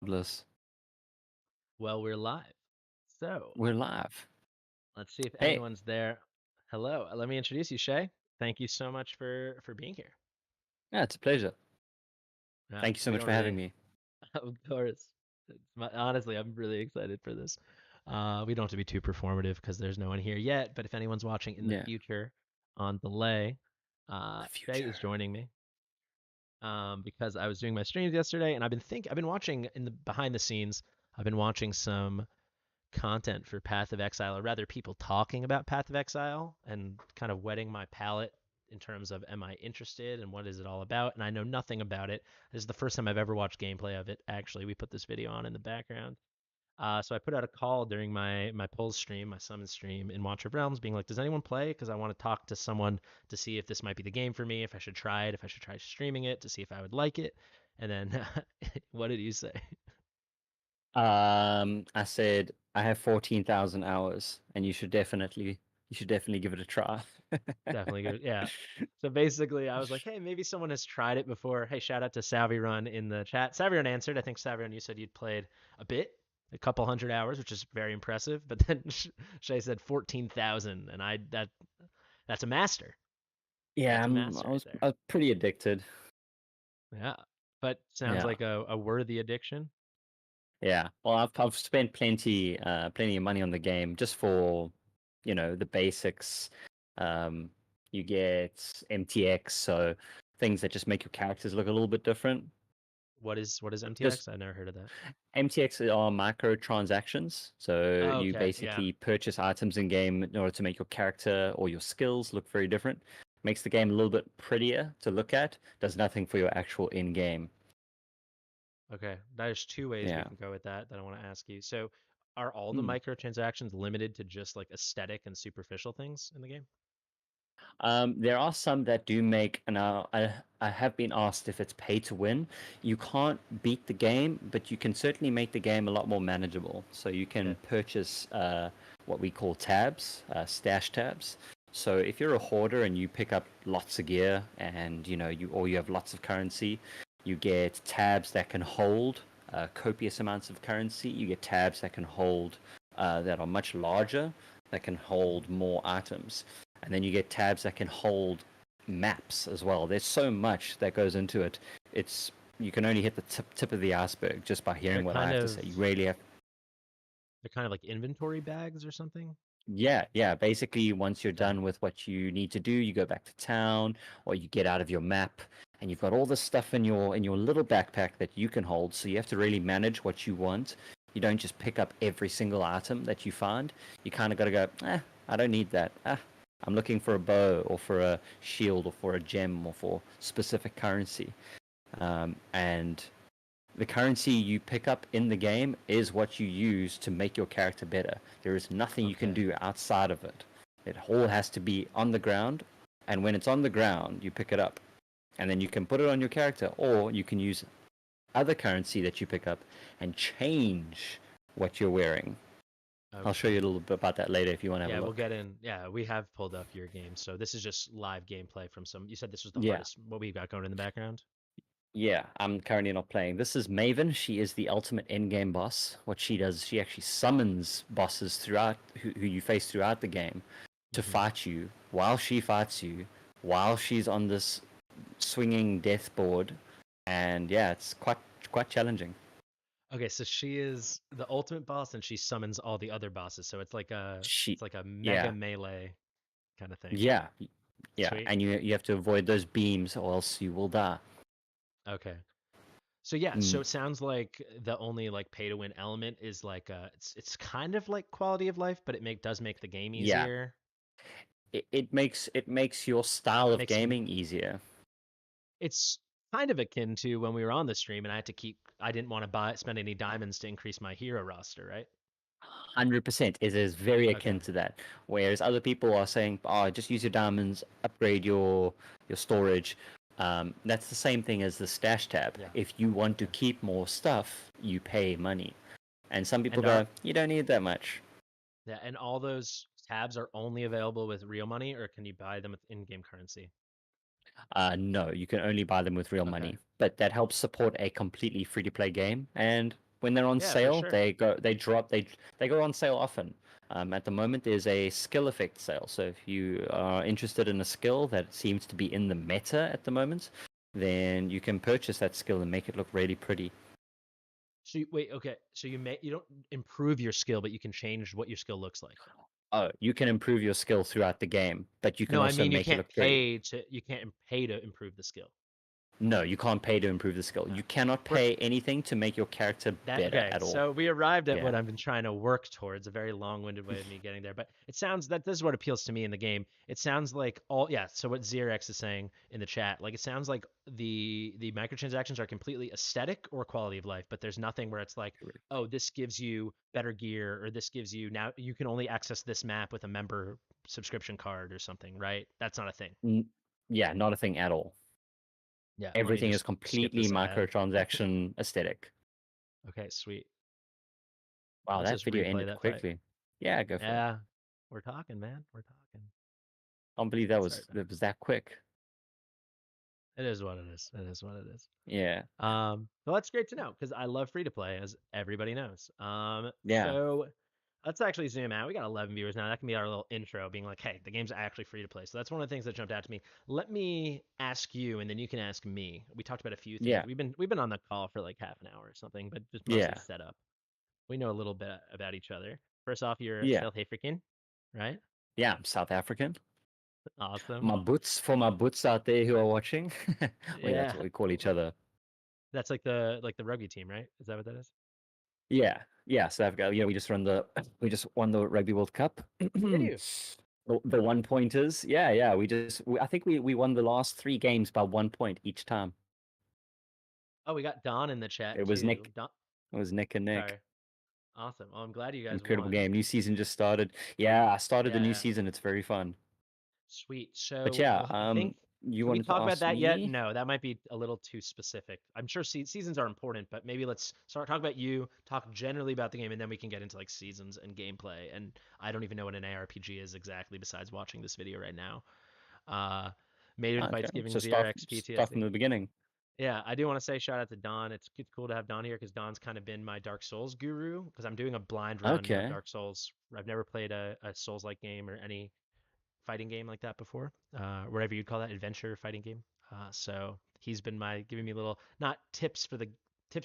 regardless. Well, we're live. So We're live. let's see if Hey, anyone's there. Hello. Let me introduce you, Shay. Thank you so much for being here. yeah, it's a pleasure. Yeah, Thank you so we much don't for having really, me. of course. Honestly, I'm really excited for this. We don't have to be too performative because there's no one here yet. But if anyone's watching in the Yeah, future on delay, the Shay future. is joining me because I was doing my streams yesterday, and I've been watching in the behind the scenes. I've been watching some content for Path of Exile, or rather, people talking about Path of Exile and kind of whetting my palate in terms of am I interested and what is it all about? And I know nothing about it. This is the first time I've ever watched gameplay of it. Actually, we put this video on in the background. So I put out a call during my Pulse stream, my summon stream in Watcher of Realms, being like, "Does anyone play? Because I want to talk to someone to see if this might be the game for me, if I should try it, if I should try streaming it to see if I would like it." And then, what did you say? I said I have 14,000 hours, and you should definitely give it a try. Definitely good. Yeah. So basically, I was like, hey, maybe someone has tried it before. Hey, shout out to Savirun in the chat. Savirun answered. I think Savirun, you said you'd played a bit, a couple hundred hours, which is very impressive. But then Shay said 14,000, and that's a master. Yeah, That's a I master right was there. I was pretty addicted. Yeah. But sounds Yeah, like a worthy addiction. yeah. Well, I've spent plenty of money on the game just for, the basics. Um, you get MTX, so things that just make your characters look a little bit different. What is Just MTX? I never heard of that. MTX are microtransactions. So Oh, you okay. Yeah. basically purchase items in game in order to make your character or your skills look very different. Makes the game a little bit prettier to look at. Does nothing for your actual in game. Okay. There's two ways we Yeah. can go with that I want to ask you. So, are all the Hmm. microtransactions limited to just like aesthetic and superficial things in the game? There are some that do make, and I have been asked if it's pay to win. You can't beat the game, but you can certainly make the game a lot more manageable. So you can Okay. purchase what we call tabs, stash tabs. So if you're a hoarder and you pick up lots of gear, and you have lots of currency, you get tabs that can hold copious amounts of currency. You get tabs that can hold that are much larger, that can hold more items, and then you get tabs that can hold maps as well. There's so much that goes into it. It's You can only hit the tip of the iceberg just by They're hearing what I kind have to of say. You really have. they're kind of like inventory bags or something. Yeah, yeah. Basically, once you're Okay. done with what you need to do, you go back to town, or you get out of your map, and you've got all this stuff in your little backpack that you can hold. So you have to really manage what you want. You don't just pick up every single item that you find. You kind of got to go, I don't need that. I'm looking for a bow, or for a shield, or for a gem, or for specific currency. And the currency you pick up in the game is what you use to make your character better. There is nothing you can Okay. do outside of it. It all has to be on the ground, and when it's on the ground, you pick it up. And then you can put it on your character, or you can use other currency that you pick up and change what you're wearing. I'll show Okay. you a little bit about that later if you want to have a Yeah, we'll look. get in. Yeah, we have pulled up your game. So this is just live gameplay from some. You said this was the Yeah, hardest. What we've got going in the background? yeah, I'm currently not playing. This is Maven. She is the ultimate endgame boss. What she does, she actually summons bosses throughout who you face throughout the game to Hmm. fight you while she fights you, while she's on this swinging death board. And yeah, it's quite challenging. Okay, so she is the ultimate boss, and she summons all the other bosses. So She, it's like a mega yeah, melee kind of thing. yeah, yeah, Sweet. and you have to avoid those beams or else you will die. Okay. So yeah, Mm, so it sounds like the only like pay to win element is like it's kind of like quality of life, but does make the game yeah, easier. it makes your style of Makes gaming easier. it's kind of akin to when we were on the stream and I didn't want to spend any diamonds to increase my hero roster, right? 100%. It is very Okay. akin to that. Whereas other people are saying, "Oh, just use your diamonds, upgrade your storage." That's the same thing as the stash tab. Yeah. If you want to Okay. keep more stuff, you pay money. And some people And are go, "You don't need that much." yeah, and all those tabs are only available with real money, or can you buy them with in-game currency? No, you can only buy them with real Okay. money. But that helps support a completely free-to-play game, and When they're on Yeah, for sale, sure. they go on sale often. At the moment, there's a skill effect sale. So if you are interested in a skill that seems to be in the meta at the moment, then you can purchase that skill and make it look really pretty. So wait, okay. So you don't improve your skill, but you can change what your skill looks like. Oh, you can improve your skill throughout the game, but you can No, I also mean make it look pretty. you can't pay to improve the skill. No, you can't pay to improve the skill. Uh, You cannot we're, pay anything to make your character That better okay, at all. so we arrived at Yeah. what I've been trying to work towards, a very long-winded way of me getting there. But it sounds that this is what appeals to me in the game. It sounds like all yeah, so what Xerex is saying in the chat, like it sounds like the microtransactions are completely aesthetic or quality of life, but there's nothing where it's like, oh, this gives you better gear or this gives you now you can only access this map with a member subscription card or something, right? That's not a thing. Yeah, not a thing at all. Yeah, let me Everything is just skip completely this ad. microtransaction aesthetic. Okay, sweet. Wow, Let's that just video replay ended that fight. quickly. Yeah, go for it. Yeah, we're talking, man. We're talking. I don't believe Sorry, man. that was that quick. It is what it is. It is what it is. Yeah. Well, that's great to know because I love free to play, as everybody knows. Yeah. So let's actually zoom out. We got 11 viewers now. That can be our little intro, being like, "Hey, the game's actually free to play." So that's one of the things that jumped out to me. Let me ask you, and then you can ask me. We talked about a few things. Yeah. We've been on the call for like half an hour or something, but just mostly Yeah. set up. We know a little bit about each other. First off, you're Yeah. South African, right? Yeah, I'm South African. Awesome. For my boots out there who are watching. Wait, that's Yeah, what we call each other. that's like the rugby team, right? Is that what that is? Yeah. Yeah, South Africa. We just we just won the Rugby World Cup. Did you? The one pointers. Yeah, yeah. I think we won the last 3 games by 1 point each time. Oh, we got Don in the chat It was too. Nick. Don, It was Nick and Nick. sorry. Awesome. Well, I'm glad you guys Incredible won. game. New season just started. Yeah, I started the new Yeah, season. It's very fun. sweet. But So yeah, I think you can we wanted to talk about ask that yet? me? No, that might be a little too specific. I'm sure seasons are important, but maybe let's start talk about you, talk generally about the game, and then we can get into like seasons and gameplay. And I don't even know what an ARPG is exactly, besides watching this video right now. Uh, Maiden Okay, fights giving so Zero start PTSD. from the beginning. Yeah, I do want to say shout out to Don. It's cool to have Don here because Don's kind of been my Dark Souls guru because I'm doing a blind run of Okay. Dark Souls. I've never played a Souls-like game or any fighting game like that before, whatever you'd call that, adventure fighting game. So he's been giving me little not tips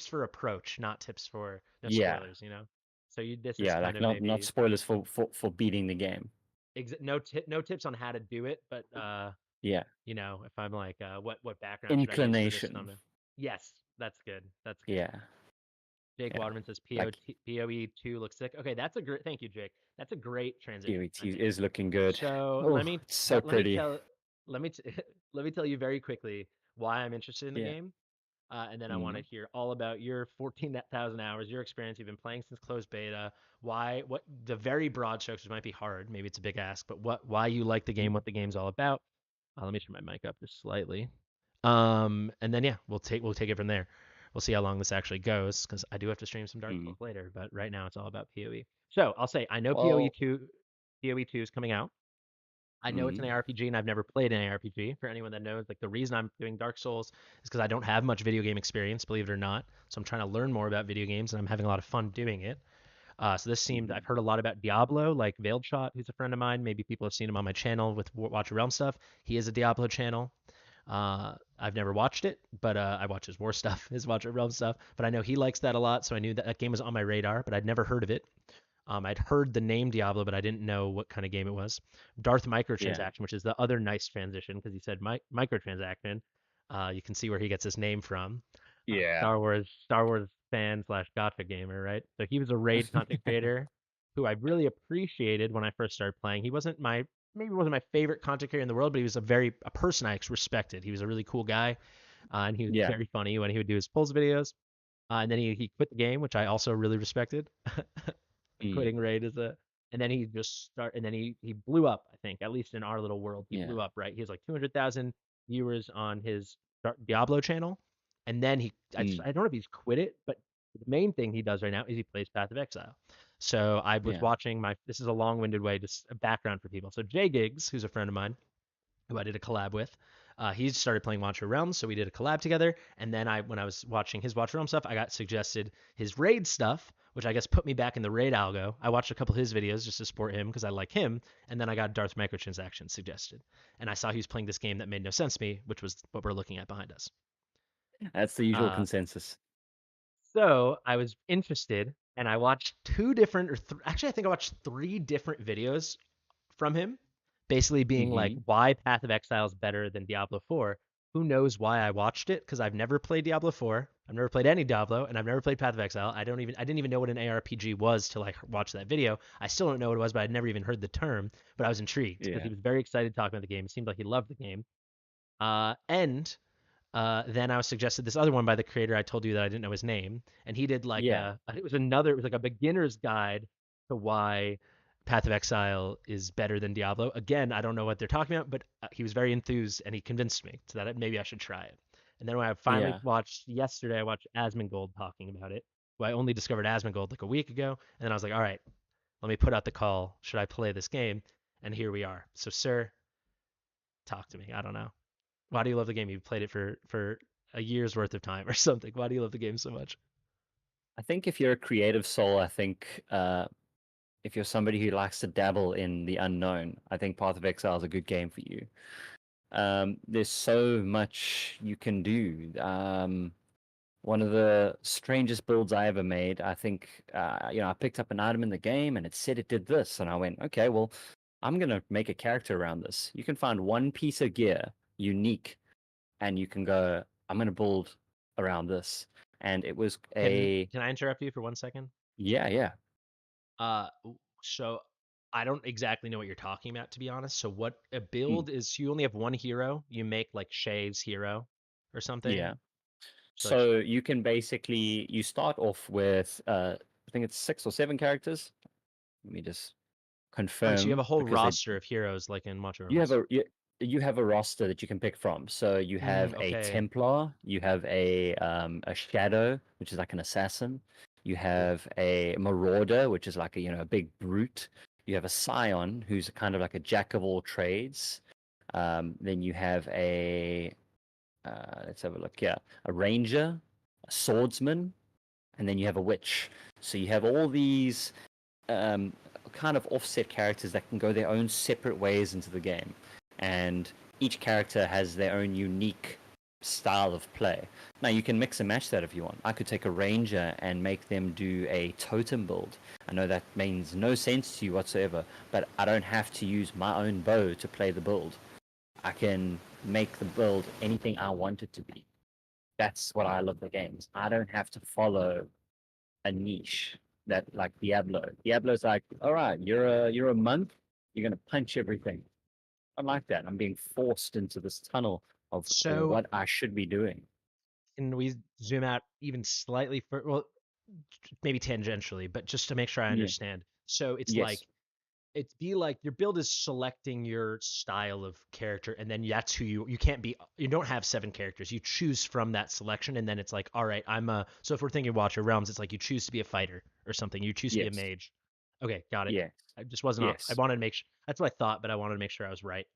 for approach, not tips for no Yeah. spoilers, you know. So this is Yeah, kind like of not maybe spoilers for beating the game. no tips on how to do it, but Yeah. you know, if I'm like, what background should I use for this Inclination. thumbnail? Yes, that's good. That's good. Yeah. Jake Yeah. Waterman says Like PoE2 looks sick. Okay, that's a great. Thank you, Jake. That's a great transition, I POET think. is looking good. So Oh, it's so pretty. let me let me tell you very quickly why I'm interested in the Yeah. game, and then I want to Mm. hear all about your 14,000 hours, your experience. You've been playing since closed beta. What the very broad strokes, which might be hard, maybe it's a big ask, but why you like the game, what the game's all about. Let me turn my mic up just slightly. And then yeah, we'll take it from there. We'll see how long this actually goes because I do have to stream some Dark Mm. Souls later, but right now it's all about PoE. So I'll say I know Well, PoE2 is coming out. I know it's an mm. ARPG and I've never played an ARPG. For anyone that knows, like the reason I'm doing Dark Souls is because I don't have much video game experience, believe it or not. So I'm trying to learn more about video games and I'm having a lot of fun doing it. So this seemed Mm. I've heard a lot about Diablo, like Veiled Shot, who's a friend of mine. Maybe people have seen him on my channel with Watch Your Realm stuff. He is a Diablo channel. I've never watched it, but I watch his war stuff, his Watch Your Realm stuff. But I know he likes that a lot, so I knew that that game was on my radar, but I'd never heard of it. I'd heard the name Diablo, but I didn't know what kind of game it was. Darth Yeah. Microtransaction, which is the other nice transition because he said microtransaction. You can see where he gets his name from. Yeah. Star Wars fan slash gotcha gamer, right? So he was a raid content creator who I really appreciated when I first started playing. He wasn't my maybe wasn't my favorite content creator in the world, but he was a person I respected. He was a really cool guy, and he was Yeah. very funny when he would do his pulls videos. And then he quit the game, which I also really respected. Mm. Quitting raid is a and then and then he blew up, I think, at least in our little world. He Yeah. blew up, right? He has like 200,000 viewers on his Diablo channel. And then Mm. I don't know if he's quit it, but the main thing he does right now is he plays Path of Exile. So I was Yeah. watching this is a long-winded way, just a background for people. So Jay Gigs, who's a friend of mine, who I did a collab with, He started playing Watcher Realms, so we did a collab together. And then when I was watching his Watcher Realms stuff, I got suggested his raid stuff, which I guess put me back in the raid algo. I watched a couple of his videos just to support him because I like him, and then I got Darth microtransactions suggested, and I saw he was playing this game that made no sense to me, which was what we're looking at behind us. That's the usual Uh, consensus. so I was interested, and I watched two different, or actually, I think I watched three different videos from him, basically being like, Hmm. why Path of Exile is better than Diablo 4. Who knows why I watched it? Because I've never played Diablo 4. I've never played any Diablo, and I've never played Path of Exile. I didn't even know what an ARPG was till I watched that video. I still don't know what it was, but I'd never even heard the term. But I was intrigued because he Yeah. was very excited talking about the game. It seemed like he loved the game. And then I was suggested this other one by the creator I told you that I didn't know his name, and he did like Yeah. it was like a beginner's guide to why Path of Exile is better than Diablo. Again, I don't know what they're talking about, but he was very enthused and he convinced me so that maybe I should try it. And then when I finally Yeah. watched yesterday, I watched Asmongold talking about it. Well, I only discovered Asmongold like a week ago, and then I was like, all right, let me put out the call. Should I play this game? And here we are. So, sir, talk to me. I don't know. Why do you love the game? You played it for a year's worth of time or something. Why do you love the game so much? I think if you're a creative soul, I think if you're somebody who likes to dabble in the unknown, I think Path of Exile is a good game for you. There's so much you can do. One of the strangest builds I ever made, I think, I picked up an item in the game and it said it did this. And I went, okay, well, I'm going to make a character around this. You can find one piece of gear unique and you can go, I'm going to build around this. And it was Can I interrupt you for 1 second? yeah, yeah. Uh, so I don't exactly know what you're talking about, to be honest. So what a Mm, build is? You only have one hero. You make like Shay's hero or something. yeah. So like, So you can basically, you start off with, I think it's 6 or 7 characters. Let me just okay, so you have a confirm whole because they roster of heroes like in Watcher you have Realms. a roster that you can pick from. So you have a Okay, Templar, you have a Shadow, which is like an assassin. You cool. have a Marauder, which is like a big brute. You have a Scion, who's kind of like a jack of all trades. Then you have let's have a look. Yeah, a Ranger, a Swordsman, and then you have a Witch. So you have all these um, kind of offset characters that can go their own separate ways into the game, and each character has their own unique style of play. Now you can mix and match that if you want. I could take a ranger and make them do a totem build. I know that means no sense to you whatsoever, but I don't have to use my own bow to play the build. I can make the build anything I want it to be. That's what I love the games. I don't have to follow a niche that like Diablo. Diablo's like, all right, you're a monk, you're gonna punch everything. I like that. I'm being forced into this tunnel of So what I should be doing. can we zoom out even slightly for well, maybe tangentially, but just to make sure I Yeah. understand. So it's like Yes. it's be like your build is selecting your style of character, and then that's who you can't be. You don't have 7 characters. You choose from that selection, and then it's like, all right, I'm a. So if we're thinking Watcher Realms, it's like you choose to be a fighter or something. You choose to be a Yes. mage. Okay, got it. Yes. I just wasn't. I Yes. wanted to make sure. That's what I thought, but I wanted to make sure I was right.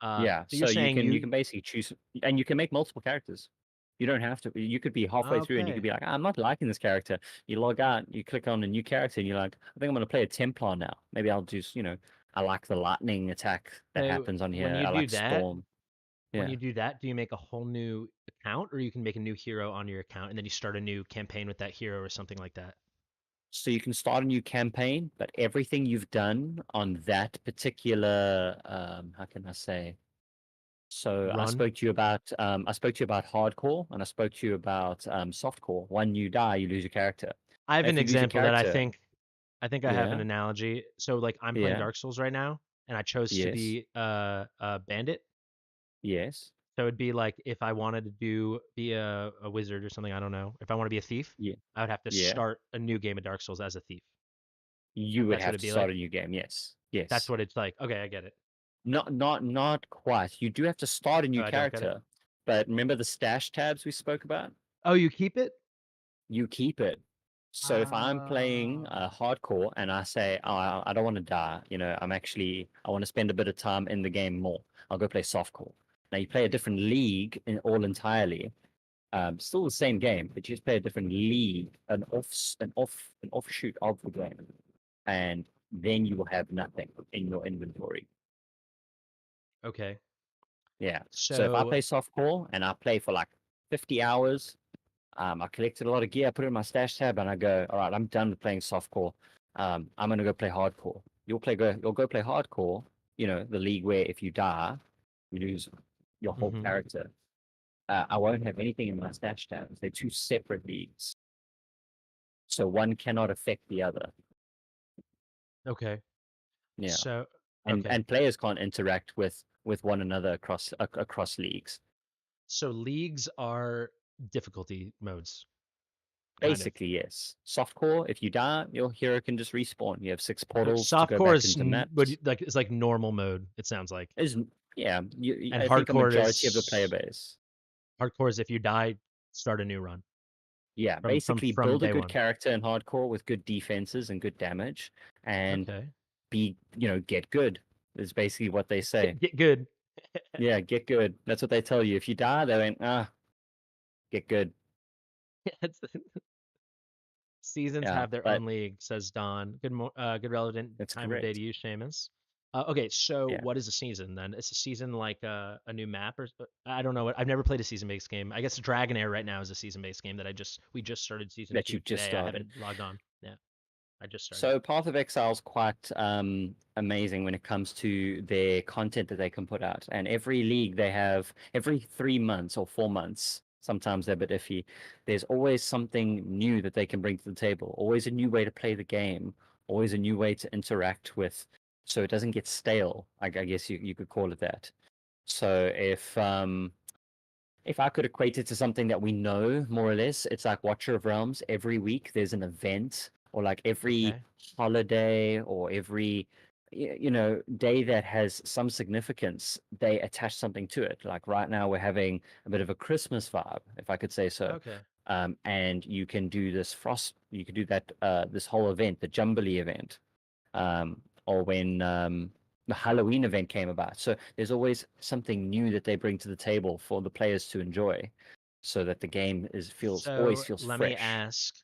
Yeah. So you're So you saying can you you can basically choose, and you can make multiple characters. You don't have to. You could be halfway through and you could okay? be like, I'm not liking this character. You log out, you click on a new character, and you're like, I think I'm going to play a Templar now. Maybe I'll just, I like the lightning attack that So happens on when here. you I do like that, Storm. when Yeah. you do that, do you make a whole new account, or you can make a new hero on your account, and then you start a new campaign with that hero or something like that? So you can start a new campaign, but everything you've done on that particular, how can I say? So Run. I spoke to you about hardcore, and I spoke to you about softcore. When you die, you lose your character. I have And an if you lose your example that character, I think I have an yeah, analogy. So like I'm playing yeah, Dark Souls right now, and I chose to yes, be a bandit. yes, So it'd be like if I wanted to be a wizard or something, I don't know. If I want to be a thief, yeah, I would have to yeah, start a new game of Dark Souls as a thief. you would That's what have it'd to be start like. a new game. Yes, That's yes. what it's like. Okay, I get it. Not quite. You do have to start a Oh, new I don't get it. character, but remember the stash tabs we spoke about? Oh, you keep it? You keep it. So if I'm playing Oh. hardcore and I say, oh, I don't want to die, I want to spend a bit of time in the game more. I'll go play softcore. Now you play a different league all entirely. Still the same game, but you just play a different league, an offshoot of the game, and then you will have nothing in your inventory. Okay. Yeah. So if I So play softcore and I play for like 50 hours, I collected a lot of gear, I put it in my stash tab, and I go, all right, I'm done with playing softcore. I'm gonna go play hardcore. You'll go play hardcore. You know, the league where if you die, you lose your whole mhm. character. I won't have anything in my stash tabs. They're two separate leagues, so one cannot affect the other. Okay. Yeah, So and okay. players can't interact with one another across leagues. So leagues are difficulty modes, kind of. Basically, yes. Softcore, if you die, your hero can just respawn. You have 6 So portals to go softcore back is into maps. like it's like normal mode. It sounds like, Is yeah, and I think a hardcore majority of the player is base. if you die, start a new run Yeah, from basically build a day good one. character in hardcore with good defenses and good damage, and Okay. get good. Is basically what they say. Get good. Yeah, get good. That's what they tell you. If you die, they went, get good. Seasons Yeah, have their but own league, says Don. Good relevant that's time of day correct. to use Seamus. Okay, so Yeah, what is a season then? Is a season like a new map, or I don't know what. I've never played a season-based game. I guess Dragonair right now is a season-based game that we just started season that two you've just today. I started. haven't logged on. Yeah, I just started. So Path of Exile is quite amazing when it comes to their content that they can put out. And every league they have, every 3 months or 4 months, sometimes they're a bit iffy. There's always something new that they can bring to the table. Always a new way to play the game. Always a new way to interact with, so it doesn't get stale. I guess you could call it that. So if I could equate it to something that we know more or less, it's like Watcher of Realms. Every week there's an event, or like every Okay. holiday, or every day that has some significance. They attach something to it. Like right now, we're having a bit of a Christmas vibe, if I could say so. Okay. And you can do this frost. You could do that. This whole event, the Jumbly event, or when the Halloween event came about. So there's always something new that they bring to the table for the players to enjoy, so that the game is feels always So feels let me fresh. ask,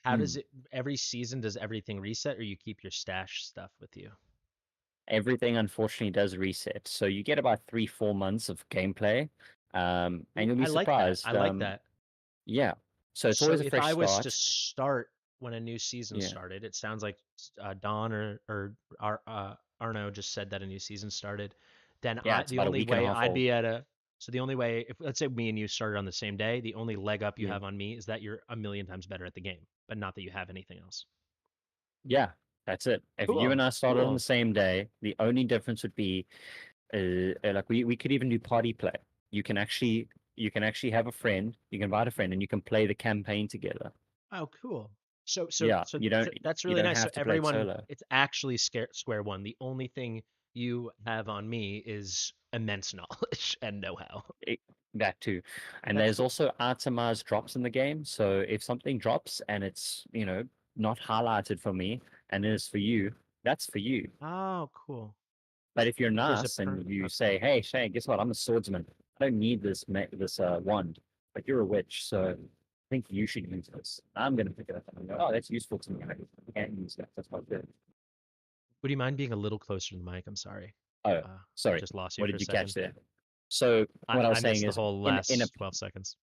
how does Mm. it every season does everything reset, or you keep your stash stuff with you? Everything unfortunately does reset, so you get about 3-4 months of gameplay, and Ooh, you'll be I like that. I surprised. like that. Yeah, so it's So always a if fresh I was to start. start when a new season Yeah, started, it sounds like Don or Arno just said that a new season started. Then yeah, it's the about a only week and a way half I'd old. be at a so the only way if let's say me and you started on the same day, the only leg up you Yeah, have on me is that you're a million times better at the game, but not that you have anything else. yeah, that's it. If you and Cool, I started on the cool. same day, the only difference would be like we could even do party play. You can actually have a friend. You can invite a friend, and you can play the campaign together. Oh, cool. So so Yeah, so you don't that's you really don't nice. So have to play it everyone, solo. it's actually square one. The only thing you have on me is immense knowledge and know-how. It, that too, and That's there's cool. also itemized drops in the game. So if something drops and it's not highlighted for me and it is for you, that's for you. Oh, cool. But if you're But there's a nice and you okay. say, "Hey, Shay, guess what? I'm a swordsman. I don't need this wand, but you're a witch, so I think you should use this. I'm gonna pick it up and go, oh, that's useful to me. I can't use that. That's quite good. Would you mind being a little closer to the mic? I'm sorry. Oh, I sorry. just lost you What for a did you catch second. there? So what I was I saying missed the is, whole in a last 12 seconds.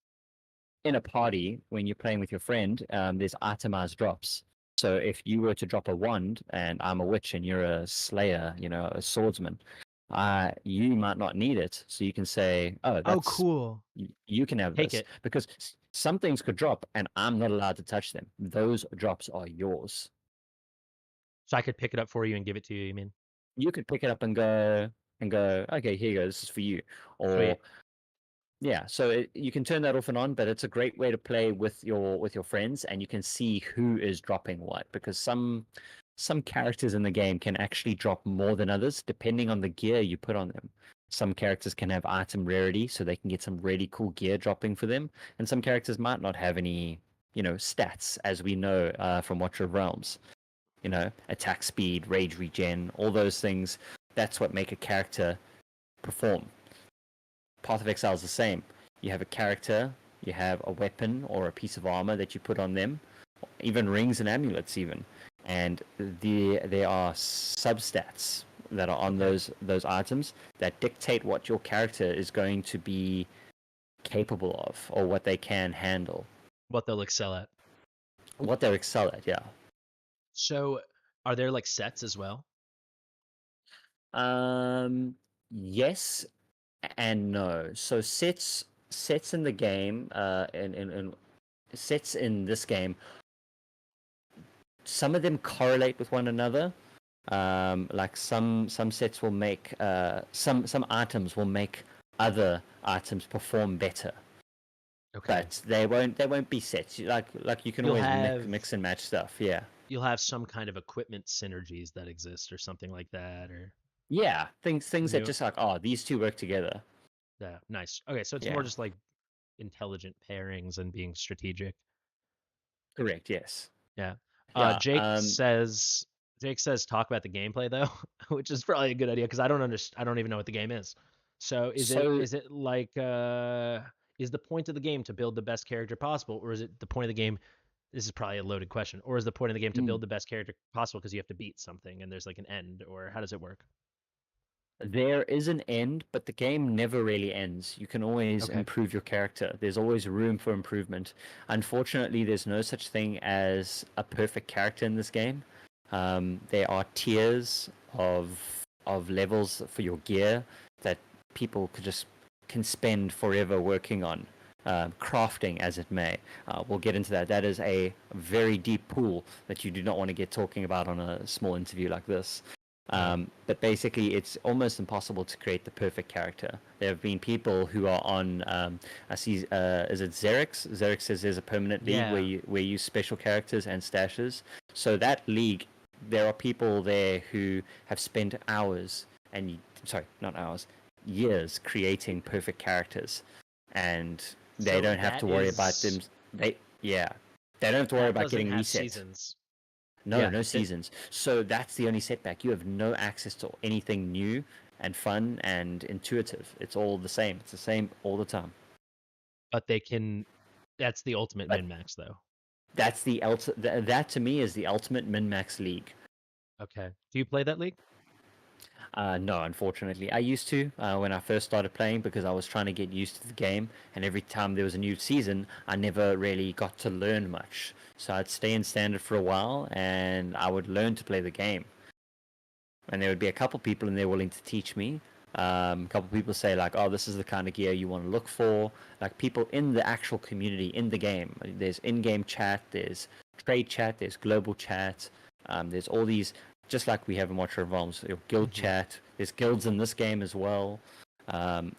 party when you're playing with your friend, there's itemized drops. So if you were to drop a wand and I'm a witch and you're a slayer, a swordsman, you might not need it. So you can say, "Oh, Oh, that's cool. you can have Take this," it. because some things could drop and I'm not allowed to touch them. Those drops are yours. So I could pick it up for you and give it to you, you mean? You could pick it up and go, "Okay, here you go. This is for you," or Sweet. yeah, so you can turn that off and on, but it's a great way to play with your friends, and you can see who is dropping what, because some characters in the game can actually drop more than others depending on the gear you put on them. Some characters can have item rarity, so they can get some really cool gear dropping for them, and some characters might not have any, stats, as we know from Watcher of Realms. Attack speed, rage regen, all those things. That's what make a character perform. Path of Exile is the same. You have a character, you have a weapon or a piece of armor that you put on them, even rings and amulets, even, and there are substats that are on Okay. those items that dictate what your character is going to be capable of or what they can handle, What they'll excel at. what they excel at. Yeah. So, are there like sets as well? Yes and no. So sets in the game, in sets in this game, some of them correlate with one another. Like some sets will make some items will make other items perform better, Okay. but they won't be sets. Like you can You'll always have mix and match stuff. Yeah. you'll have some kind of equipment synergies that exist or something like that or Yeah, things that new. just like, oh, these two work together. Yeah, nice. Okay, so it's more Yeah, just like intelligent pairings and being strategic. correct. Yes. Yeah. Yeah. Jake says talk about the gameplay though, which is probably a good idea because I don't even know what the game is. So So is it like is the point of the game to build the best character possible, or is it the point of the game? This is probably a loaded question. Or is the point of the game to mm, build the best character possible because you have to beat something and there's like an end, or how does it work? there is an end, but the game never really ends. You can always Okay. improve your character. There's always room for improvement. Unfortunately, there's no such thing as a perfect character in this game. There are tiers of levels for your gear that people can spend forever working on, crafting as it may. We'll get into that. That is a very deep pool that you do not want to get talking about on a small interview like this. Yeah. But basically, it's almost impossible to create the perfect character. There have been people who are on. I see. Is it Xerix? Xerix says there's a permanent league Yeah. where you use special characters and stashes. So that league, there are people there who have spent hours and sorry, not hours, years creating perfect characters, and they So don't have to worry about them. They yeah, they don't have to worry that about doesn't getting have reset. seasons. No, Yeah. no seasons. So that's the only setback. You have no access to anything new and fun and intuitive. It's all the same. It's the same all the time. But they can that's the ultimate But min max though. that's that to me is the ultimate min max league. Okay. Do you play that league? No, unfortunately, I used to when I first started playing because I was trying to get used to the game, and every time there was a new season, I never really got to learn much. So I'd stay in standard for a while, and I would learn to play the game. And there would be a couple people in there willing to teach me. A couple people say like, "Oh, this is the kind of gear you want to look for." Like people in the actual community in the game. There's in-game chat, there's trade chat, there's global chat. There's all these, just like we have in Watcher of Realms, guild Mm-hmm. chat. There's guilds in this game as well,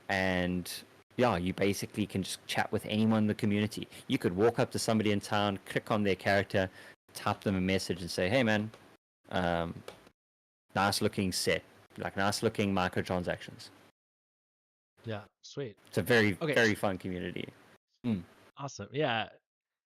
and yeah, you basically can just chat with anyone in the community. You could walk up to somebody in town, click on their character, type them a message, and say, "Hey, man." Um, Nice looking set, like nice looking microtransactions. Yeah. Sweet. It's a very, Okay. very fun community. Mm. Awesome. Yeah.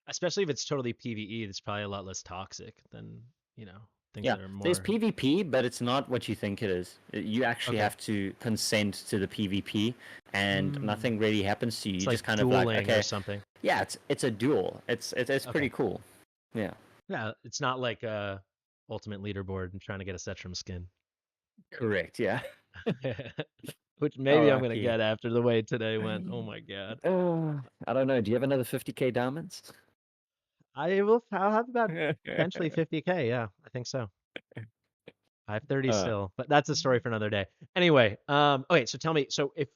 Especially if it's totally PvE, it's probably a lot less toxic than, you know, things Yeah, that are there's more PvP, but it's not what you think it is. You actually okay. have to consent to the PvP, and Mm. nothing really happens to you. It's You like just kind of like, dueling or okay, something. yeah, it's a duel. It's pretty Okay. cool. Yeah, Yeah, it's not like a ultimate leaderboard and trying to get a Setrum skin. correct. Yeah. Which Oh, maybe I'm gonna lucky. get after the way today went. Oh my god. I don't know. Do you have another 50k diamonds? I'll have about potentially 50K, yeah, I think so. I have 30 uh, still, but that's a story for another day. Anyway, okay, so tell me, so if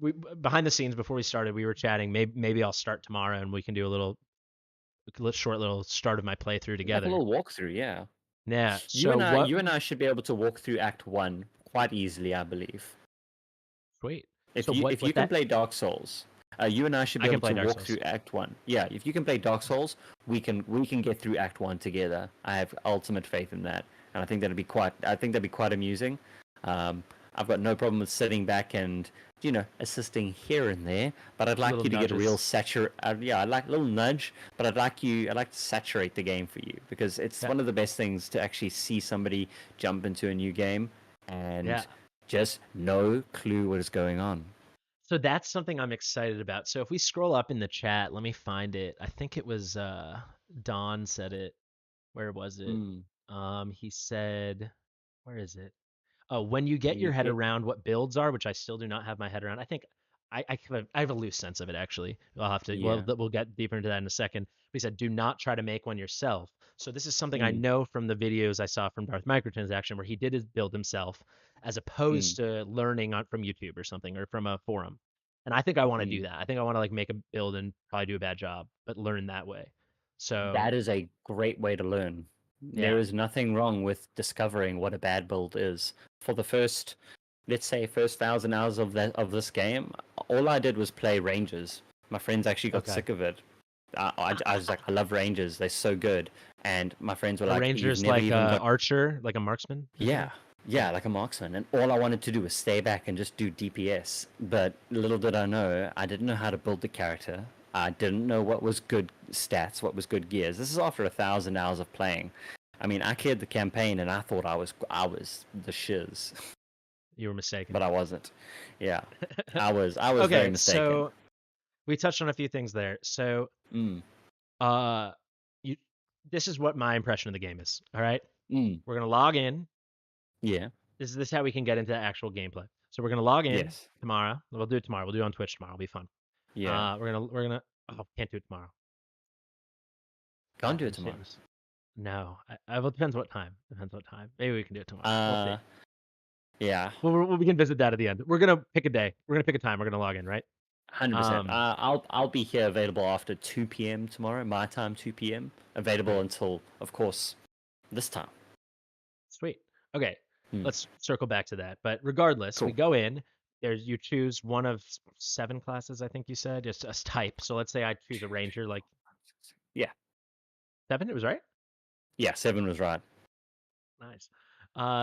we behind the scenes before we started, we were chatting. Maybe I'll start tomorrow and we can do a short little start of my playthrough like a together. little walkthrough. Yeah. Yeah. So what? You and I should be able to walk through Act One quite easily, I believe. Sweet. So If you what can that? play Dark Souls, you and I should be I can able play to Dark walk Souls. through Act One. Yeah, if you can play Dark Souls, we can get through Act One together. I have ultimate faith in that, and I think that'd be quite amusing. Um, I've got no problem with sitting back and assisting here and there, but I'd like Little you to get a real nudges. satur. Yeah, I'd like a little nudge, but I'd like to saturate the game for you because it's Yeah. one of the best things to actually see somebody jump into a new game Yeah. and just no clue what is going on. So that's something I'm excited about. So if we scroll up in the chat, let me find it. I think it was Don said it. Where was it? Mm. He said, where is it? Oh, when you get When your you head get around what builds are, which I still do not have my head around. I think I have a loose sense of it actually. I'll have to yeah. we'll get deeper into that in a second. But he said, do not try to make one yourself. So this is something I Mm. know from the videos I saw from Darth Microtransaction where he did his build himself, as Mm. opposed to learning from YouTube or something or from a forum. And I think I want to do Mm. that. I think I want to like make a build and probably do a bad job, but learn that way. So That is a great way to learn. There yeah, is nothing wrong with discovering what a bad build is. For the first, let's say, first 1,000 hours of this game, all I did was play Rangers. My friends actually got okay. sick of it. I was like, I love Rangers. They're so good. And my friends were A like, you've ranger's never like even a got. archer, like a marksman, Yeah, basically. yeah, like a marksman. And all I wanted to do was stay back and just do DPS. But little did I know, I didn't know how to build the character. I didn't know what was good stats, what was good gears. This is after 1,000 hours of playing. I mean, I cleared the campaign and I thought I was the shiz, You were mistaken. but I wasn't. Yeah, I was very Okay, mistaken. so we touched on a few things there. So, Mm, uh, you, this is what my impression of the game is. All right, mm, we're gonna log in. yeah, This is how we can get into actual gameplay. So we're gonna log in yes, tomorrow. We'll do it tomorrow. We'll do it on Twitch tomorrow. It'll be fun. yeah. We're gonna. Oh, can't do it tomorrow. Can't do I'm it just hitting. tomorrow. No, well, depends what time. Depends what time. Maybe we can do it tomorrow. We'll see. Uh, yeah, We can visit that at the end. We're gonna pick a day. We're gonna pick a time. We're gonna log in, right? 100%. Um, I'll be here available after 2 p.m. tomorrow, my time, 2 p.m. Available Great. until, of course, this time. Sweet. Okay, Hmm. let's circle back to that. But regardless, we Cool. go in. There's you choose one of 7 classes, I think you said, just a type. So let's say I choose a ranger, like Yeah, 7. It was right. yeah. 7 was right. Nice.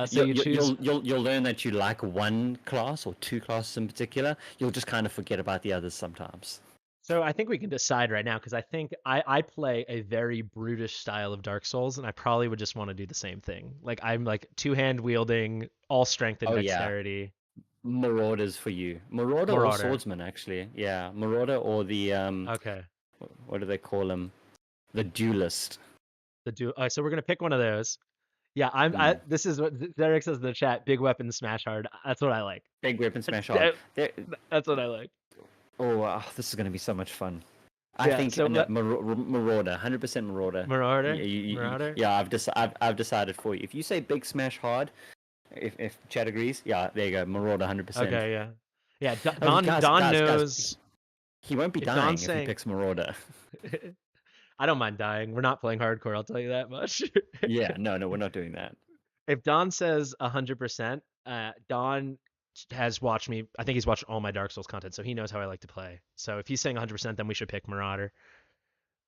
So you choose. You'll learn that you like one class or two classes in particular. You'll just kind of forget about the others sometimes. So I think we can decide right now because I think I play a very brutish style of Dark Souls, and I probably would just want to do the same thing. Like I'm like two-hand wielding, all strength and Oh yeah, dexterity. Marauders for you. Marauder or Marauder. swordsman actually. Yeah, Marauder or the Okay. what do they call them? The duelist. The do. So we're gonna pick one of those. Yeah, Hmm. this is what Derek says in the chat. Big weapon smash hard. That's what I like. Big weapon smash hard. That- There, That's what I like. oh, this is going to be so much fun. I Yeah. think So no, Marauder, 100% Marauder. Marauder, Marauder. Yeah, I've decided for you. If you say big smash hard, if Chad agrees, yeah, there you go, Marauder, 100%. Okay, yeah, yeah. Oh, Don guys, knows he won't be if Don's dying if he saying. picks Marauder. I don't mind dying. We're not playing hardcore. I'll tell you that much. Yeah, no, we're not doing that. If Don says 100%, Don has watched me. I think he's watched all my Dark Souls content, so he knows how I like to play. So if he's saying 100%, then we should pick Marauder.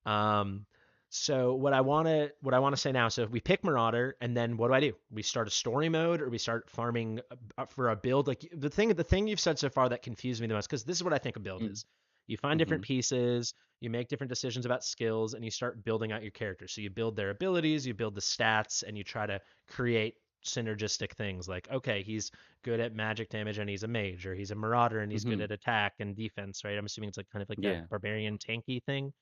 Um, so what I wanna say now. So if we pick Marauder, and then what do? We start a story mode, or we start farming for a build. Like the thing you've said so far that confused me the most, because this is what I think a build Mm, is. You find mm-hmm. different pieces, you make different decisions about skills, and you start building out your character. So you build their abilities, you build the stats, and you try to create synergistic things like, okay, he's good at magic damage and he's a mage, or he's a marauder and he's good Mm-hmm. at attack and defense, right? I'm assuming it's like kind of like that Yeah, barbarian tanky thing.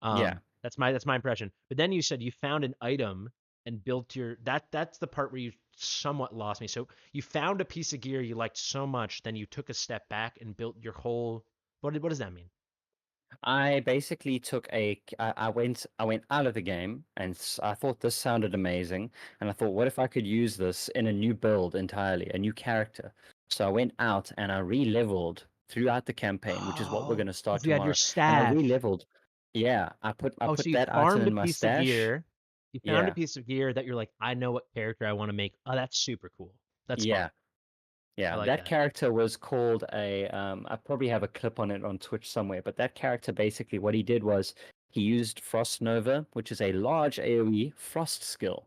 yeah. That's my impression. But then you said you found an item and built your that's the part where you somewhat lost me. So you found a piece of gear you liked so much, then you took a step back and built your whole. What does that mean? I basically I went out of the game and I thought this sounded amazing and I thought what if I could use this in a new build entirely, a new character. So I went out and I re-leveled throughout the campaign, which is what we're Oh, going to start because you had your tomorrow. And I staff. re-leveled. Yeah, I Oh, so put you that item farmed a in my piece of stash. gear. You found a Yeah. piece of gear that you're like, I know what character I want to make. Oh, that's super cool. That's Yeah. smart. I Yeah, like that that. character was called I probably have a clip on it on Twitch somewhere, but that character basically what he did was he used Frost Nova, which is a large AoE frost skill.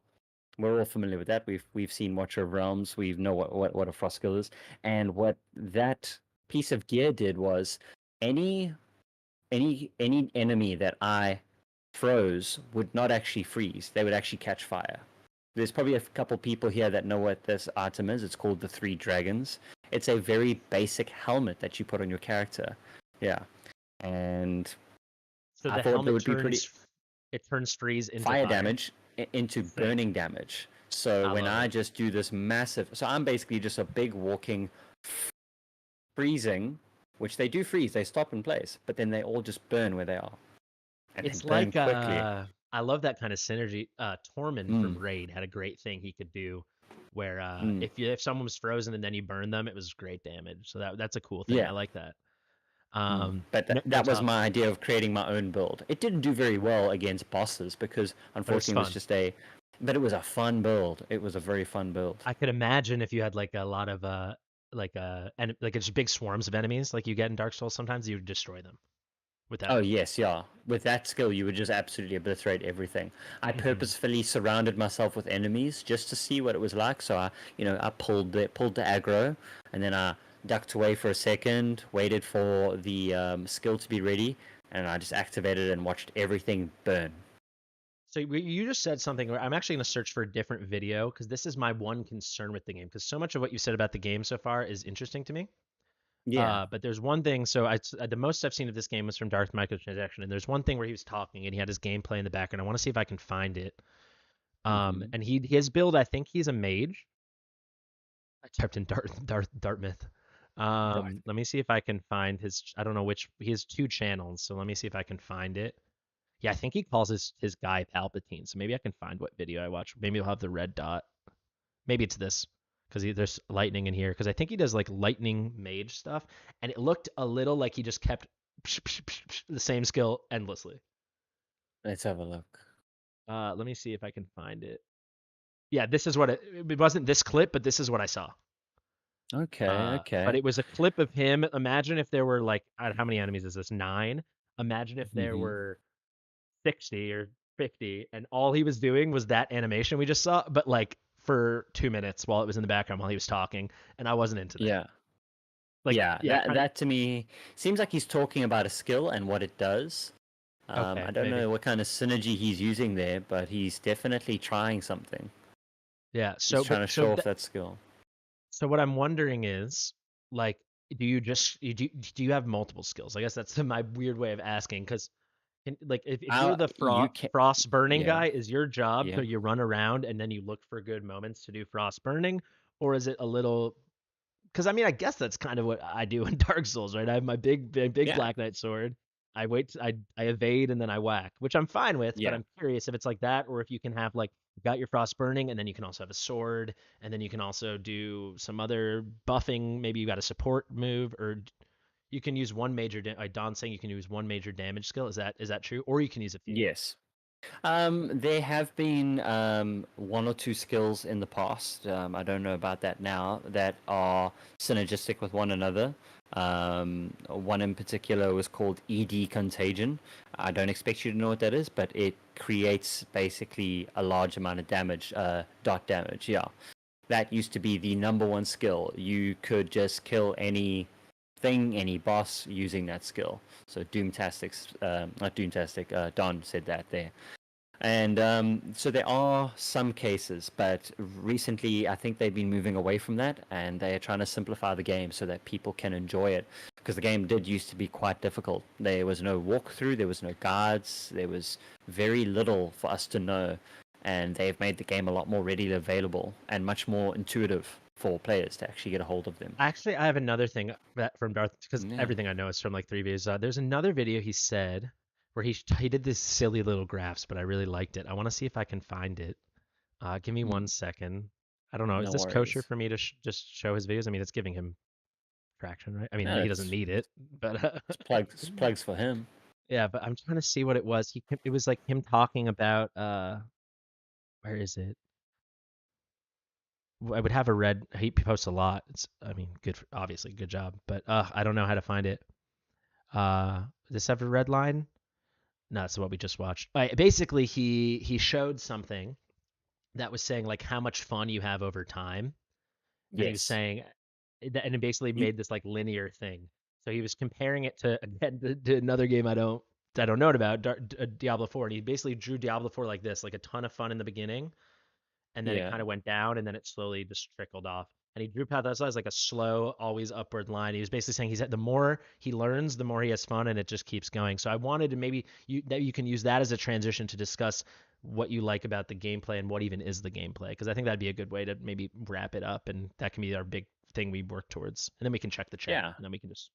We're all familiar with that. We've seen Watcher of Realms. We know what a frost skill is. And what that piece of gear did was any any enemy that I froze would not actually freeze. They would actually catch fire. There's probably a couple people here that know what this item is. It's called the Three Dragons. It's a very basic helmet that you put on your character. Yeah, and So I the thought it helmet would be pretty turns freeze into fire fire. damage into Sick. burning damage. So I when love I it. just do this massive, so I'm basically just a big walking freezing, which they do freeze, they stop in place, but then they all just burn where they are, and they It's burn like quickly. I love that kind of synergy. Tormund Mm, from Raid had a great thing he could do where mm, if someone was frozen and then you burn them, it was great damage. So that's a cool thing. I yeah. like that. But No, no that was top, my idea of creating my own build. It didn't do very well against bosses because but it was unfortunately it was fun. just a, but it was a fun build. It was a very fun build. I could imagine if you had like a lot of and like it's big swarms of enemies like you get in Dark Souls sometimes you would destroy them with that Oh build. yes, yeah. With that skill, you would just absolutely obliterate everything. I Hmm. purposefully surrounded myself with enemies just to see what it was like. So I pulled the aggro, and then I ducked away for a second, waited for the skill to be ready, and I just activated it and watched everything burn. So you just said something where I'm actually going to search for a different video because this is my one concern with the game because so much of what you said about the game so far is interesting to me. Yeah. But there's one thing. So the most I've seen of this game was from Darth Microtransaction, and there's one thing where he was talking and he had his gameplay in the background. I want to see if I can find it. Hmm. And his build, I think he's a mage. I typed in Dartmouth. Darth. Let me see if I can find his. I don't know which. He has two channels, so let me see if I can find it. Yeah, I think he calls his guy Palpatine. So maybe I can find what video I watched. Maybe he'll have the red dot. Maybe it's this because there's lightning in here. Because I think he does like lightning mage stuff, and it looked a little like he just kept the same skill endlessly. Let's have a look. Let me see if I can find it. Yeah, this is what it wasn't this clip, but this is what I saw. Okay, But okay. it was a clip of him. Imagine if there were like, how many enemies is this? Nine. Imagine if there Hmm. were 60 or 50, and all he was doing was that animation we just saw, but like for 2 minutes while it was in the background while he was talking, and I wasn't into that. Yeah. Like, Yeah, yeah, that kind of. that to me seems like he's talking about a skill and what it does. I Okay, don't maybe. know what kind of synergy he's using there, but he's definitely trying something. Yeah. He's So, trying but to show off that skill. so what I'm wondering is, like, do you have multiple skills? I guess that's my weird way of asking, because like if you're the You can, frost burning yeah, guy, is your job yeah, to you run around and then you look for good moments to do frost burning, or is it a little? Because I mean, I guess that's kind of what I do in Dark Souls, right? I have my big yeah, Black Knight sword. I evade and then I whack, which I'm fine with. But yeah. I'm curious if it's like that, or if you can have like you got your frost burning, and then you can also have a sword, and then you can also do some other buffing. Maybe you got a support move, or you can use one major. Like Don's saying, you can use one major damage skill. Is that true? Or you can use a few. Yes. There have been one or two skills in the past. I don't know about that now that are synergistic with one another. One in particular was called ED Contagion. I don't expect you to know what that is, but it creates basically a large amount of damage, dot damage. Yeah, that used to be the number one skill. You could just kill any thing, any boss using that skill. So Doomtastic, not Doomtastic, Don said that there. And so there are some cases, but recently I think they've been moving away from that and they are trying to simplify the game so that people can enjoy it. Because the game did used to be quite difficult. There was no walkthrough, there was no guides, there was very little for us to know. And they've made the game a lot more readily available and much more intuitive for players to actually get a hold of them. Actually, I have another thing that from Darth because Yeah. everything I know is from like three videos. There's another video he said where he did this silly little graphs, but I really liked it. I want to see if I can find it. Give me Hmm. 1 second. I don't know. Is No this kosher worries. for me to just show his videos? I mean, it's giving him traction, right? I mean, No, he doesn't it's, need it, but it's plugs for him. yeah. But I'm trying to see what it was. It was like him talking about where is it? I would have a red. He posts a lot. It's I mean, good. Obviously, good job. But I don't know how to find it. Does this have a red line? No, that's what we just watched. Basically, he showed something that was saying like how much fun you have over time, and he was Yes. saying, and it basically You, made this like linear thing. So he was comparing it to again to another game I don't know about Diablo 4, and he basically drew Diablo 4 like this, like a ton of fun in the beginning, and then it yeah. kind of went down, and then it slowly just trickled off. and he drew Path of Exile as like a slow, always upward line. He was basically saying the more he learns, the more he has fun, and it just keeps going. So I wanted to maybe you can use that as a transition to discuss what you like about the gameplay and what even is the gameplay, because I think that'd be a good way to maybe wrap it up, and that can be our big thing we work towards, and then we can check the chat, Yeah. and then we can just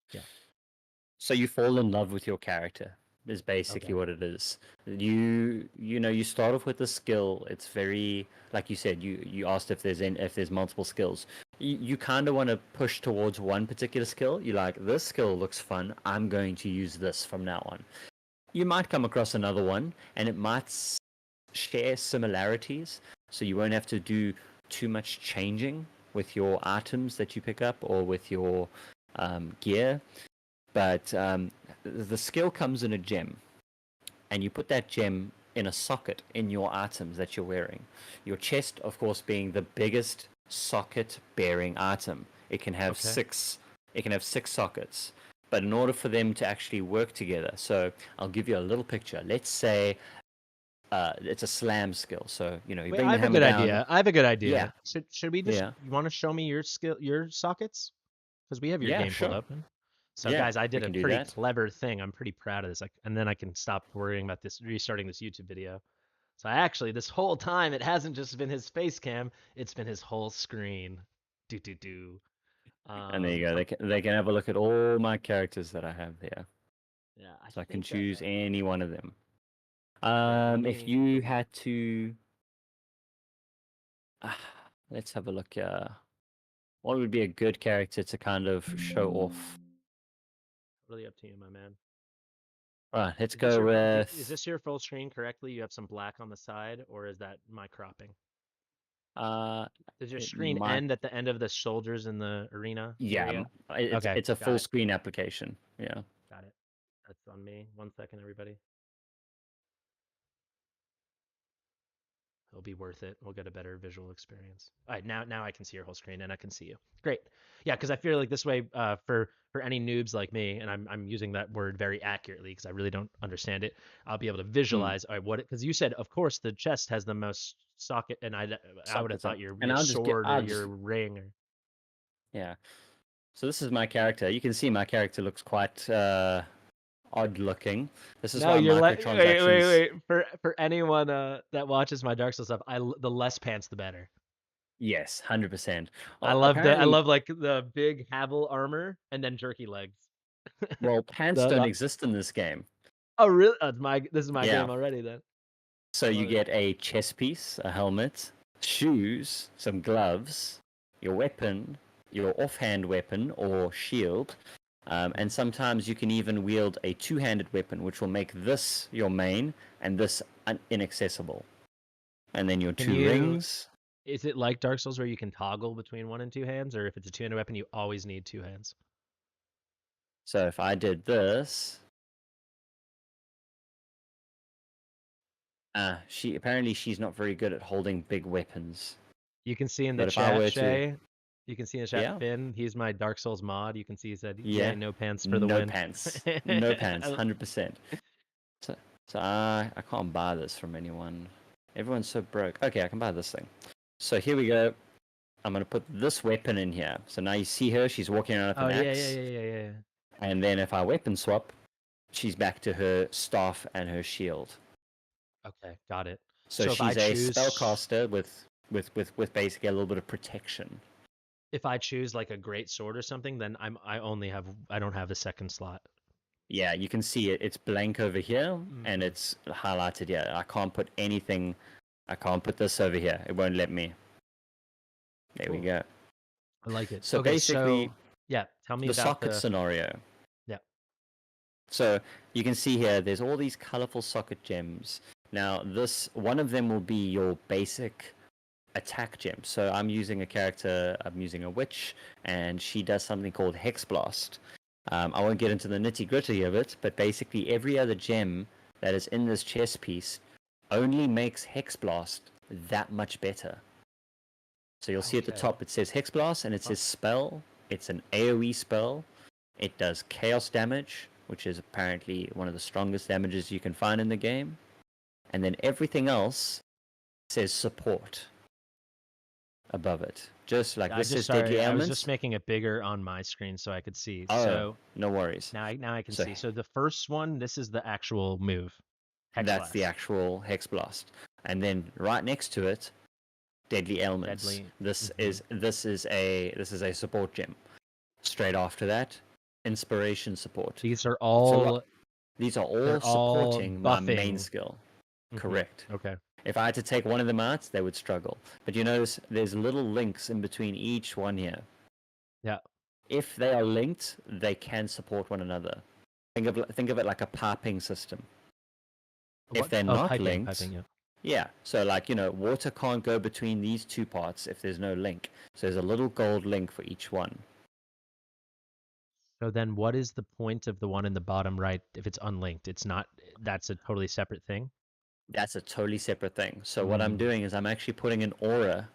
So you fall in love with your character is basically okay. what it is. You start off with a skill. It's very, like you said, you asked if there's multiple skills. You kind of want to push towards one particular skill. You like, this skill looks fun. I'm going to use this from now on. You might come across another one, and it might share similarities, so you won't have to do too much changing with your items that you pick up or with your gear. But the skill comes in a gem, and you put that gem in a socket in your items that you're wearing. Your chest, of course, being the biggest socket-bearing item. It can have Okay. six. It can have 6 sockets. But in order for them to actually work together, so I'll give you a little picture. Let's say it's a slam skill. So you Wait, bring I the have a hammer good down. idea. I have a good Yeah, idea. Should we just yeah, you want to show me your sockets? Because we have your yeah. game pulled Sure. open. So Yeah, guys, I we did a can do pretty that. clever thing. I'm pretty proud of this. And then I can stop worrying about this restarting this YouTube video. So this whole time it hasn't just been his face cam, it's been his whole screen. Do do do. And there you go. I'm, They can have a look at all my characters that I have there. yeah, I So I can think that choose any one of them. yeah, If you had to, uh, let's have a look. What would be a good character to kind of show off? really up to you, my man. All right, let's Is this go is with. this your full screen correctly? You have some black on the side, or is that my cropping? Uh, Does your it screen might. end at the end of the soldiers in the arena Yeah, area? it's Okay, it's a got full it. screen application. Yeah. Got it. That's on me. 1 second, everybody. It'll be worth it. We'll get a better visual experience. All right, now I can see your whole screen and I can see you. Great. Yeah, because I feel like this way, for any noobs like me, and I'm using that word very accurately because I really don't understand it. I'll be able to Hmm. visualize. All right, what because you said, of course, the chest has the most socket, and I would have Sockets on, thought your and your sword or I'll your just ring or yeah. So this is my character. You can see my character looks quite odd looking. This is no, why you're microtransactions. wait. For anyone that watches my Dark Souls stuff, the less pants the better. Yes, 100%. I Apparently, love like the big Havel armor and then jerky legs. well, pants don't the exist in this game. Oh really? This is my Yeah. game already then. So I you love it. get a chest piece, a helmet, shoes, some gloves, your weapon, your offhand weapon or shield, and Mhm. sometimes you can even wield a two-handed weapon, which will make this your main and this inaccessible. And then your Can two you? rings. Is it like Dark Souls where you can toggle between one and two hands, or if it's a two-handed weapon, you always need two hands? So if I did this, she's not very good at holding big weapons. You can see in the But if I chat, were to, Shay. You can see in the chat, yeah, Finn. He's my Dark Souls mod. You can see he said, "Yay, yeah, no pants for the no win." pants, no pants, 100%. So, so I can't buy this from anyone. Everyone's so broke. Okay, I can buy this thing. So here we go. I'm gonna put this weapon in here. So now you see her. She's walking around with Oh an yeah, yeah, axe. yeah, yeah, yeah. And then if I weapon swap, she's back to her staff and her shield. Okay, got it. So So she's a spellcaster with basically a little bit of protection. if I choose like a great sword or something, then I don't have a second slot. Yeah, you can see it. It's blank over here, and Mm-hmm. it's highlighted here. I can't put anything. I can't put this over here. It won't let me. There we Cool. go. I like it. So Okay, basically, so yeah, tell me the about socket the scenario. yeah. So you can see here, there's all these colorful socket gems. Now, this one of them will be your basic attack gem. So I'm using a witch, and she does something called Hex Blast. I won't get into the nitty gritty of it, but basically every other gem that is in this chess piece only makes Hex Blast that much better. So you'll see at the Okay. top it says Hex Blast and it says spell. It's an AoE spell. It does chaos damage, which is apparently one of the strongest damages you can find in the game. And then everything else says support. above it. Just like I this just says sorry, deadly I was just ailments. making it bigger on my screen so I could see. Oh, So no worries. now I can So see. So the first one, this is the actual move, Hex that's the Blast, actual Hex Blast. And then right next to it, deadly ailments. deadly. This Hmm. is this is a support gem. Straight after that, inspiration support. These are It's a lot. all These are all they're all supporting my main buffing. skill. Hmm. Correct. Okay. If I had to take one of them out, they would struggle. But you notice there's little links in between each one here. Yeah. If they are linked, they can support one another. Think of it like a piping system. If What? they're Oh, not piping, linked, piping. Yeah. yeah. So like, water can't go between these two parts if there's no link. So there's a little gold link for each one. So then, what is the point of the one in the bottom right if it's unlinked? It's not. That's a totally separate thing. That's a totally separate thing. So what I'm Mm. doing is I'm actually putting an aura,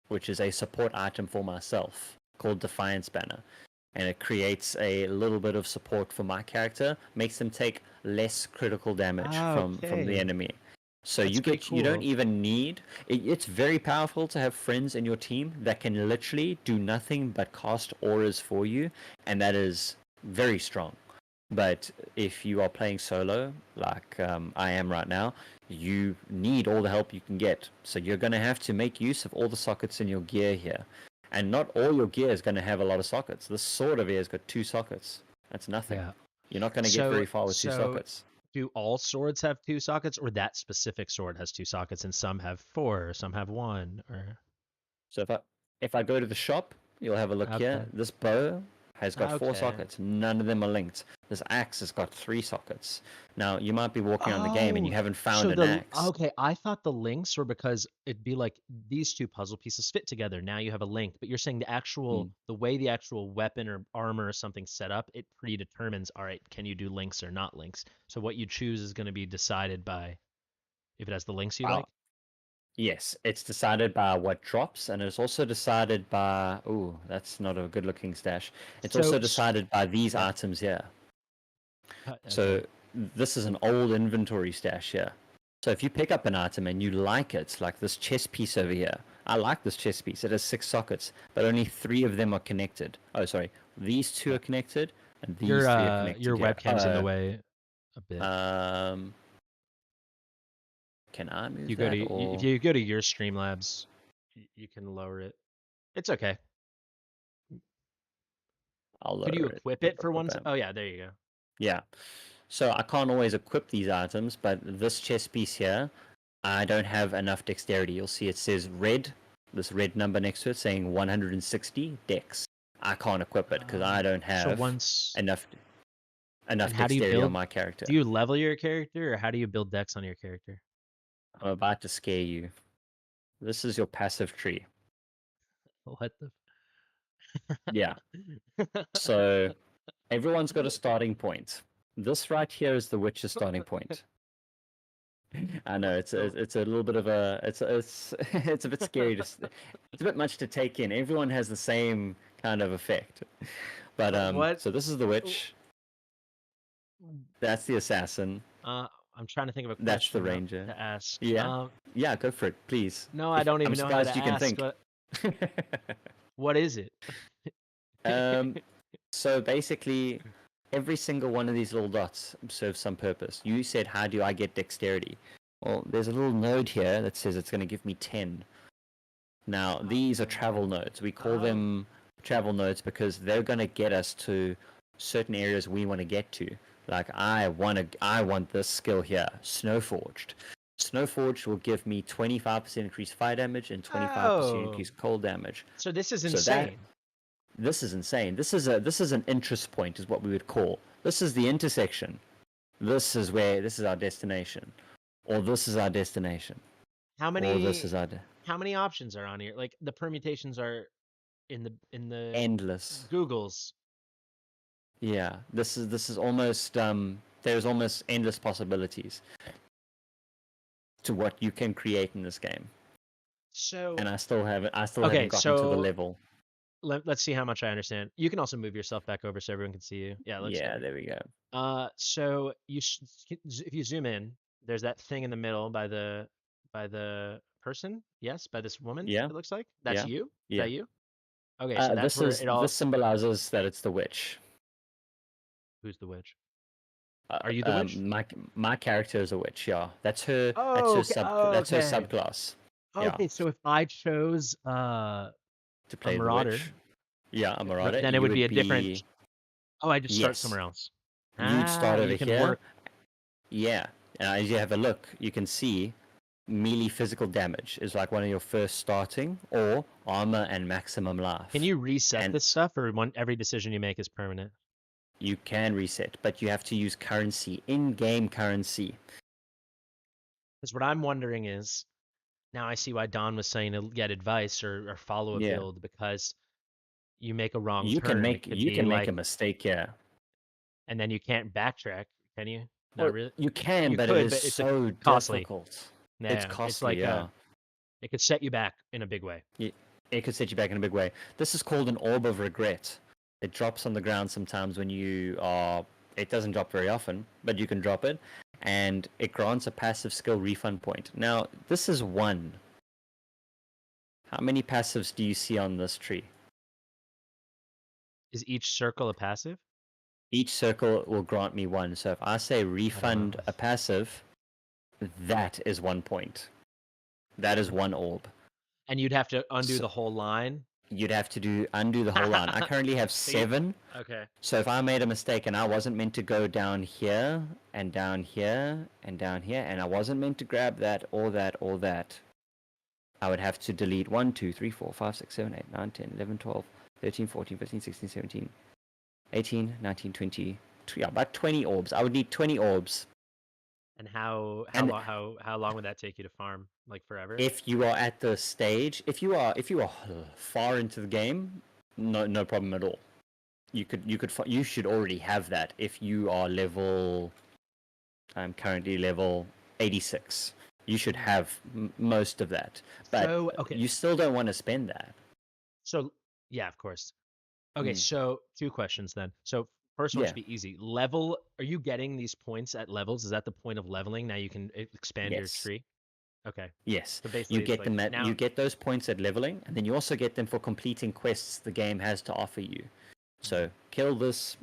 which is a support item for myself, called Defiance Banner. And it creates a little bit of support for my character, makes them take less critical damage Ah, from the okay. enemy. So That's pretty you don't cool. even need it's very powerful to have friends in your team that can literally do nothing but cast auras for you, and that is very strong. But if you are playing solo, like I am right now, you need all the help you can get. So you're going to have to make use of all the sockets in your gear here. And not all your gear is going to have a lot of sockets. This sword over here has got 2 sockets. That's nothing. Yeah. You're not going to get So very far with two so sockets. do all swords have 2 sockets, or that specific sword has 2 sockets, and some have 4, or some have 1, or So if I go to the shop, you'll have a look here. okay, This bow has got 4 okay. sockets. None of them are linked. This axe has got 3 sockets. Now you might be walking around the game and you Oh, haven't found so an the axe. okay, I thought the links were because it'd be like these two puzzle pieces fit together. Now you have a link, but you're saying Hmm. the way the actual weapon or armor or something set up, it predetermines, all right, can you do links or not links? So what you choose is going to be decided by if it has the links you like. Well, yes, it's decided by what drops, and it's also decided by. Oh, that's not a good-looking stash. It's So also decided by these yeah, items here. okay. So this is an old inventory stash here. So if you pick up an item and you like it, like this chest piece over here, I like this chest piece. It has 6 sockets, but only 3 of them are connected. Oh, sorry, these 2 Yeah. are connected, and these 3 are Your connected here. webcam's in the way a bit. Um, can I If move you go to that if or you go to your Streamlabs, you can lower it. It's okay. I'll Could you lower it? equip it for one? Oh yeah, there you go. Yeah. So I can't always equip these items, but this chest piece here, I don't have enough dexterity. You'll see it says red, this red number next to it saying 160 dex. I can't equip it because I don't So have once enough and enough how do you dexterity on build? my character. Do you level your character, or how do you build dex on your character? I'm about to scare you. This is your passive tree. What the? Yeah. So everyone's got a starting point. This right here is the witch's starting point. I know So it's a little bit of a it's it's a bit scary to it's a bit much to take in. Everyone has the same kind of effect, but what? so this is the witch, that's the assassin, I'm trying to think of a that's the question ranger. to ask. Yeah, yeah, go for it, please. No, I If don't I'm even know how to surprised you can ask. think. What is it? um, so basically, every single one of these little dots serves some purpose. You said, how do I get dexterity? Well, there's a little node here that says it's going to give me 10. Now, these are travel nodes. We call Oh, them travel nodes because they're going to get us to certain areas we want to get to. Like I want this skill here, Snowforged. Snowforged will give me 25% increased fire damage and 25% oh. increased cold damage. So this is So that insane. this is insane. This is an interest point is what we would call. This is the intersection. This is our destination. Or this is our destination. How Or this many is our how many options are on here? Like the permutations are in the endless. Googles. Yeah, this is almost there's almost endless possibilities to what you can create in this game. So And I still haven't okay, gotten to the so level. let's see how much I understand. You can also move yourself back over so everyone can see you. Yeah, it looks Yeah, better. there we go. So if you zoom in, there's that thing in the middle by the person? Yes, by this woman. Yeah, It looks like that's yeah, you. Is yeah. that you? Okay, so that's where it This all. symbolizes that it's the witch. Who's the witch? Uh, Are you the witch? my character is a witch. Yeah, Oh, okay. that's her Okay. subclass. Yeah, Okay, so if I chose to a play the marauder, witch. Yeah, a marauder. then it You would be would a different. be Oh, I just start yes. somewhere else. You'd start over You can here. work. Yeah, and as you have a look, you can see melee physical damage is like one of your first starting, or armor and maximum Can life. you reset And this stuff, or every decision you make is permanent? you can reset, but you have to use currency, in-game currency. Because what I'm wondering is, now I see why Don was saying to get advice or follow a Yeah, build, because you make a wrong turn, it could you be can make like, a mistake here. and then you can't backtrack, can you? Well, Not really. you can, You but it could, is but it's a so costly. difficult. It's Yeah, it's costly, like yeah. it could set you back in a big way. It could set you back in a big way. This is called an orb of regret. It drops on the ground sometimes when you are. It doesn't drop very often, but you can drop it, and it grants a passive skill refund point. Now, this is one. How many passives do you see on this tree? Is each circle a passive? Each circle will grant me one. So if I say I don't know. refund a passive, that is 1 point. That is one orb. And you'd have to undo So the whole line. you'd have to undo the whole line. I currently have So you, 7. okay. So if I made a mistake and I wasn't meant to go down here and down here and down here, and I wasn't meant to grab that or that or that, I would have to delete 1, 2, 3, 4, 5, 6, 7, 8, 9, 10, 11, 12, 13, 14, 15, 16, 17, 18, 19, 20, yeah, about 20 orbs. I would need 20 orbs. And And how long would that take you to farm? Like forever? if you are at the stage, if you are far into the game, no problem at all. You should already have that if you are level. I'm currently level 86. You should have most of that, but So okay. you still don't want to spend that. So yeah, of course. Okay, Mm. so two questions then. So first one Yeah. should be easy. Level, are you getting these points at levels? Is that the point of leveling? Now you can expand your Yes. tree. Okay. Yes. So You basically it's get like them at you now get those points at leveling, and then you also get them for completing quests the game has to offer you. So kill all right, this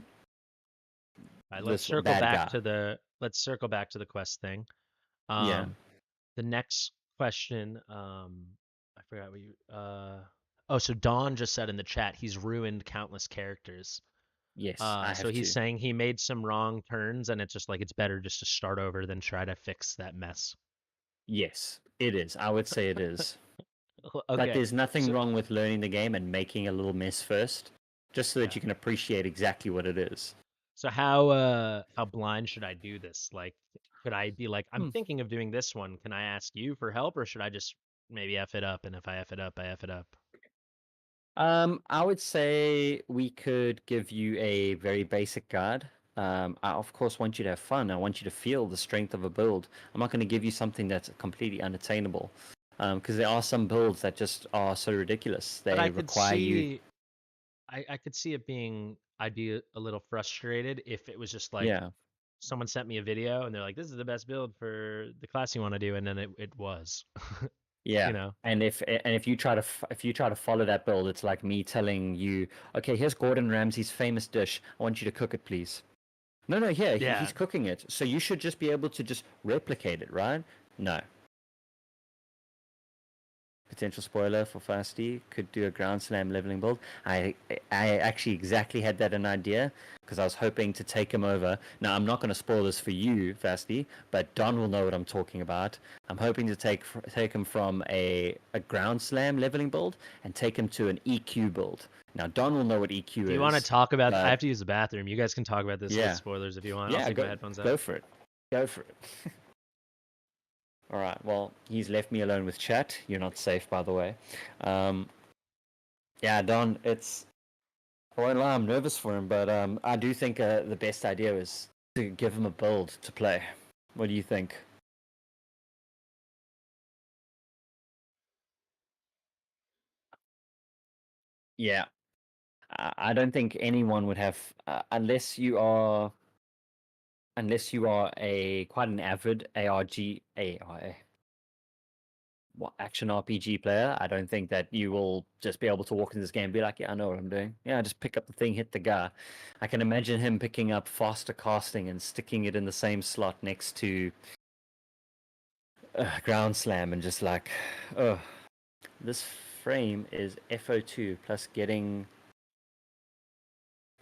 bad guy. let's circle back to the quest thing. Yeah. The next question, I forgot what you oh, so Don just said in the chat he's ruined countless characters. Yes, I So have he's to. saying he made some wrong turns and it's just like it's better just to start over than try to fix that mess. Yes, it is. I would say it is. But Okay. there's nothing So wrong with learning the game and making a little mess first, just so that yeah. you can appreciate exactly what it is. So how blind should I do this? Like could I be like I'm Hmm. thinking of doing this one. Can I ask you for help or should I just maybe F it up and if I F it up, I F it up? I would say we could give you a very basic guide. I of course want you to have fun. I want you to feel the strength of a build. I'm not going to give you something that's completely unattainable, because there are some builds that just are so ridiculous. But I They could require you. see I could see it being I'd be a little frustrated if it was just like Yeah, someone sent me a video and they're like, "This is the best build for the class you want to do," and then it was, you yeah. know. And if you try to if you try to follow that build, it's like me telling you, okay, here's Gordon Ramsay's famous dish. I want you to cook it, please. No, no, here Yeah, he's cooking it, so you should just be able to just replicate it, right? No. Potential spoiler for Fasty could do a ground slam leveling build. I actually exactly had that an idea because I was hoping to take him over. Now I'm not going to spoil this for you, Fasty, but Don will know what I'm talking about. I'm hoping to take him from a ground slam leveling build and take him to an EQ build. Now Don will know what EQ do you want to is, talk about? I but have to use the bathroom. You guys can talk about this with yeah, spoilers if you want. I'll yeah, take my headphones out. go for it, go for it. All right. Well, he's left me alone with chat. You're not safe, by the way. Um, yeah, Don. I won't lie. I'm nervous for him, but I do think the best idea is to give him a build to play. What do you think? Yeah. I don't think anyone would have unless you are a quite an avid ARG AI action RPG player, I don't think that you will just be able to walk in this game and be like, yeah, I know what I'm doing. Yeah, just pick up the thing, hit the guy. I can imagine him picking up faster casting and sticking it in the same slot next to ground slam and just like, oh, this frame is FO2 plus getting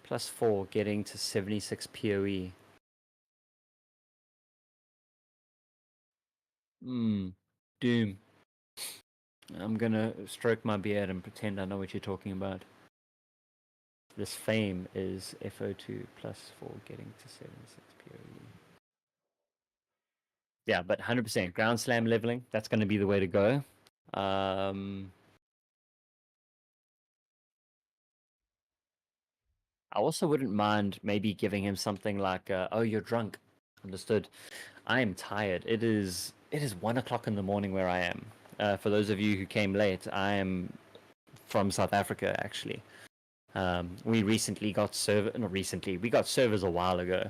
+4 getting to 76 PoE. Doom. I'm gonna stroke my beard and pretend I know what you're talking about. This fame is FO2 +4 getting to 76 PoE. Yeah, but 100% ground slam leveling. That's going to be the way to go. I also wouldn't mind maybe giving him something like, "Oh, you're drunk." Understood. I am tired. It is 1 o'clock in the morning where I am. For those of you who came late, I am from South Africa actually. We recently got server. Not recently. We got servers a while ago.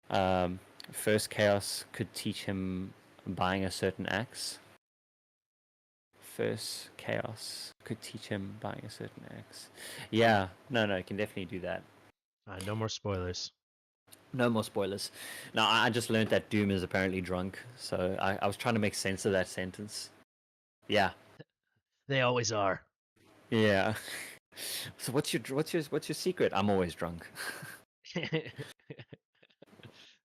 Um, First Chaos could teach him buying a certain axe. First Chaos could teach him buying a certain axe. Yeah, no, you can definitely do that. No more spoilers. No more spoilers. Now, I just learned that Doom is apparently drunk, so I was trying to make sense of that sentence. Yeah, They always are. yeah. So what's your secret? I'm always drunk.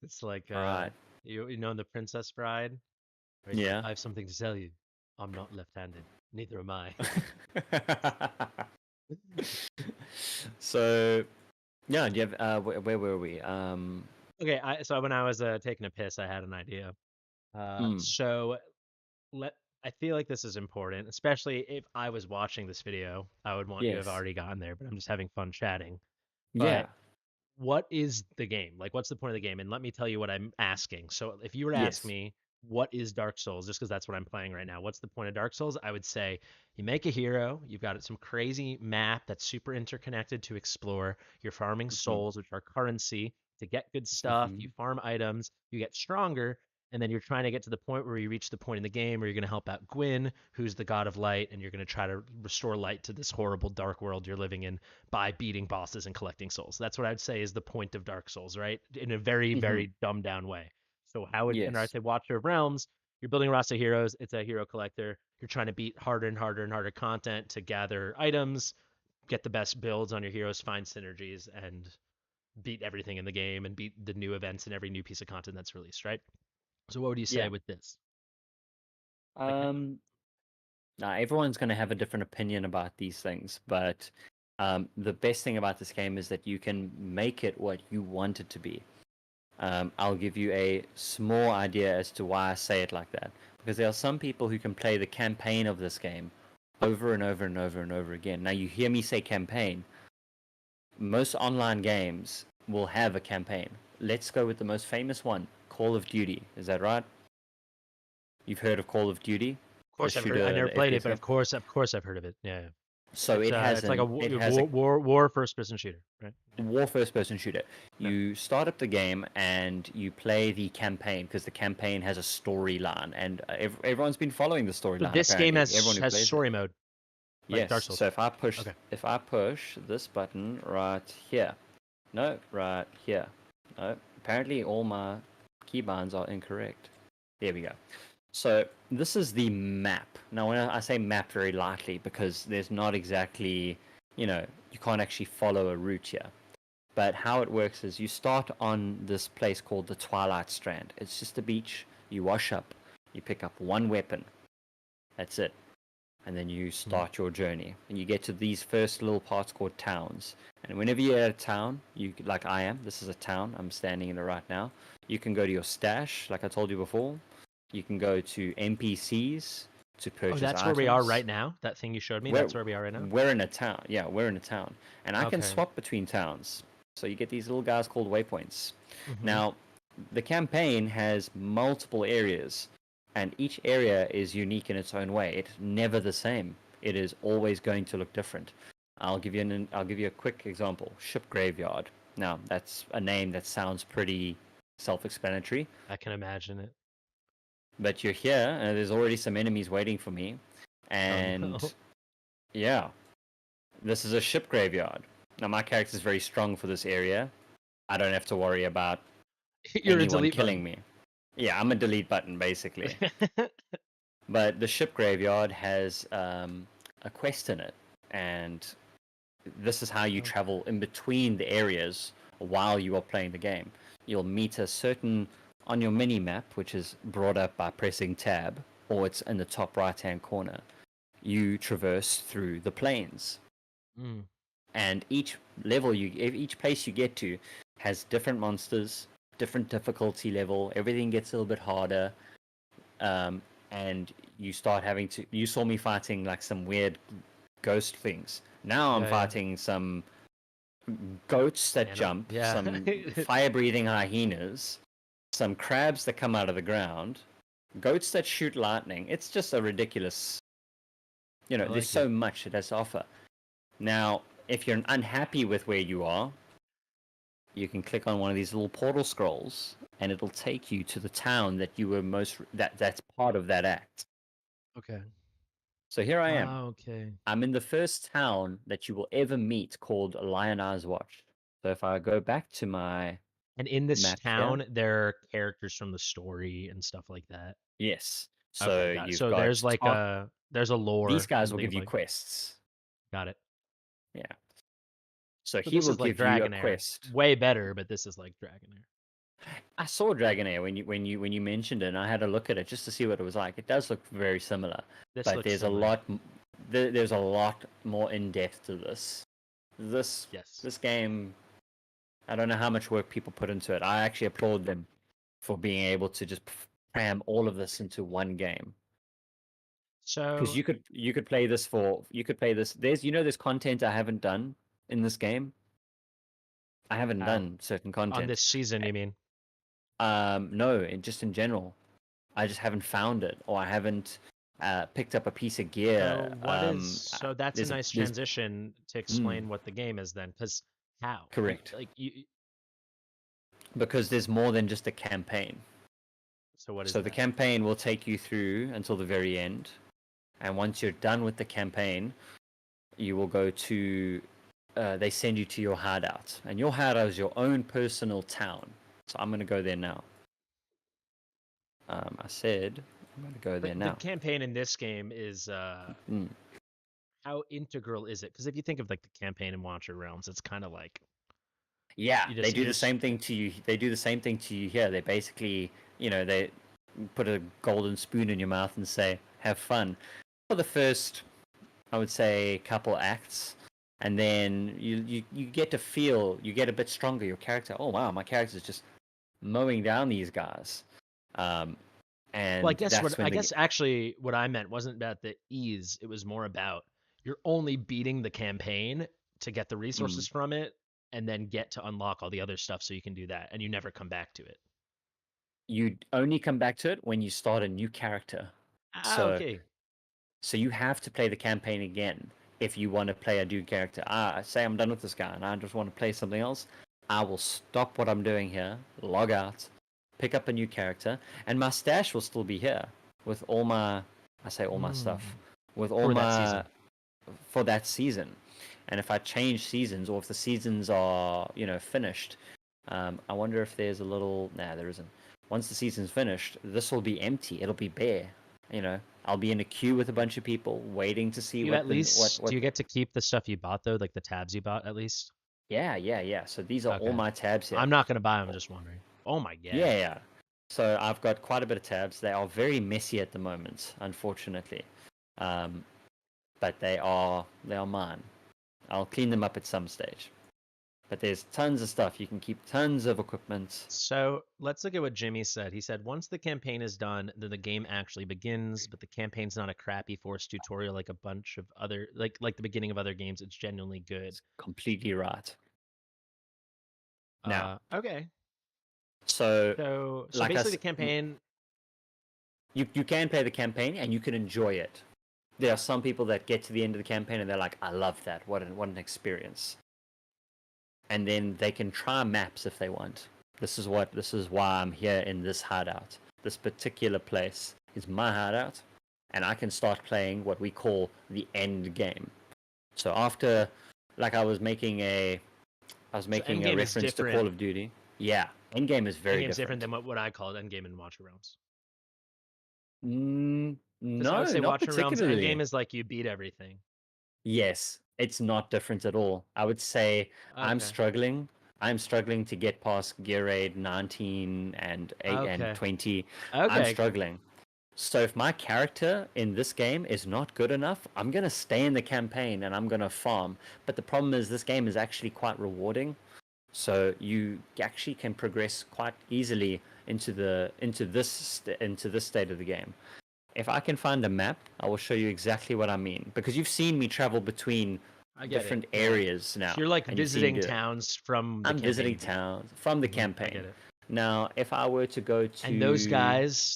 It's like All right. you know in The Princess Bride, where he's like, Yeah. I have something to tell you. I'm not left-handed. Neither am I. So yeah, do you have where were we? Okay, so when I was taking a piss, I had an idea. Mm, So let I feel like this is important, especially if I was watching this video. I would want you to have yes. already gotten there, but I'm just having fun chatting. Yeah. But what is the game? Like, what's the point of the game? And let me tell you what I'm asking. So, if you were to ask Yes. me, what is Dark Souls, just because that's what I'm playing right now, what's the point of Dark Souls? I would say you make a hero, you've got some crazy map that's super interconnected to explore, you're farming Mhm. souls, which are currency, to get good stuff, you Mhm. farm items, you get stronger, and then you're trying to get to the point where you reach the point in the game where you're going to help out Gwyn, who's the god of light, and you're going to try to restore light to this horrible dark world you're living in by beating bosses and collecting souls. That's what I would say is the point of Dark Souls, right? In a very, Mhm. very dumbed down way. So how would and I Yes. say Watcher of Realms, you're building a roster of heroes, it's a hero collector. You're trying to beat harder and harder and harder content to gather items, get the best builds on your heroes, find synergies, and beat everything in the game and beat the new events and every new piece of content that's released, right? So what would you say Yeah. with this? Like Um. Now everyone's going to have a different opinion about these things, but the best thing about this game is that you can make it what you want it to be. I'll give you a small idea as to why I say it like that. Because there are some people who can play the campaign of this game over and over and over and over again. Now, you hear me say campaign. Most online games will have a campaign. Let's go with the most famous one, Call of Duty. Is that right? You've heard of Call of Duty, of the course I've heard. I shooter, never the played it, FPS but game. of course I've heard of it. Yeah, yeah. So it has It's like a an war it has a war first person shooter, right? war first person shooter. Yeah. You start up the game and you play the campaign because the campaign has a storyline, and everyone's been following the So storyline this game apparently. Everyone who has plays it. story mode, like Dark Yes. Souls. So Okay. if I push this button right here, no, right here, no. Apparently all my keybinds are incorrect. There we go. So this is the map. Now, when I say map very lightly, because there's not exactly, you can't actually follow a route here. But how it works is you start on this place called the Twilight Strand. It's just a beach. You wash up. You pick up one weapon. That's it. And then you Mhm. start your journey. And you get to these first little parts called towns. And whenever you're at a town, you like I am. This is a town. I'm standing in it right now. You can go to your stash, like I told you before. You can go to NPCs to Oh, purchase that's where we are items. right now. That thing you showed me. We're That's where we are right now. we're in a town. Yeah, we're in a town, and I can Okay. swap between towns. So you get these little guys called waypoints. Hmm. Now, the campaign has multiple areas, and each area is unique in its own way. It's never the same. It is always going to look different. I'll give you a quick example. Ship Graveyard. Now, that's a name that sounds pretty self-explanatory. I can imagine it. but you're here, and there's already some enemies waiting for me, Oh and no. yeah, this is a ship graveyard. Now my character is very strong for this area. I don't have to worry about You're a anyone delete killing button. me. Yeah, I'm a delete button basically. But the ship graveyard has a quest in it, and this is how you Okay. travel in between the areas while you are playing the game. You'll meet a certain on your mini map, which is brought up by pressing tab, or it's in the top right hand corner. You traverse through the plains, Mm, and each place you get to has different monsters, different difficulty level. Everything gets a little bit harder, um, and you start having to. You saw me fighting like some weird ghost things. Now I'm yeah, yeah. fighting some goats that jump, Yeah. some fire breathing hyenas, some crabs that come out of the ground, goats that shoot lightning. It's just a ridiculous, I there's like so it. much it has to offer. Now, if you're unhappy with where you are, you can click on one of these little portal scrolls and it'll take you to the town that you were that's part of that act. Okay. So here I am. Okay. I'm in the first town that you will ever meet called Lion Eyes Watch. So if I go back to my And in this map here, town, there are characters from the story and stuff like that. yes. Okay, So got it. you've So got there's a these lore guys and will thing give you about. quests. Got it. Yeah. So So he this will is like give you a Dragonair. quest. Way better, but this is like Dragonair. I saw Dragonair when you mentioned it, and I had a look at it just to see what it was like. It does look very similar, This but looks there's a similar. lot there's a lot more in depth to this. This Yes. this game, I don't know how much work people put into it. I actually applaud them for being able to just cram all of this into one game. Because So you could play this. There's content I haven't done in this game. I haven't how done certain on content. this season, you mean? No, just in general. I just haven't found it, or I haven't picked up a piece of gear. So that's a nice There's transition to mm, explain what the game is then, because how? correct, Like you because there's more than just a campaign. so what is So the that? campaign will take you through until the very end, and once you're done with the campaign, you will go to. They send you to your hideout, and your hideout is your own personal town. So I'm gonna go there now. I said I'm gonna go But there the now. campaign in this game is Mm. how integral is it? Because if you think of like the campaign in Watcher Realms, it's kind of like Yeah, you they just you do the just same thing to you. They do the same thing to you here. They basically, they put a golden spoon in your mouth and say, "Have fun." For the first, I would say, couple acts, and then you get to feel, you get a bit stronger. Your character, oh wow, my character is just mowing down these guys, um, well, and that's I when the guess actually what I meant wasn't about the ease. It was more about you're only beating the campaign to get the mm, resources from it, and then get to unlock all the other stuff so you can do that, and you never come back to it. you only come back to it when you start a new character. Ah, So okay. So you have to play the campaign again if you want to play a new character. Say I'm done with this guy and I just want to play something else. I will stop what I'm doing here, log out, pick up a new character, and my stash will still be here with all my, I say all my stuff, Mm. with all For that my, season. for that season. And if I change seasons or if the seasons are, finished, I wonder if there's a little, nah, there isn't. Once the season's finished, this will be empty. It'll be bare. I'll be in a queue with a bunch of people waiting to see You what at the what least do what. you get to keep the stuff you bought though, like the tabs you bought at least? Yeah, yeah, yeah. So these are all Okay. my tabs here. I'm not gonna buy them. I'm just wondering. Oh my Yeah, god. yeah. So I've got quite a bit of tabs. They are very messy at the moment, unfortunately, um, but they are mine. I'll clean them up at some stage. But there's tons of stuff. You can keep tons of equipment. So let's look at what Jimmy said. He said once the campaign is done, then the game actually begins. But the campaign's not a crappy forced tutorial like a bunch of other like the beginning of other games. It's genuinely good. It's completely right. Now, Okay. so So like basically us, the campaign. you can play the campaign and you can enjoy it. There are some people that get to the end of the campaign and they're like, I love that. What an experience. And then they can try maps if they want. This is why I'm here in this hideout. this particular place is my hideout, and I can start playing what we call the end game. So after, like I was making a So Endgame is reference to different. Call of Duty. Yeah, Endgame is very Endgame's different different. than what I called Endgame in Watcher Realms. Because I would No, say not Watcher Realms Endgame particularly. is like you beat everything. Yes, it's not different at all. I would say I'm Okay. struggling. I'm struggling to get past gear raid 19 and 8 and Okay. 20. I'm Okay. struggling. So if my character in this game is not good enough, I'm gonna stay in the campaign and I'm gonna farm. But the problem is this game is actually quite rewarding. So you actually can progress quite easily into this state of the game. If I can find a map, I will show you exactly what I mean. Because you've seen me travel between I get it. different Yeah. areas So now, you're like and you've seen me visiting do it. towns from the I'm campaign visiting you beat. towns from the I campaign. get it. Now, if I were to go And those to guys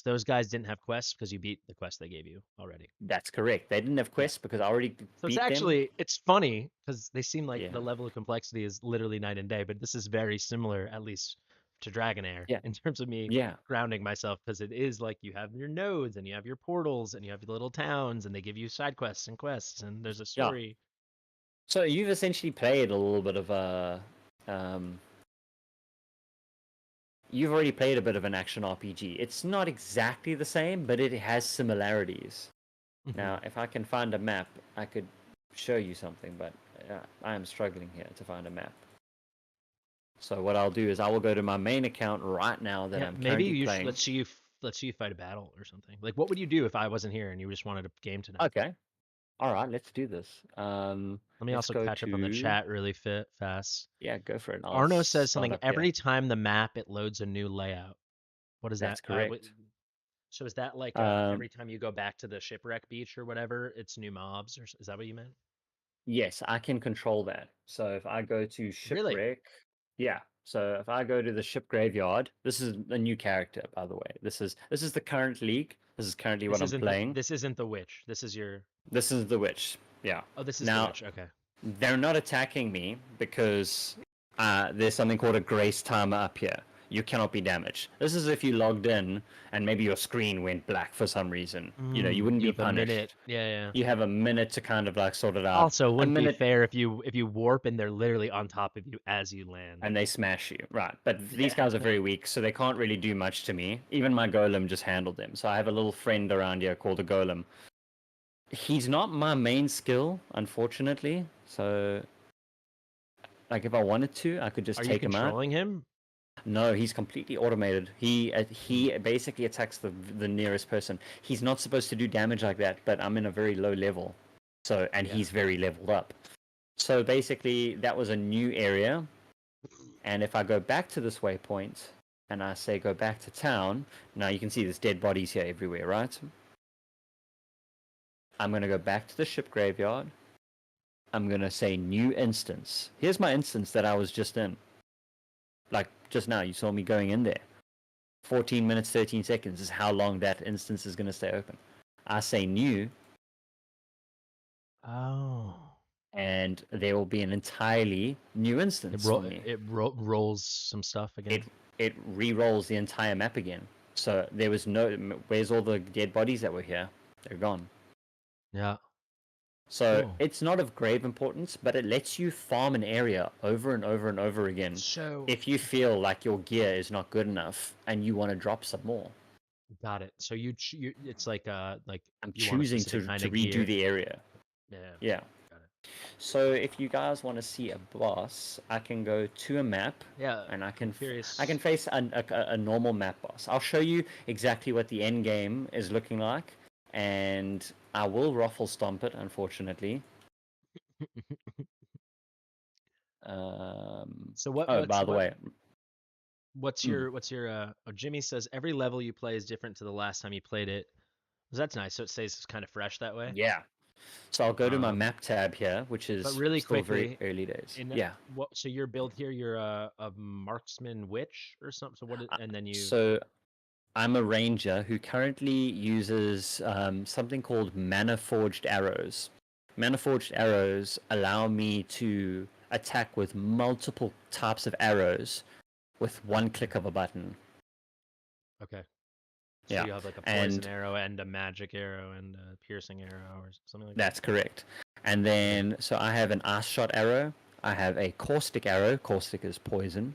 didn't have quests because you beat the quest they gave you already. That's correct. They didn't have Yeah. quests because I already So beat them. it's funny because they seem like Yeah. the level of complexity is literally night and day, but this is very similar, at least to Dragonair, Yeah. in terms of me Yeah. grounding myself, because it is like you have your nodes and you have your portals and you have your little towns and they give you side quests and there's a Yeah. story. So you've essentially played a little bit of um you've already played a bit of an action RPG. It's not exactly the same, but it has similarities. Hmm. Now, if I can find a map, I could show you something, but I am struggling here to find a map. So what I'll do is I will go to my main account right now that Yeah, I'm maybe currently playing. let's see you fight a battle or something. Like, what would you do if I wasn't here and you just wanted a game tonight? Okay. All right, let's do this. Let me Let's also go catch up on the to chat really fast. yeah, go for it. I'll Arno says start something up here. every time the map it loads a new layout. What is that? That's correct. So is that like Um, every time you go back to the shipwreck beach or whatever, it's new mobs, or is that what you meant? yes, I can control that. So if I go to Really? shipwreck, yeah. So if I go to the ship graveyard, this is a new character, by the way. This is the current league. This is currently what I'm playing. This isn't the witch. This is your. This is the witch. Yeah. Oh, this is the Now witch. Okay. they're not attacking me because there's something called a grace timer up here. You cannot be damaged. This is if you logged in and maybe your screen went black for some reason. You wouldn't You be have a minute. punished. Yeah, yeah. You have a minute to kind of like sort it out. Also, A wouldn't be minute fair if you warp and they're literally on top of you as you land. and they smash you. Right. But these Yeah. guys are very weak, so they can't really do much to me. Even my golem just handled them. So I have a little friend around here called a golem. He's not my main skill, unfortunately. So like if I wanted to, I could just Are you take him out. controlling him? No, he's completely automated. He Hmm. he basically attacks the nearest person. He's not supposed to do damage like that, but I'm in a very low level. So and Yeah. he's very leveled up. So basically that was a new area. And if I go back to this waypoint and I say go back to town, now you can see there's dead bodies here everywhere, right? I'm going to go back to the ship graveyard. I'm going to say new instance. Here's my instance that I was just in. Like just now, you saw me going in there. 14 minutes, 13 seconds is how long that instance is going to stay open. I say new, Oh. and there will be an entirely new instance for me. Rolls some stuff It again. it re-rolls the entire map again. So there was no. Where's all the dead bodies that were here? They're gone. Yeah. So Cool. it's not of grave importance, but it lets you farm an area over and over and over again So if you feel like your gear is not good enough and you want to drop some more. got it. So it's like I'm you want a choosing specific kind to of redo gear. the area. Yeah. Yeah. Got it. So if you guys want to see a boss, I can go to a map Yeah. and I'm I can curious. face a normal map boss. I'll show you exactly what the end game is looking like, and I will ruffle stomp it, unfortunately. So Oh, by the way, mm, what's your oh, Jimmy says every level you play is different to the last time you played it. So that's nice. So it stays kind of fresh that way. yeah. So I'll go to my Um, map tab here, which but is really still very quickly, early days. in Yeah. what so your build here, you're a marksman witch or something. So Uh, and then you So I'm a ranger who currently uses something called mana forged arrows. Mana forged arrows allow me to attack with multiple types of arrows with one click of a button. okay. So Yeah, you have like a poison and arrow and a magic arrow and a piercing arrow or something like that. that's correct. And then, so I have an ice shot arrow. I have a caustic arrow. Caustic is poison.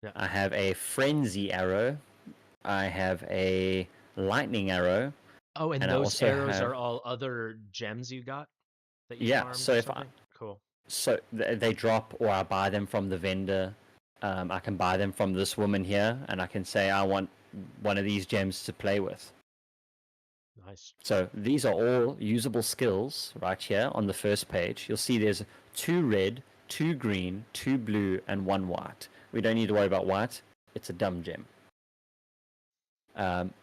Yeah. I have a frenzy arrow. I have a lightning arrow, Oh, and and I those also arrows have are all other gems you got that you yeah. farmed So or if I something? Cool. they drop or I buy them from the vendor. I can buy them from this woman here, and I can say I want one of these gems to play with. Nice. So these are all usable skills right here on the first page. You'll see there's 2 red, 2 green, 2 blue, and 1 white. We don't need to worry about white. It's a dumb gem.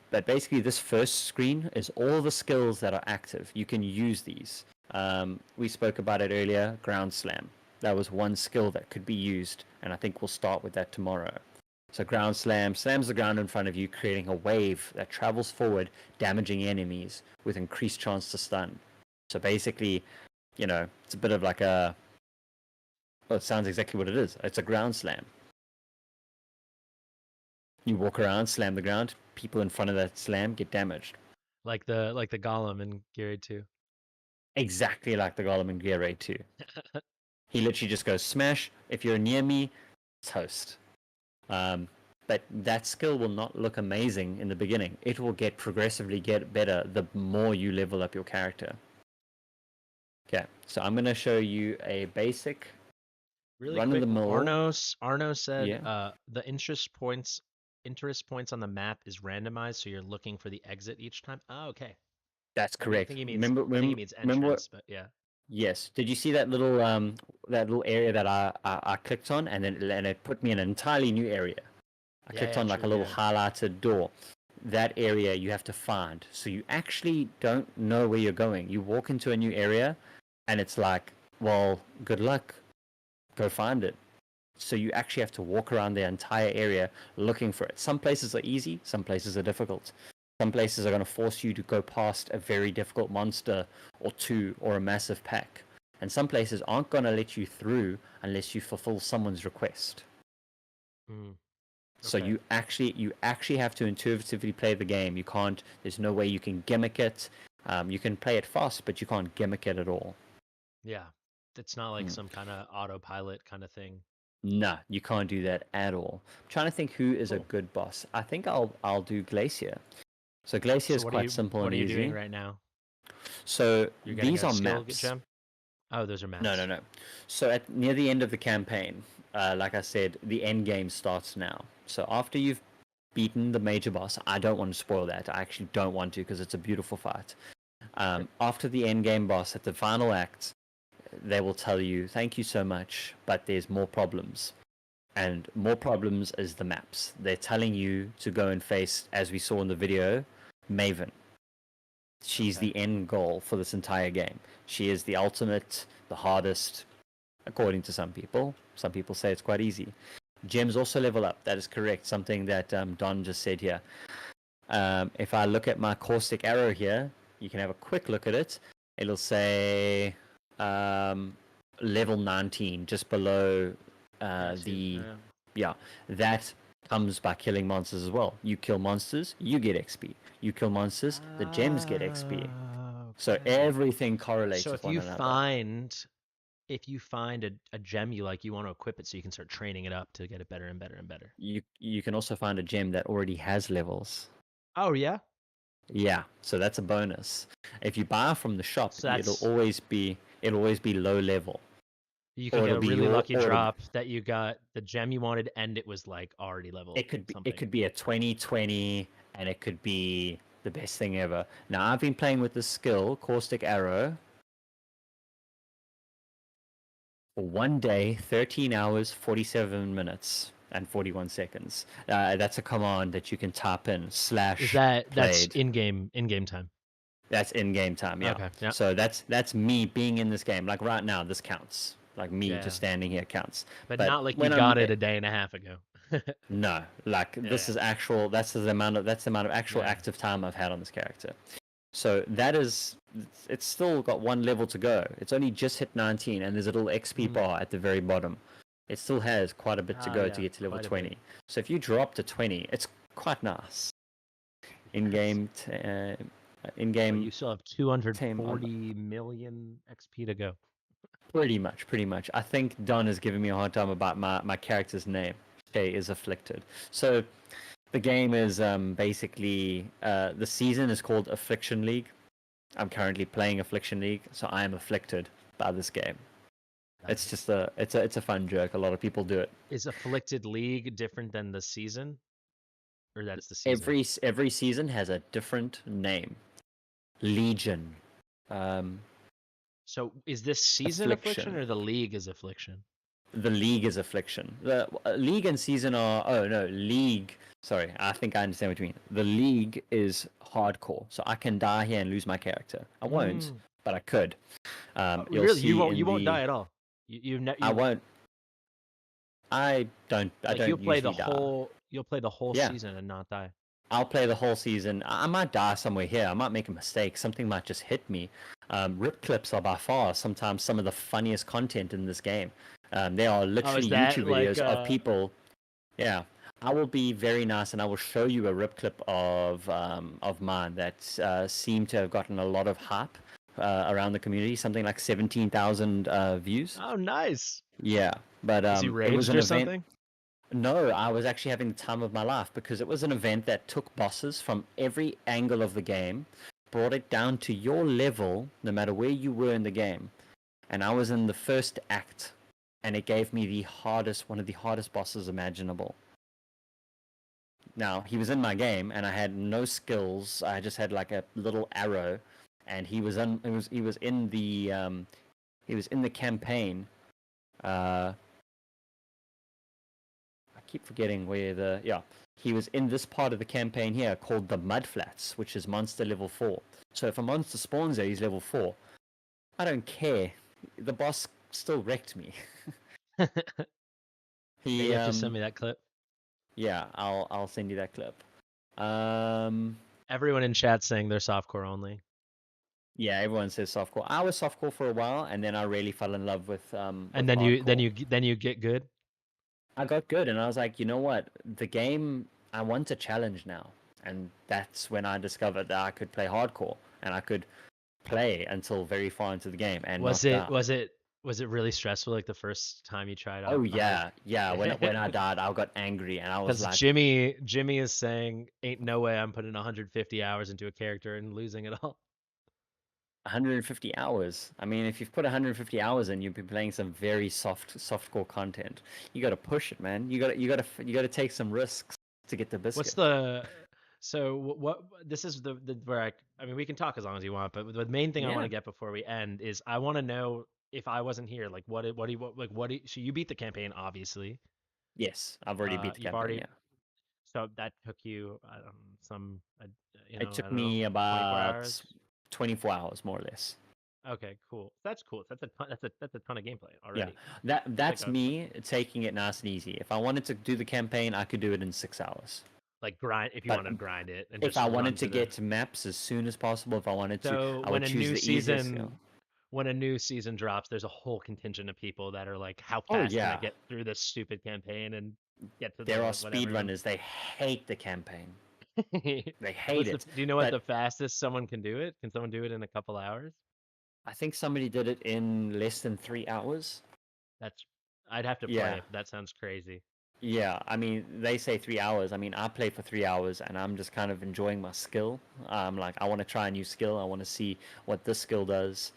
But basically, this first screen is all the skills that are active. You can use these. We spoke about it earlier, ground slam. That was one skill that could be used, and I think we'll start with that tomorrow. So ground slam slams the ground in front of you, creating a wave that travels forward, damaging enemies with increased chance to stun. So basically, it's a bit of like a... Well, it sounds exactly what it is. It's a ground slam. You walk around, slam the ground, people in front of that slam get damaged. Like the golem in Gear 2. Exactly like the Golem in Gear Raid 2. He literally just goes smash. If you're near me, toast. But that skill will not look amazing in the beginning. It will progressively get better the more you level up your character. Okay, so I'm going to show you a basic Really quick, run-of-the-mill. Arno said Yeah, the interest points on the map is randomized, so you're looking for the exit each time. Oh, okay. that's I correct. think he means Remember what? entrance, but yeah. Yes. Did you see that little area that I clicked on, and it put me in an entirely new area? I Yeah, clicked yeah, on like a true, little yeah. highlighted door. That area you have to find. So you actually don't know where you're going. You walk into a new area and it's like, well, good luck. Go find it. So you actually have to walk around the entire area looking for it. Some places are easy, some places are difficult. Some places are going to force you to go past a very difficult monster or two or a massive pack. And some places aren't going to let you through unless you fulfill someone's request. Mm, So okay. you actually have to intuitively play the game. You can't. There's no way you can gimmick it. You can play it fast, but you can't gimmick it at all. Yeah. It's not like Mm. some kind of autopilot kind of thing. Nah, you can't do that at all. I'm trying to think who is a Cool. good boss. I think I'll do Glacier. So Glacier So is quite simple what and are you doing easy. right now? So You're getting these a are skill maps. gem? Oh, those are No, no, maps. no. So near the end of the campaign, like I said, the end game starts now. So after you've beaten the major boss, I don't want to spoil that. I actually don't want to because it's a beautiful fight. Sure. After the end game boss at the final act, they will tell you, thank you so much, but there's more problems. And more problems is the maps. They're telling you to go and face, as we saw in the video, Maven. She's Okay. the end goal for this entire game. She is the ultimate, the hardest, according to some people. Some people say it's quite easy. Gems also level up. That is correct. Something that Don just said here. If I look at my caustic arrow here, you can have a quick look at it. It'll say level 19, just below Yeah, I see it. the... Yeah, that comes by killing monsters as well. You kill monsters, you get XP. You kill monsters, the gems get XP. So Okay. everything correlates So with one another. if you find a gem you like, you want to equip it so you can start training it up to get it better and better and better. You can also find a gem that already has levels. Oh yeah. Yeah, so that's a bonus. If you buy from the shop, So that's it'll always be low level, you can or get it'll a be really your lucky or drop that you got the gem you wanted and it was like already level it something. could be a 2020, and it could be the best thing ever. Now I've been playing with this skill, Caustic Arrow, for 1 day, 13 hours, 47 minutes, and 41 seconds. That's a command that you can type in Is slash that's played. in game time? That's in game time, yeah. Okay. Yeah. So that's me being in this game. Like right now, this counts. Like me Yeah. just standing here counts. But But not like you when I'm got it a day and a half ago. no, like this Yeah. is actual. That's the amount of actual Yeah. active time I've had on this character. So that is, it's still got one level to go. It's only just hit 19, and there's a little XP Mm. bar at the very bottom. It still has quite a bit to go to Yeah, get to level quite a bit. 20. So if you drop to 20, it's quite nice. in-game, But in-game you still have team. 240 million XP to go. Pretty much, pretty much. I think Don is giving me a hard time about my character's name. Shay is afflicted. So the game is basically the season is called Affliction League. I'm currently playing Affliction League, so I am afflicted by this game. It's Nice. just it's a fun joke. A lot of people do it. Is Afflicted League different than the season? Or that's the season? Every season has a different name. Legion, um, So is this season Affliction Affliction. or the league is Affliction? The League is Affliction. The League and Season are. Oh no, League. Sorry, I think I understand what you mean. The League is hardcore, so I can die here and lose my character. I won't, Mm. but I could. You'll Really, see in you won't the. die at all. I You won't. I don't. I like don't usually die. you'll play the whole Yeah, season and not die. I'll play the whole season. I might die somewhere here. I might make a mistake. Something might just hit me. Rip clips are by far sometimes some of the funniest content in this game. There are Oh, is literally that YouTube like videos of people. Yeah, I will be very nice, and I will show you a rip clip of mine that seemed to have gotten a lot of hype around the community. Something like 17,000 views. Oh, nice. Yeah, but Is he it was raged an or event. something? No, I was actually having the time of my life because it was an event that took bosses from every angle of the game, brought it down to your level, no matter where you were in the game. And I was in the first act, and it gave me one of the hardest bosses imaginable. Now, he was in my game, and I had no skills. I just had like a little arrow, and he was in the campaign. I keep forgetting where he was in this part of the campaign here called the Mud Flats, which is monster level 4. So if a monster spawns there, he's level 4. I don't care. The boss still wrecked me. Yeah, He you have to send me that clip. Yeah, I'll send you that clip. Um Everyone in chat saying they're softcore only. yeah, everyone says softcore. I was softcore for a while, and then I really fell in love with And then hardcore. you get good. I got good, and I was like, you know what? The game, I want a challenge now. And that's when I discovered that I could play hardcore, and I could play until very far into the game and Was not it die. was it was it really stressful like the first time you tried Oh out the hard? yeah, yeah. When I died, I got angry, and I was Because like, Jimmy is saying, "Ain't no way I'm putting 150 hours into a character and losing it all." 150 hours. I mean, if you've put 150 hours in, you've been playing some very softcore content. You got to push it, man. You got to take some risks to get the What's biscuit. the so what this is the where I mean we can talk as long as you want, but the main thing I want Yeah. to get before we end is I want to know if I wasn't here, like so you beat the campaign obviously. Yes, I've already beat the You've campaign. already Yeah. so that took you some It I took don't know, me 24 about hours. 24 hours, more or less. Okay, cool. That's cool. That's a ton of gameplay Yeah, already. It's like that's me taking it nice and easy. If I wanted to do the campaign, I could do it in 6 hours. grind if you But want to grind it and if just I run wanted to to the. get to maps as soon as possible, if I wanted to, So I would choose the easiest. when a new season drops, there's a whole contingent of people that are like, how Oh fast can I yeah, get through this stupid campaign and get to there are the whatever. speedrunners. They hate the campaign. They hate What's the it. do you know what But the fastest someone can do it? Can someone do it in a couple hours? I think somebody did it in less than 3 hours. That's I'd have to play Yeah, it, but that sounds crazy. yeah. I mean, they say 3 hours. I mean, I play for 3 hours, and I'm just kind of enjoying my skill. I'm like, I want to try a new skill. I want to see what this skill does.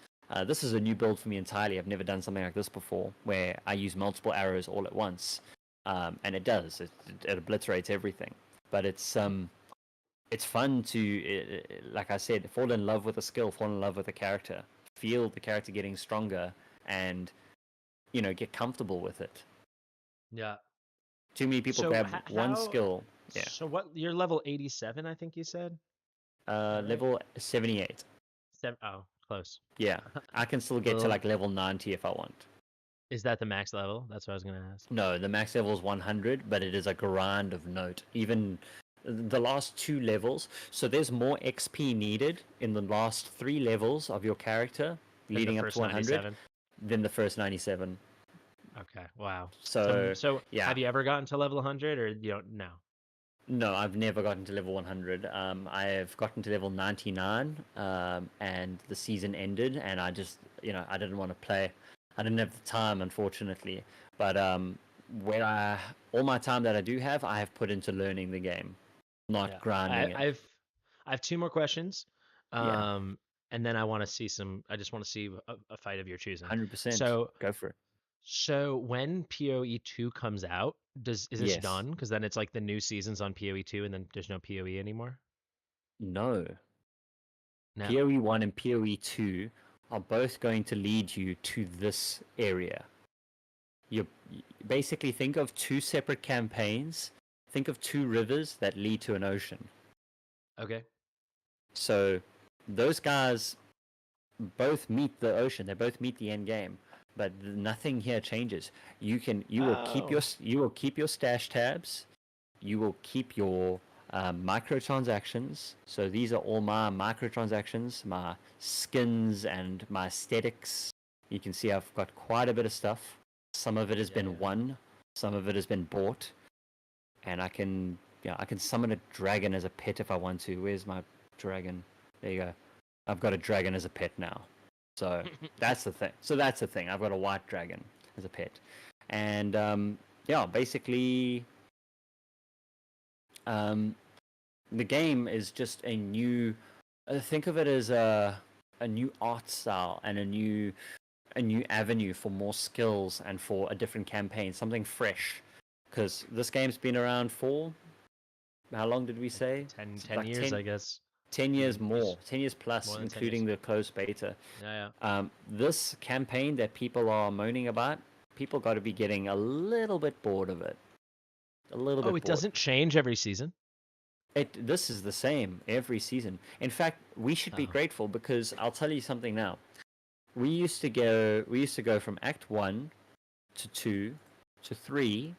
This is a new build for me entirely. I've never done something like this before, where I use multiple arrows all at once, and it does. It obliterates everything. But it's fun to, like I said, fall in love with a skill, fall in love with a character, feel the character getting stronger, and get comfortable with it. Yeah. Too many people So grab one skill. Yeah. so what you're level 87, I think you said? Is that right? Level 78. Oh, close. Yeah, I can still get to Well, like level 90 if I want. is that the max level? That's what I was gonna ask. No, the max level is 100, but it is a grind of note. Even the last two levels, so there's more XP needed in the last three levels of your character Then the leading up to first 100 97. than the first 97. Okay. Wow. So So yeah, have you ever gotten to level 100 or you don't know? No, I've never gotten to level 100. I've gotten to level 99, and the season ended, and I just, I didn't want to play. I didn't have the time, unfortunately. But where all my time that I do have, I have put into learning the game, not Yeah. I, grinding it. I've I have two more questions. Yeah, Um, and then I want to see some. I just want to see a fight of your choosing. 100%. So Go for it. so when PoE 2 comes out, is this Yes. done? Because then it's like the new seasons on PoE 2, and then there's no PoE anymore. No. No. PoE 1 and PoE 2 are both going to lead you to this area. You basically think of two separate campaigns. Think of two rivers that lead to an ocean. Okay. So those guys both meet the ocean. They both meet the end game, but nothing here changes. Oh. You will keep your stash tabs. You will keep your microtransactions. So these are all my microtransactions, my skins and my aesthetics. You can see I've got quite a bit of stuff. Some of it has Yeah. been won, some of it has been bought, and I can summon a dragon as a pet if I want to. Where's my dragon? There you go. I've got a dragon as a pet now. So Yeah. that's the thing. So that's the thing. I've got a white dragon as a pet, and yeah, basically, um, the game is just a new. Think of it as a new art style and a new avenue for more skills and for a different campaign, something fresh. Because this game's been around for how long did we Like say? 10 Like years, I guess. 10 years Even more, 10 years plus, more than 10 years. including the closed beta. Yeah, yeah. This campaign that people are moaning about, people got to be getting a little bit bored of it. A little Oh, bit it bored. doesn't change every season. This is the same every season. In fact, we should be Oh. grateful because I'll tell you something now. We used to go from Act 1 to 2 to 3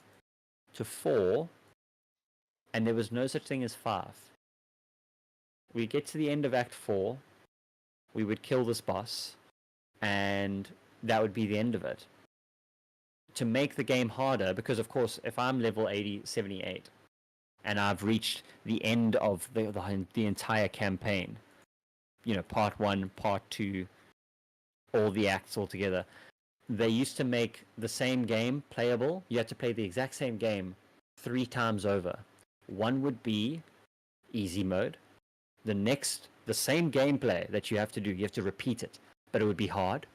to 4, and there was no such thing as 5. We get to the end of Act 4, we would kill this boss, and that would be the end of it. To make the game harder, because of course, if I'm level 80, 78, and I've reached the end of the entire campaign, part 1, part 2, all the acts all together, they used to make the same game playable. You had to play the exact same game 3 times over. One would be easy mode. The same gameplay that you have to do, you have to repeat it, but it would be hard.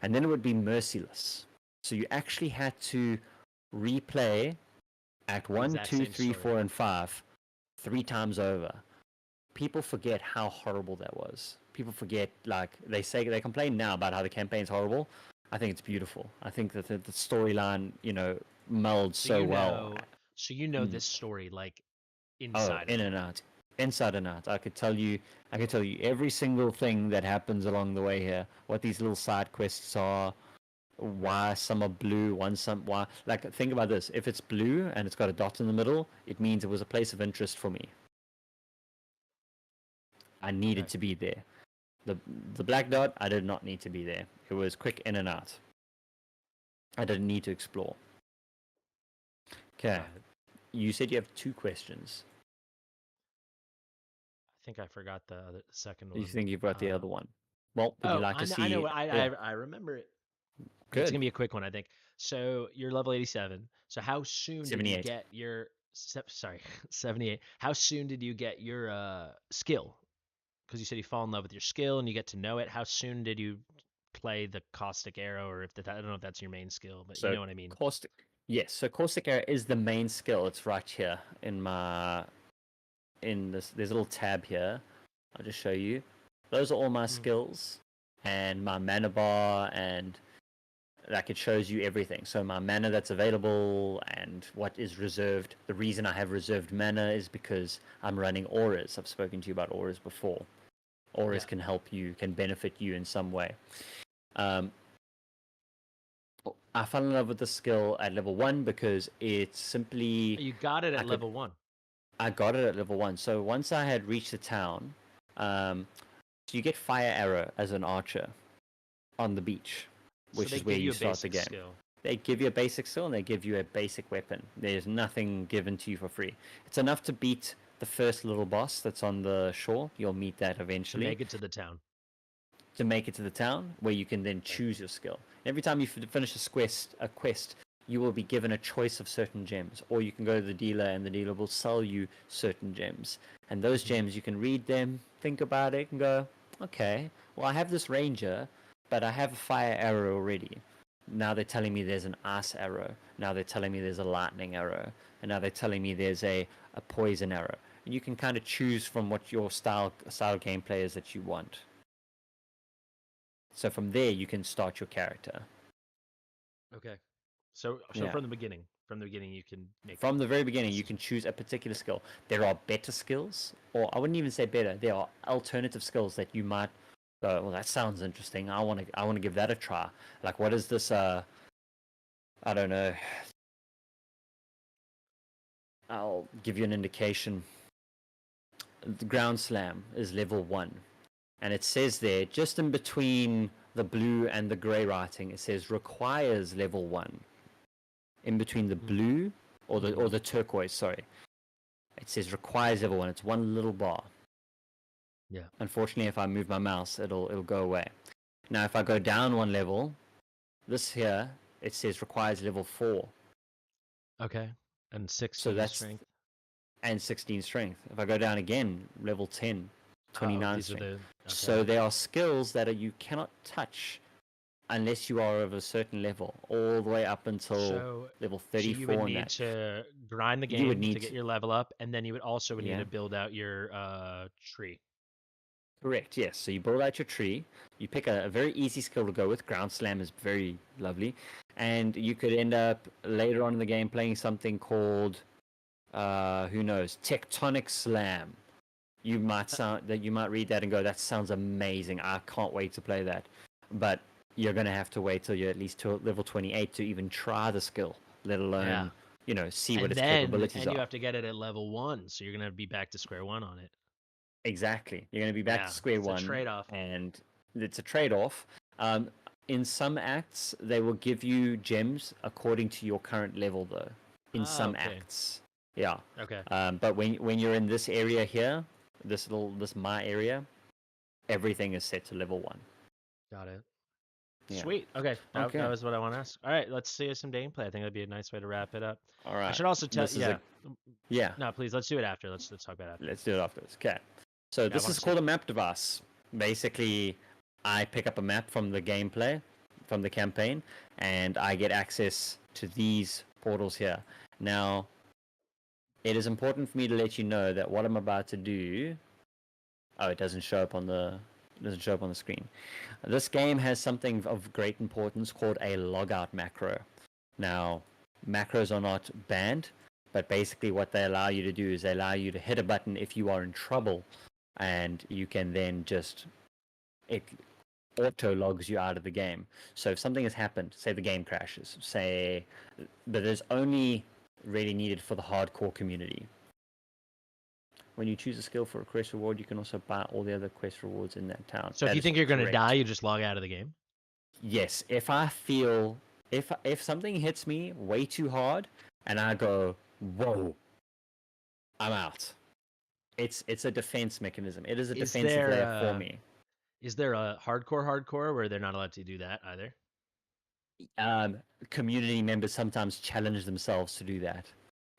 And then it would be merciless. So you actually had to replay Act The 1, exact 2, same 3, story. 4, and 5 3 times over. People forget how horrible that was. People forget, like, they complain now about how the campaign's horrible. I think it's beautiful. I think that the storyline, melds So so you well. know, so you know Mm. this story like Oh, inside and in and out. out, inside and out. I could tell you every single thing that happens along the way here. What these little side quests are, Right. why some are blue, why. Like, think about this. If it's blue and it's got a dot in the middle, it means it was a place of interest for me. I needed Okay. to be there. The black dot, I did not need to be there. It was quick in and out. I didn't need to explore. Okay. Got it. You said you have 2 questions. I think I forgot the second You one. think you've got the Uh, other one? Well, would you oh, like to I know see? what Oh, I remember it. It's good. gonna be a quick one, I think. So you're level 87. So how soon did you 78. get your sorry 78? How soon did you get your skill? Because you said you fall in love with your skill and you get to know it. How soon did you play the caustic arrow, or if I don't know if that's your main skill, but you So know what I mean. caustic. Yes. So caustic arrow is the main skill. It's right here in this. There's a little tab here. I'll just show you. Those are all my Mm. skills and my mana bar, and like it shows you everything. So my mana that's available and what is reserved. The reason I have reserved mana is because I'm running auras. I've spoken to you about auras before. Auras Yeah. can help you, can benefit you in some way. Um, I fell in love with the skill at level 1 because it's simply You got it I at could level 1. I got it at level 1. So once I had reached the town, um, so you get fire arrow as an archer on the beach, So which they is where give you you a start the basic game. skill. They give you a basic skill and they give you a basic weapon. There's nothing given to you for free. It's enough to beat the first little boss that's on the shore. You'll meet that To eventually. make it to the town. To make it to the town where you can then choose your skill. Every time you finish a quest, you will be given a choice of certain gems, or you can go to the dealer and the dealer will sell you certain gems. And those gems, you can read them, think about it, and go, okay, well, I have this ranger, but I have a fire arrow already. Now they're telling me there's an ice arrow. Now they're telling me there's a lightning arrow. And now they're telling me there's a poison arrow. And you can kind of choose from what your style gameplay is that you want. So from there, you can start your character. Okay. So Yeah. from the beginning, you can make. From the very beginning, you can choose a particular skill. There are better skills, or I wouldn't even say better. There are alternative skills that you might go, well, that sounds interesting. I want to give that a try. Like, what is this? I don't know. I'll give you an indication. The ground slam is level 1, and it says there, just in between the blue and the gray writing, it says requires level 1. In between the blue or the turquoise, sorry, it says requires level 1. It's one little bar. Yeah. Unfortunately, if I move my mouse, it'll go away. Now, if I go down one level, this here, it says requires level 4. Okay. And 16 So that's strength. And 16 strength. If I go down again, level 10, 29 these strength. are the, okay. So there are skills that you cannot touch unless you are of a certain level, all the way up until level 34. So you would need to grind the game to get your level up, and then you would also need to build out your tree. Correct, yes. So you build out your tree. You pick a very easy skill to go with. Ground Slam is very lovely. And you could end up later on in the game playing something called, who knows, Tectonic Slam. You might read that and go, that sounds amazing. I can't wait to play that. But you're going to have to wait till you're at least to level 28 to even try the skill, let alone, see what its capabilities are. And you have to get it at level 1, so you're going to be back to square one on it. Exactly. You're going to be back to square one. It's a trade-off. And it's a trade-off. In some acts, they will give you gems according to your current level, though. In some acts. Yeah. Okay. But when you're in this area here, this my area, everything is set to level 1. Got it. Yeah. Sweet. Okay. That was what I want to ask. All right. Let's see some gameplay. I think that'd be a nice way to wrap it up. All right. I should also tell. Yeah. No, please. Let's do it after. Let's talk about it after. Let's do it afterwards. Okay. So this is called a map device. Basically, I pick up a map from the gameplay, from the campaign, and I get access to these portals here. Now, it is important for me to let you know that what I'm about to do. Oh, it doesn't show up on the screen. This game has something of great importance called a logout macro. Now, macros are not banned, but basically what they allow you to do is they allow you to hit a button if you are in trouble, and you can then it auto logs you out of the game. So if something has happened, say the game crashes, but it's only really needed for the hardcore community. When you choose a skill for a quest reward, you can also buy all the other quest rewards in that town. So if you think you're going to die, you just log out of the game? Yes. If I feel... If something hits me way too hard, and I go, whoa, I'm out. It's a defense mechanism. It is a defensive layer for me. Is there a hardcore where they're not allowed to do that either? Community members sometimes challenge themselves to do that.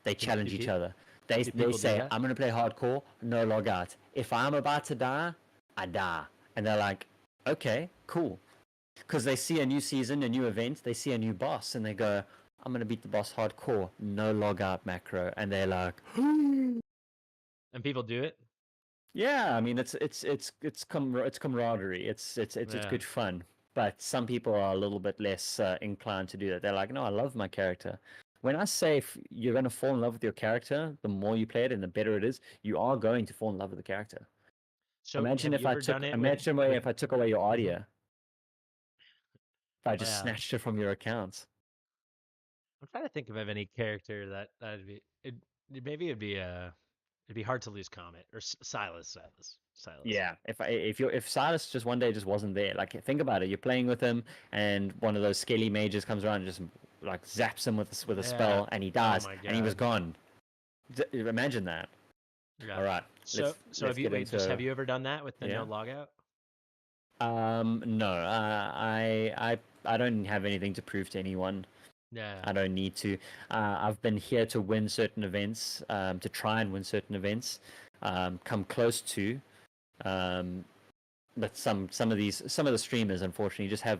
They challenge each other. They say, I'm going to play hardcore, no log out. If I'm about to die, I die. And they're like, okay, cool. Because they see a new season, a new event, they see a new boss, and they go, I'm going to beat the boss hardcore, no log out macro. And they're like, and people do it? Yeah, I mean, it's camaraderie. It's good fun. But some people are a little bit less inclined to do that. They're like, no, I love my character. When I say you're going to fall in love with your character, the more you play it and the better it is, you are going to fall in love with the character. So imagine if I took away your audio. If I just snatched it from your accounts. I'm trying to think if I have any character that'd be. It'd be hard to lose Comet or Silas. Yeah, if Silas just one day just wasn't there, like think about it, you're playing with him and one of those scaly mages comes around and just like zaps him with a Yeah. spell, and he Oh dies, my and he was god. gone. Imagine that. Yeah. All right, So have let's you get wait, just have into you ever done that with the no yeah. logout? No, I don't have anything to prove to anyone. Yeah. I don't need to. I've been here to win certain events, to try and win certain events, come close to. Um, but some of the streamers, unfortunately, just have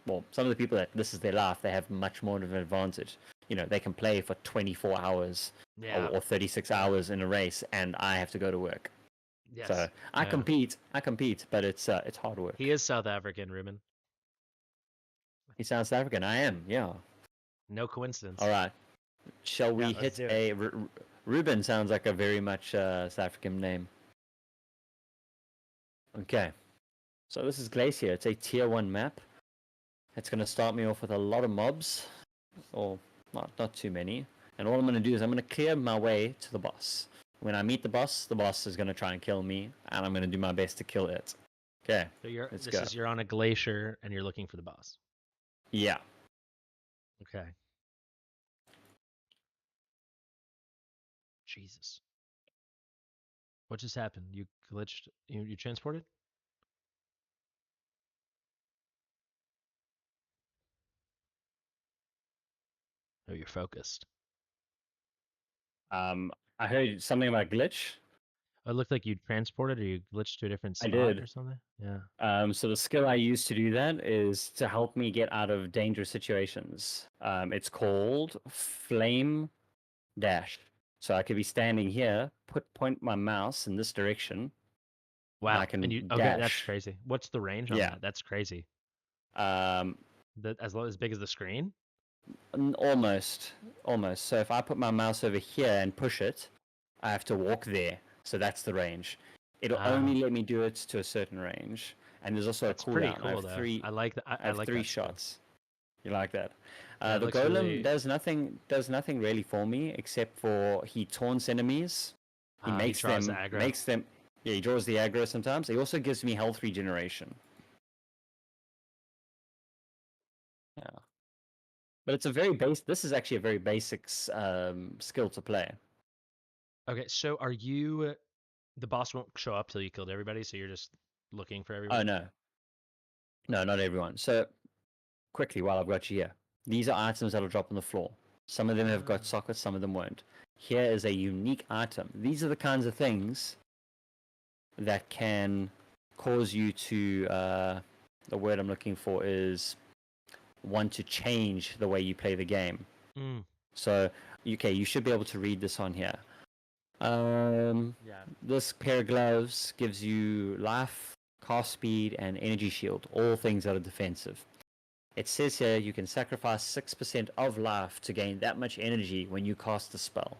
well, some of the people that this is their life, they have much more of an advantage. You know, they can play for 24 hours Yeah. or 36 hours in a race, and I have to go to work. So Yes. I Yeah. compete, but it's hard He work. is South African, Ruben. He's South African. I am, yeah. No All coincidence. right. Shall Yeah, we let's hit do it. a Ruben? Sounds like a very much South African name. Okay. So this is Glacier. It's a tier 1 map. It's going to start me off with a lot of mobs, or not too many. And all I'm going to do is I'm going to clear my way to the boss. When I meet the boss is going to try and kill me, and I'm going to do my best to kill it. Okay, So let's go. you're on a glacier and you're looking for the boss. Yeah. Okay. Jesus. What just happened? You glitched. You transported? Oh, you're focused. I heard something about glitch. Oh, it looked like you transported or you glitched to a different I spot did. or something. Yeah. So the skill I use to do that is to help me get out of dangerous situations. It's called Flame Dash. So I could be standing here, point my mouse in this direction, and I Wow. And can you okay? That's dash. crazy. What's the range on Yeah. that? That's crazy. Um, That as big as the screen? almost, almost. So if I put my mouse over here and push it, I have to walk there. So that's the range. It'll only Ah, let me do it to a certain range, and there's also a that's pretty cooldown. cool though. I like that. I I have like three that skill. shots. You like that? Yeah, it The looks golem really. does nothing really for me except for he taunts enemies. He He draws the aggro. makes them. Yeah, he draws the aggro sometimes. He also gives me health regeneration. Yeah, but it's a very base. This is actually a very basic skill to play. Okay, so are you? The boss won't show up till you killed everybody, so you're just looking for Oh everybody. no, no, not everyone. So quickly, while I've got you here, these are items that'll drop on the floor. Some of them have got Ah. sockets, some of them won't. Here is a unique item. These are the kinds of things that can cause you to the word I'm looking for is want to change the way you play the game. Mm, So, okay, you should be able to read this on here. yeah. This pair of gloves gives you life, cast speed, and energy shield, all things that are defensive. It says here you can sacrifice 6% of life to gain that much energy when you cast a spell.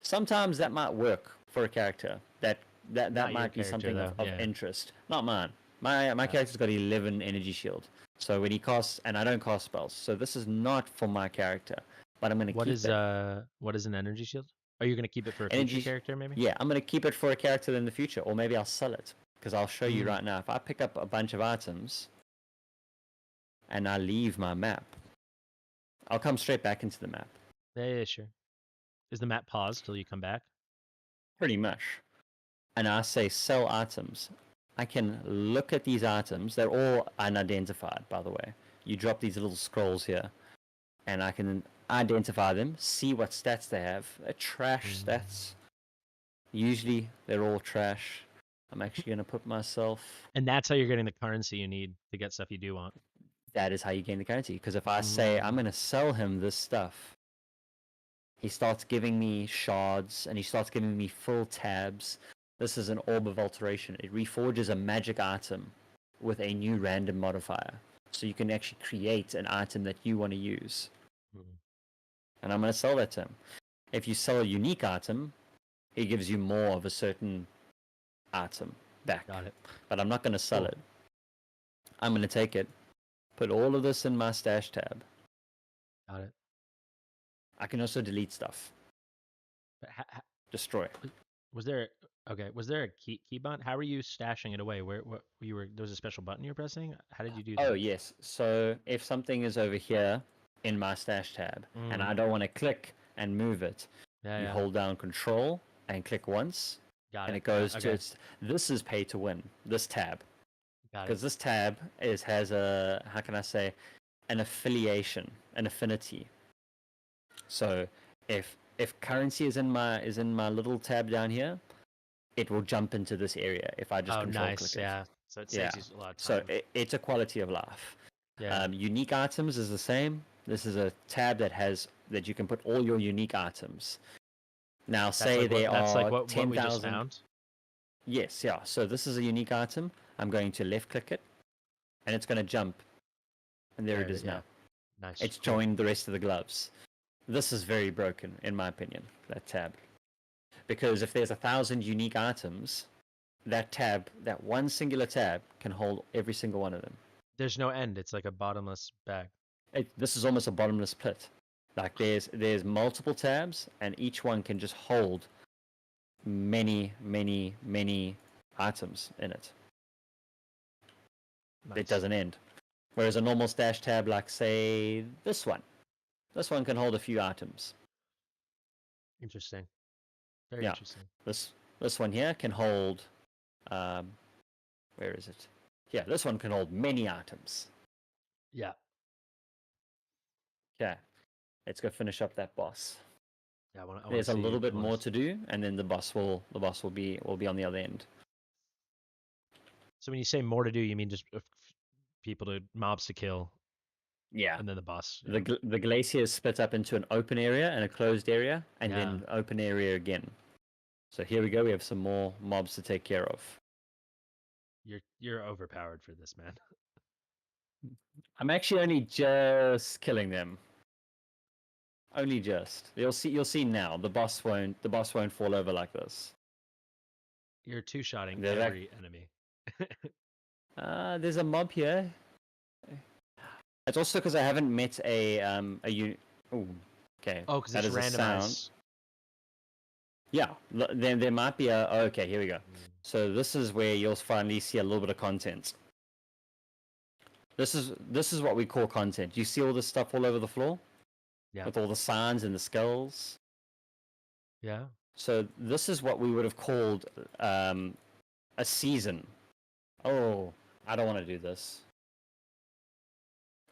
Sometimes that might work for a character. That Not your might be character something though. of Yeah. interest. Not mine. My Yeah. character's got 11 energy shield. So when he casts, and I don't cast spells, so this is not for my character. But I'm gonna keep it. What is an energy shield? Are you gonna keep it for a future Energy, character maybe? yeah, I'm gonna keep it for a character in the future, or maybe I'll sell it because I'll show you Mm. right now. If I pick up a bunch of items and I leave my map, I'll come straight back into the map. Yeah, yeah, sure. Is the map paused till you come back? Pretty much. And I say sell items. I can look at these items. They're all unidentified, by the way. You drop these little scrolls here, and I can identify them, see what stats they have. They're trash Mm. stats. Usually, they're all trash. I'm actually going to put myself. And that's how you're getting the currency you need to get stuff you do want. That is how you gain the currency. Because if I say I'm Mm. going to sell him this stuff, he starts giving me shards and he starts giving me full tabs. This is an orb of alteration. It reforges a magic item with a new random modifier. So you can actually create an item that you want to use. Mm. And I'm going to sell that to him. If you sell a unique item, he gives you more of a certain item back. Got it. But I'm not going to sell Cool. it. I'm going to take it, put all of this in my stash tab. Got it. I can also delete stuff, destroy. Was there Was there a key button? How were you stashing it away? Where what you were? There was a special button you were pressing. How did you do Oh, that? yes. So if something is over here, in my stash tab, and Mm. I don't want to click and move it. Yeah, You yeah. hold down Control and click once, Got and it. it goes Yeah. to Okay. its. This is pay to win. This tab, Got it. because this tab has a, how can I say, an affiliation, an affinity. So if currency is in my little tab down here, it will jump into this area if I just Oh, control click nice. it. Yeah. So it Yeah. saves you a lot of So time. it's a quality of life. Yeah. Unique items is the same. This is a tab that you can put all your unique items. Now, That's say like what there that's like are what we just 10,000. found. Yes, yeah. So this is a unique item. I'm going to left click it, and it's going to jump. And there There it it is. is Yeah. now. Nice. It's Cool. joined the rest of the gloves. This is very broken, in my opinion, that tab. Because if there's 1,000 unique items, that tab, that one singular tab, can hold every single one of them. There's no end. It's like a bottomless bag. This is almost a bottomless pit. Like there's multiple tabs, and each one can just hold many, many, many items in it. Nice. It doesn't end. Whereas a normal stash tab, like say this one can hold a few items. Interesting. Very Yeah, interesting. this one here can hold. Um, where is it? Yeah, this one can hold many items. Yeah. Okay, let's go finish up that boss. Yeah. I want to There's a see. little bit more to do, and then the boss will be on the other end. So when you say more to do, you mean just people to mobs to kill, Yeah. and then the boss. Yeah. The glacier is split up into an open area and a closed area, and Yeah. then open area again. So here we go. We have some more mobs to take care of. You're overpowered for this, man. I'm actually only just killing them. Only just. You'll see now. The boss won't fall over like this. You're two-shotting There's every enemy. there's a mob here. It's also because I haven't met Oh, okay. Oh, because That it's is a sound. randomized. Yeah, there might be a. Oh, okay, here we go. Mm. So this is where you'll finally see a little bit of content. This is what we call content. You see all this stuff all over the floor, Yeah. with all the signs and the skulls. Yeah. So this is what we would have called a season. Oh, I don't want to do this.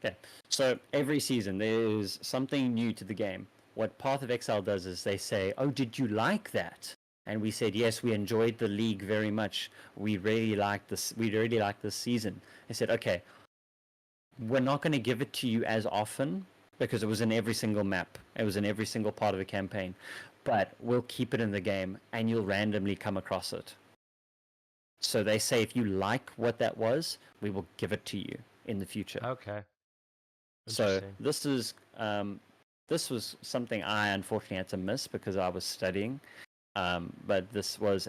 Okay, so every season there's something new to the game. What Path of Exile does is they say, "Oh, did you like that?" And we said, "Yes, we enjoyed the league very much. We really liked this. We really liked this season." They said, "Okay, we're not going to give it to you as often because it was in every single map. It was in every single part of the campaign, but we'll keep it in the game, and you'll randomly come across it." So they say, if you like what that was, we will give it to you in the future. Okay. So Interesting. this was something I unfortunately had to miss because I was studying. But this was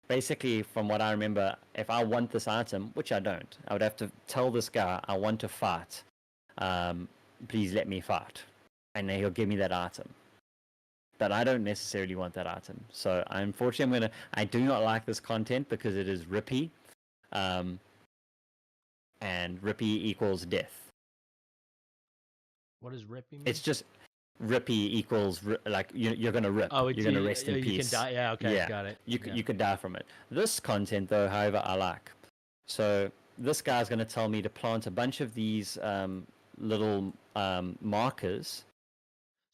basically, from what I remember, if I want this item, which I don't, I would have to tell this guy I want to fight. Please let me fight, and then he'll give me that item. But I don't necessarily want that item. So unfortunately, I do not like this content because it is rippy, and rippy equals death. What does ripping mean? It's just rippy equals like you're gonna rip. Oh, you're gonna rest in you peace. can die. Yeah. Okay. Yeah, Got it. you could die from it. This content though, however, I like. So this guy's gonna tell me to plant a bunch of these little markers,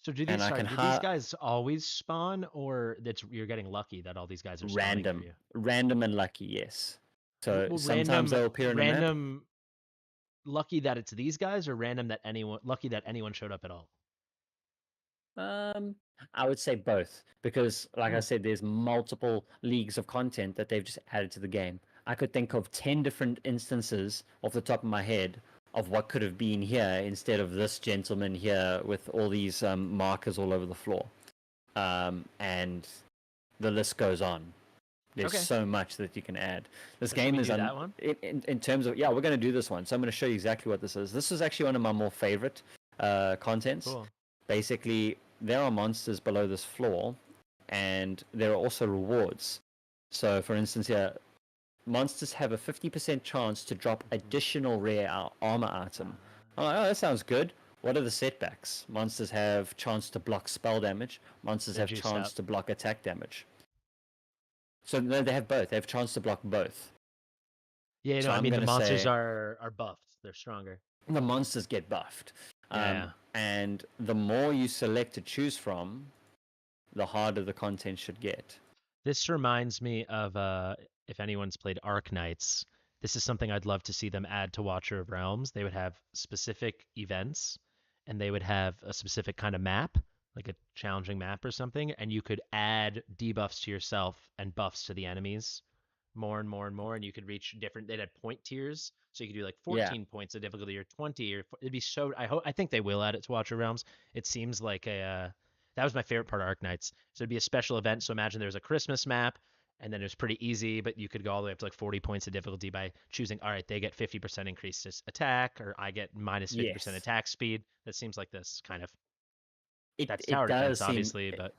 So and I can do these guys always spawn, or you're getting lucky that all these guys are spawning near you? random and lucky. Yes. So Well, sometimes they'll appear in a map. random, lucky that it's these guys, or random that lucky that anyone showed up at all. Um, I would say both because, like I Hmm. said, there's multiple leagues of content that they've just added to the game. I could think of 10 different instances off the top of my head of what could have been here instead of this gentleman here with all these markers all over the floor. And the list goes on. There's Okay. so much that you can add. This So can game we is do that one? in terms of, yeah, we're going to do this one. So I'm going to show you exactly what this is. This is actually one of my more favorite contents. Cool. Basically, there are monsters below this floor, and there are also rewards. So, for instance, here, monsters have a 50% chance to drop additional rare armor item. I'm like, oh, that sounds good. What are the setbacks? Monsters have chance to block spell damage. Monsters They're have juiced chance up. to block attack damage. So no, they have both. They have chance to block both. Yeah, So I I'm mean the gonna monsters say are buffed. They're stronger. the monsters get buffed. Yeah. And the more you select to choose from, the harder the content should get. This reminds me of if anyone's played Arc Knights, this is something I'd love to see them add to Watcher of Realms. They would have specific events and they would have a specific kind of map, like a challenging map or something, and you could add debuffs to yourself and buffs to the enemies more and more and more, and you could reach different. They'd have point tiers, so you could do like Yeah. 14 points of difficulty or 20, or it'd be so. I think they will add it to Watcher Realms. It seems like a that was my favorite part of Arc Knights. So it'd be a special event. So imagine there's a Christmas map, and then it was pretty easy, but you could go all the way up to like 40 points of difficulty by choosing. All right, they get 50% increased attack, or I get minus 50% Yes. attack speed. That seems like this kind of. That's It tower does defense, seem. obviously, but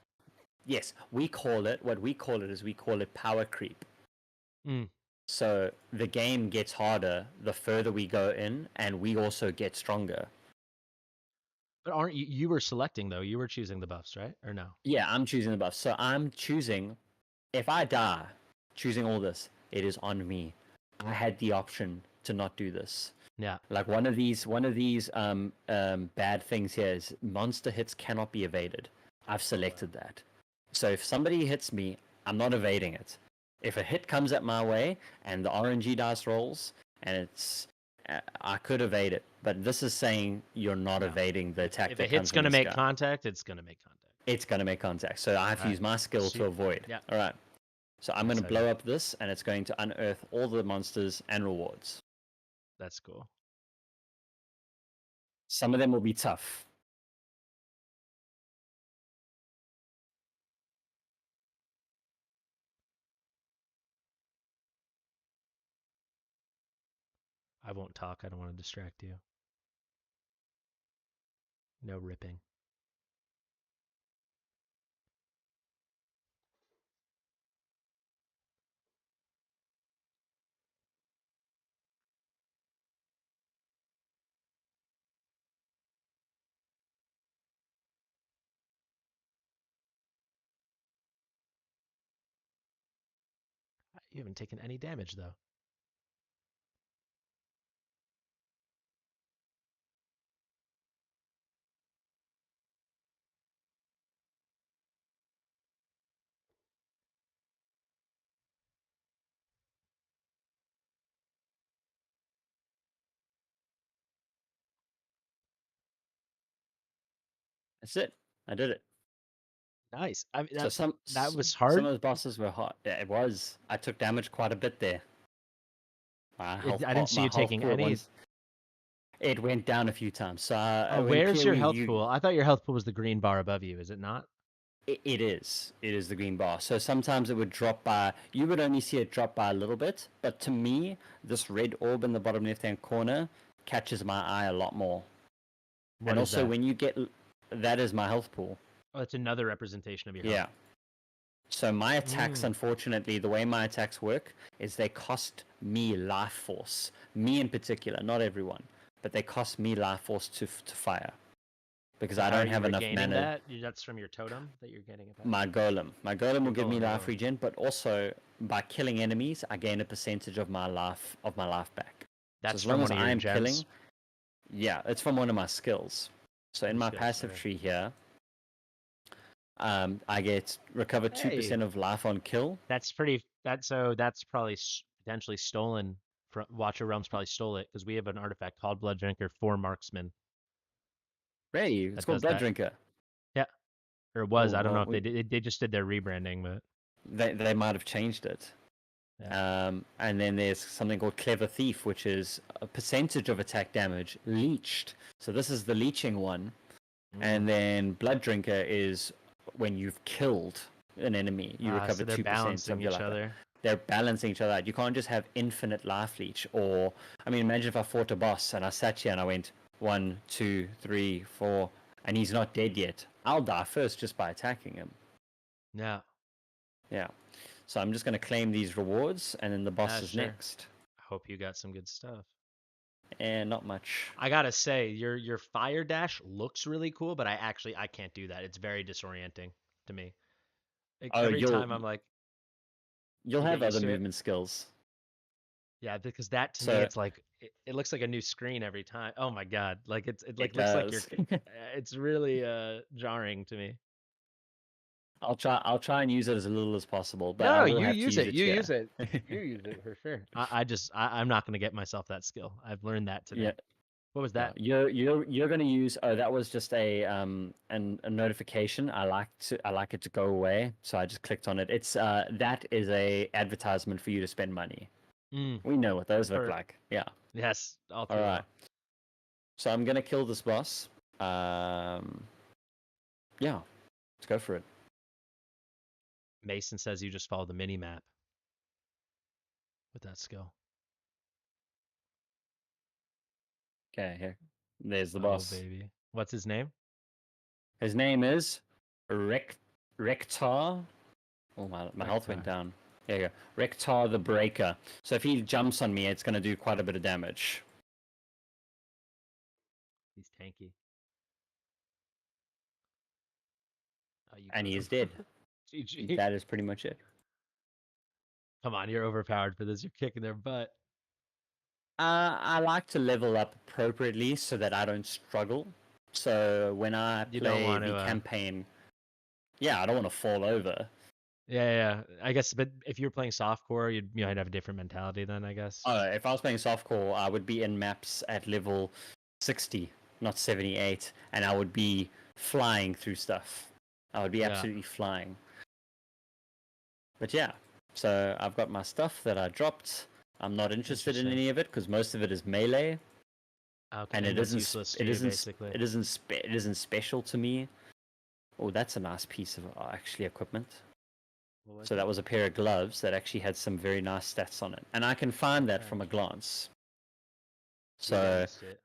Yes, we call it. What we call it is we call it power creep. mm. So the game gets harder the further we go in, and we also get stronger. But aren't you? You were selecting though. You were choosing the buffs, right? Or no? Yeah, I'm choosing the buff. So I'm choosing. If I die, choosing all this, it is on me. I had the option to not do this. Yeah. Like one of these bad things here is monster hits cannot be evaded. I've selected that. So if somebody hits me, I'm not evading it. If a hit comes at my way and the RNG dice rolls and it's I could evade it, but this is saying you're not No. evading the attack If a that hit's comes from gonna the make sky. contact, it's gonna make contact. It's gonna make contact. So I have to All use right. my skill to Sweet. avoid. Yeah. All right. So I'm That's gonna how you. blow up this, and it's going to unearth all the monsters and rewards. That's cool. Some of them will be tough. I won't talk. I don't want to distract you. No ripping. You haven't taken any damage though. That's it. I did it. Nice. I mean So that was some hard. of those bosses were hot. Yeah, it was. I took damage quite a bit there. I didn't see My you health taking pool at any. once it went down a few times. So when Where's your PoE health pool? I thought your health pool was the green bar above you. Is it not? it is the green bar. So sometimes it would drop by. You would only see it drop by a little bit, but to me, this red orb in the bottom left hand corner catches my eye a lot more. What And is also that? when you get that is my health pool. Oh, it's another representation of your health. Yeah. So my attacks, Mm. unfortunately, the way my attacks work is they cost me life force. Me in particular, not everyone, but they cost me life force to fire because So I how are don't you have enough regaining mana. that? That's from your totem that you're getting it back. My golem will Your give me life golem. regen, but also by killing enemies, I gain a percentage of my life back. So That's as long from as one of I your am gens. killing, yeah, it's from one of my skills. So in Your my skills. passive Okay. tree here, I get recover 2% Hey, of life on kill. that's pretty. That's probably potentially stolen. From Watcher Realms probably stole it because we have an artifact called Blood Drinker for Marksman Hey, it's that called does Blood that. Drinker. Yeah, or it was. Oh I don't know well, if they just did their rebranding, but they might have changed it. yeah. And then there's something called Clever Thief, which is a percentage of attack damage leached. So this is the leeching one. Mm. And then Blood Drinker is when you've killed an enemy, you recover So they're 2%, balancing something each like that. other. They're balancing each other out. You can't just have infinite life leech. Or, I mean, imagine if I fought a boss and I sat here and I went 1, 2, 3, 4, and he's not dead yet. I'll die first just by attacking him. Yeah. Yeah. So I'm just going to claim these rewards, and then the boss is Sure. next. I hope you got some good stuff. not much. I gotta say, your fire dash looks really cool, but I can't do that. It's very disorienting to me. Like, Oh, every time I'm like, you'll you get have other used to it. movement skills. Yeah, because that to me, So it's like it looks like a new screen every time. Oh my God, like it it like looks like does. it's really jarring to me. I'll try and use it as little as possible, but I No, will you have to use use it. it You here. use it. You use it for sure. I'm not gonna get myself that skill. I've learned that Yeah, today. What was yeah. that? You're gonna use. Oh, that was just a notification. I like it to go away, so I just clicked on it. It's that is a advertisement for you to spend money. Mm, We know what those look for like. Yeah. yes, all All too right. well. So I'm gonna kill this boss. Um, yeah. Let's go for it. Mason says you just follow the mini map with that skill. Okay, here. There's the Oh boss. baby, what's his name? His name is Rektar. Oh, my health went Rek'Sai. down. There you go. Rektar the Breaker. So if he jumps on me, it's going to do quite a bit of damage. He's tanky. Oh, you And got he him. is dead. GG. That is pretty much it. Come on, you're overpowered for this. You're kicking their butt. I like to level up appropriately so that I don't struggle. So when I You don't play want the to. campaign, yeah, I don't want to fall over. Yeah. I guess, but if you're playing softcore, you might have a different mentality then. I guess. If I was playing softcore, I would be in maps at level 60, not 78, and I would be flying through stuff. I would be Yeah. absolutely flying. But yeah, so I've got my stuff that I dropped. I'm not interested in Interesting. any of it because most of it is melee, Okay, and and that's useless to you, basically. it isn't special to me. Oh, that's a nice piece of actually equipment. What was So that it? was a pair of gloves that actually had some very nice stats on it, and I can find that Okay. from a glance. Maybe I So missed it.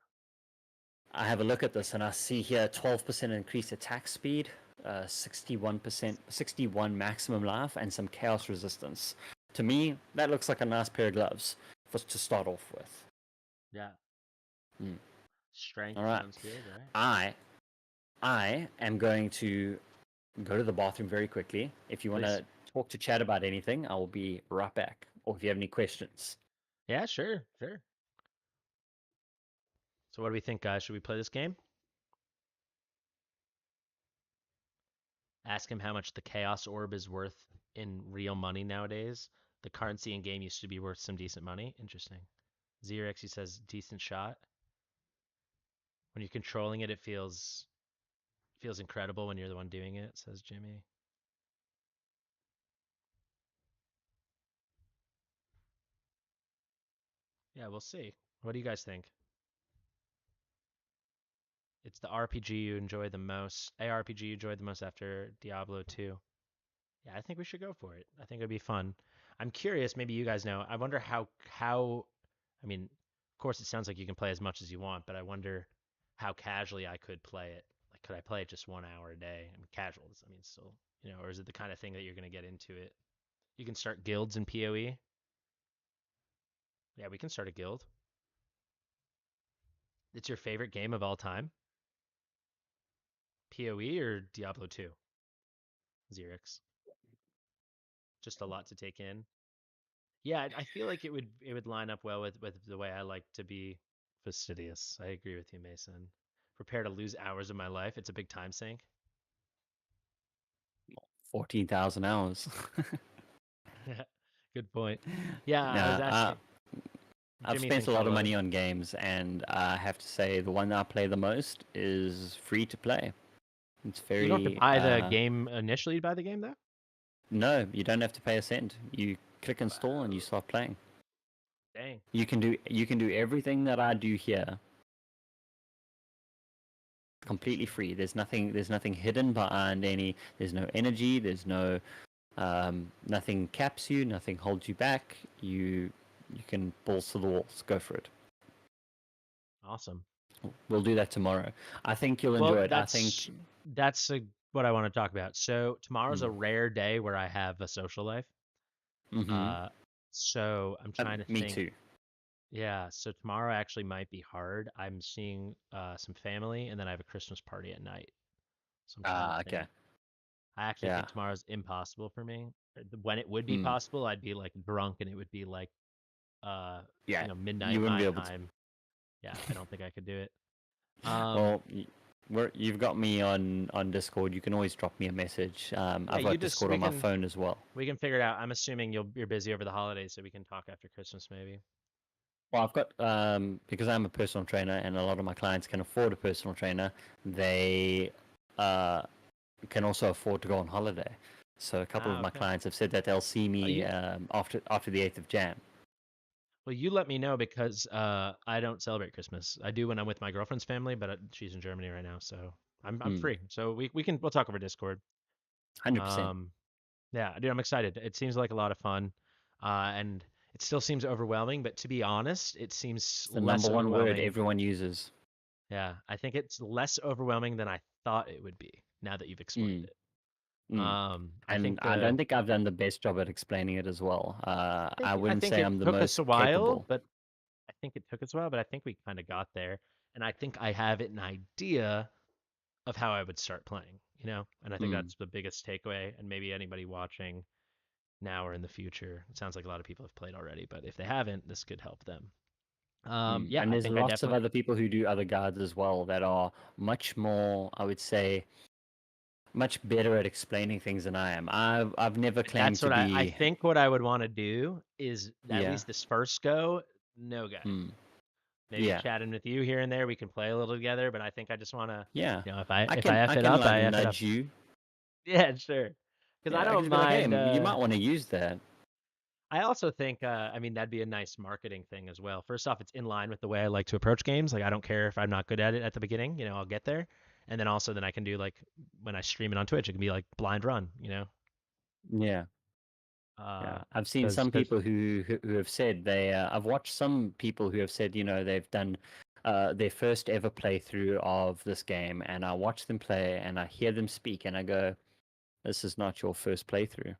I have a look at this and I see here 12% increased attack speed, 61 maximum life, and some chaos resistance. To me, that looks like a nice pair of gloves for to start off with. Yeah. Mm. Strength All right, sounds good, right? I I am going to go to the bathroom very quickly. If you want Please. to talk to chat about anything, I will be right back. Or if you have any questions, Yeah, sure. So what do we think, guys? Should we play this game? Ask him how much the Chaos Orb is worth in real money nowadays. The currency in game used to be worth some decent money. Interesting. Xerex, he says, decent shot. When you're controlling it, it feels incredible when you're the one doing it, says Jimmy. Yeah, we'll see. What do you guys think? It's the RPG you enjoy the most, ARPG you enjoyed the most after Diablo 2. Yeah, I think we should go for it. I think it'd be fun. I'm curious, maybe you guys know. I wonder how I mean, of course it sounds like you can play as much as you want, but I wonder how casually I could play it. Like could I play it just 1 hour a day? I mean casual, I mean still, or is it the kind of thing that you're going to get into it? You can start guilds in PoE. Yeah, we can start a guild. It's your favorite game of all time? PoE or Diablo 2? Xerix. Just a lot to take in. Yeah, I feel like it would line up well with the way I like to be fastidious. I agree with you, Mason. Prepare to lose hours of my life. It's a big time sink. 14,000 hours. Good point. Yeah, I was Nah, asking. I've Jimmy spent a thinks I'll lot of love it. money on games, and I have to say the one that I play the most is free to play. It's You don't have to very buy the game initially to buy the game, though? no, you don't have to pay a cent. You click install and you Wow. start playing. Dang. You can do everything that I do here completely Interesting. free. There's nothing hidden behind any. There's no energy. There's no nothing caps you. Nothing holds you back. You can balls to the walls. Go for it. Awesome. We'll do that tomorrow. I think you'll Well, enjoy it. I that's think. that's a, what I want to talk about. So tomorrow's Mm, a rare day where I have a social life. mm-hmm. Uh, so I'm trying to Me think. too. Yeah, so tomorrow actually might be hard. I'm seeing some family, and then I have a Christmas party at night. So I'm trying to Ah, okay. think. I actually Yeah. think tomorrow's impossible for me. When it would be Mm. possible, I'd be like drunk, and it would be like uh, Yeah. You midnight wouldn't be my able to. time. Yeah, I don't think I could do it. Um, Well, you've got me on Discord. You can always drop me a message. yeah, I've you got just Discord on my phone as well. we can figure it out. I'm assuming you're busy over the holidays, so we can talk after Christmas maybe. Well, I've got because I'm a personal trainer, and a lot of my clients can afford a personal trainer. They uh, can also afford to go on holiday. So a couple of Ah, my okay. clients have said that they'll see Oh, me you after the 8th of Jan. well, you let me know because I don't celebrate Christmas. I do when I'm with my girlfriend's family, but she's in Germany right now, so I'm Hmm. free. So we'll talk over Discord. 100%. Um, yeah, dude, I'm excited. It seems like a lot of fun, and it still seems overwhelming. But to be honest, it seems It's the less number one word overwhelming. everyone uses. Yeah, I think it's less overwhelming than I thought it would be. Now that you've explained Mm, it, mm. I And think I don't think I've done the best job at explaining it as well. I I wouldn't think say it I'm the took us a most while, capable. but I think it took us a while, but I think we kind of got there. And I think I have an idea of how I would start playing, And I think Mm, that's the biggest takeaway. And maybe anybody watching now or in the future, it sounds like a lot of people have played already, but if they haven't, this could help them. mm. Yeah, And I there's think I lots of definitely. other people who do other guards as well that are much more, I would say, much better at explaining things than I am. I've never claimed That's to what I be, think. What I would want to do is at yeah, least this first go, no guide. mm, Maybe yeah, chatting with you here and there, we can play a little together. But I think I just want to, yeah. if I I f it can up, like I f it up. nudge you. Yeah, sure. Because I Yeah, I can don't just be like, hey, mind. you might want to use that. I also think, that'd be a nice marketing thing as well. First off, it's in line with the way I like to approach games. Like, I don't care if I'm not good at it at the beginning, I'll get there. And then also, then I can do like when I stream it on Twitch, it can be like blind run. Yeah. Yeah, Uh, I've seen because some people who have said they. I've watched some people who have said, they've done their first ever playthrough of this game, and I watch them play, and I hear them speak, and I go, "This is not your first playthrough,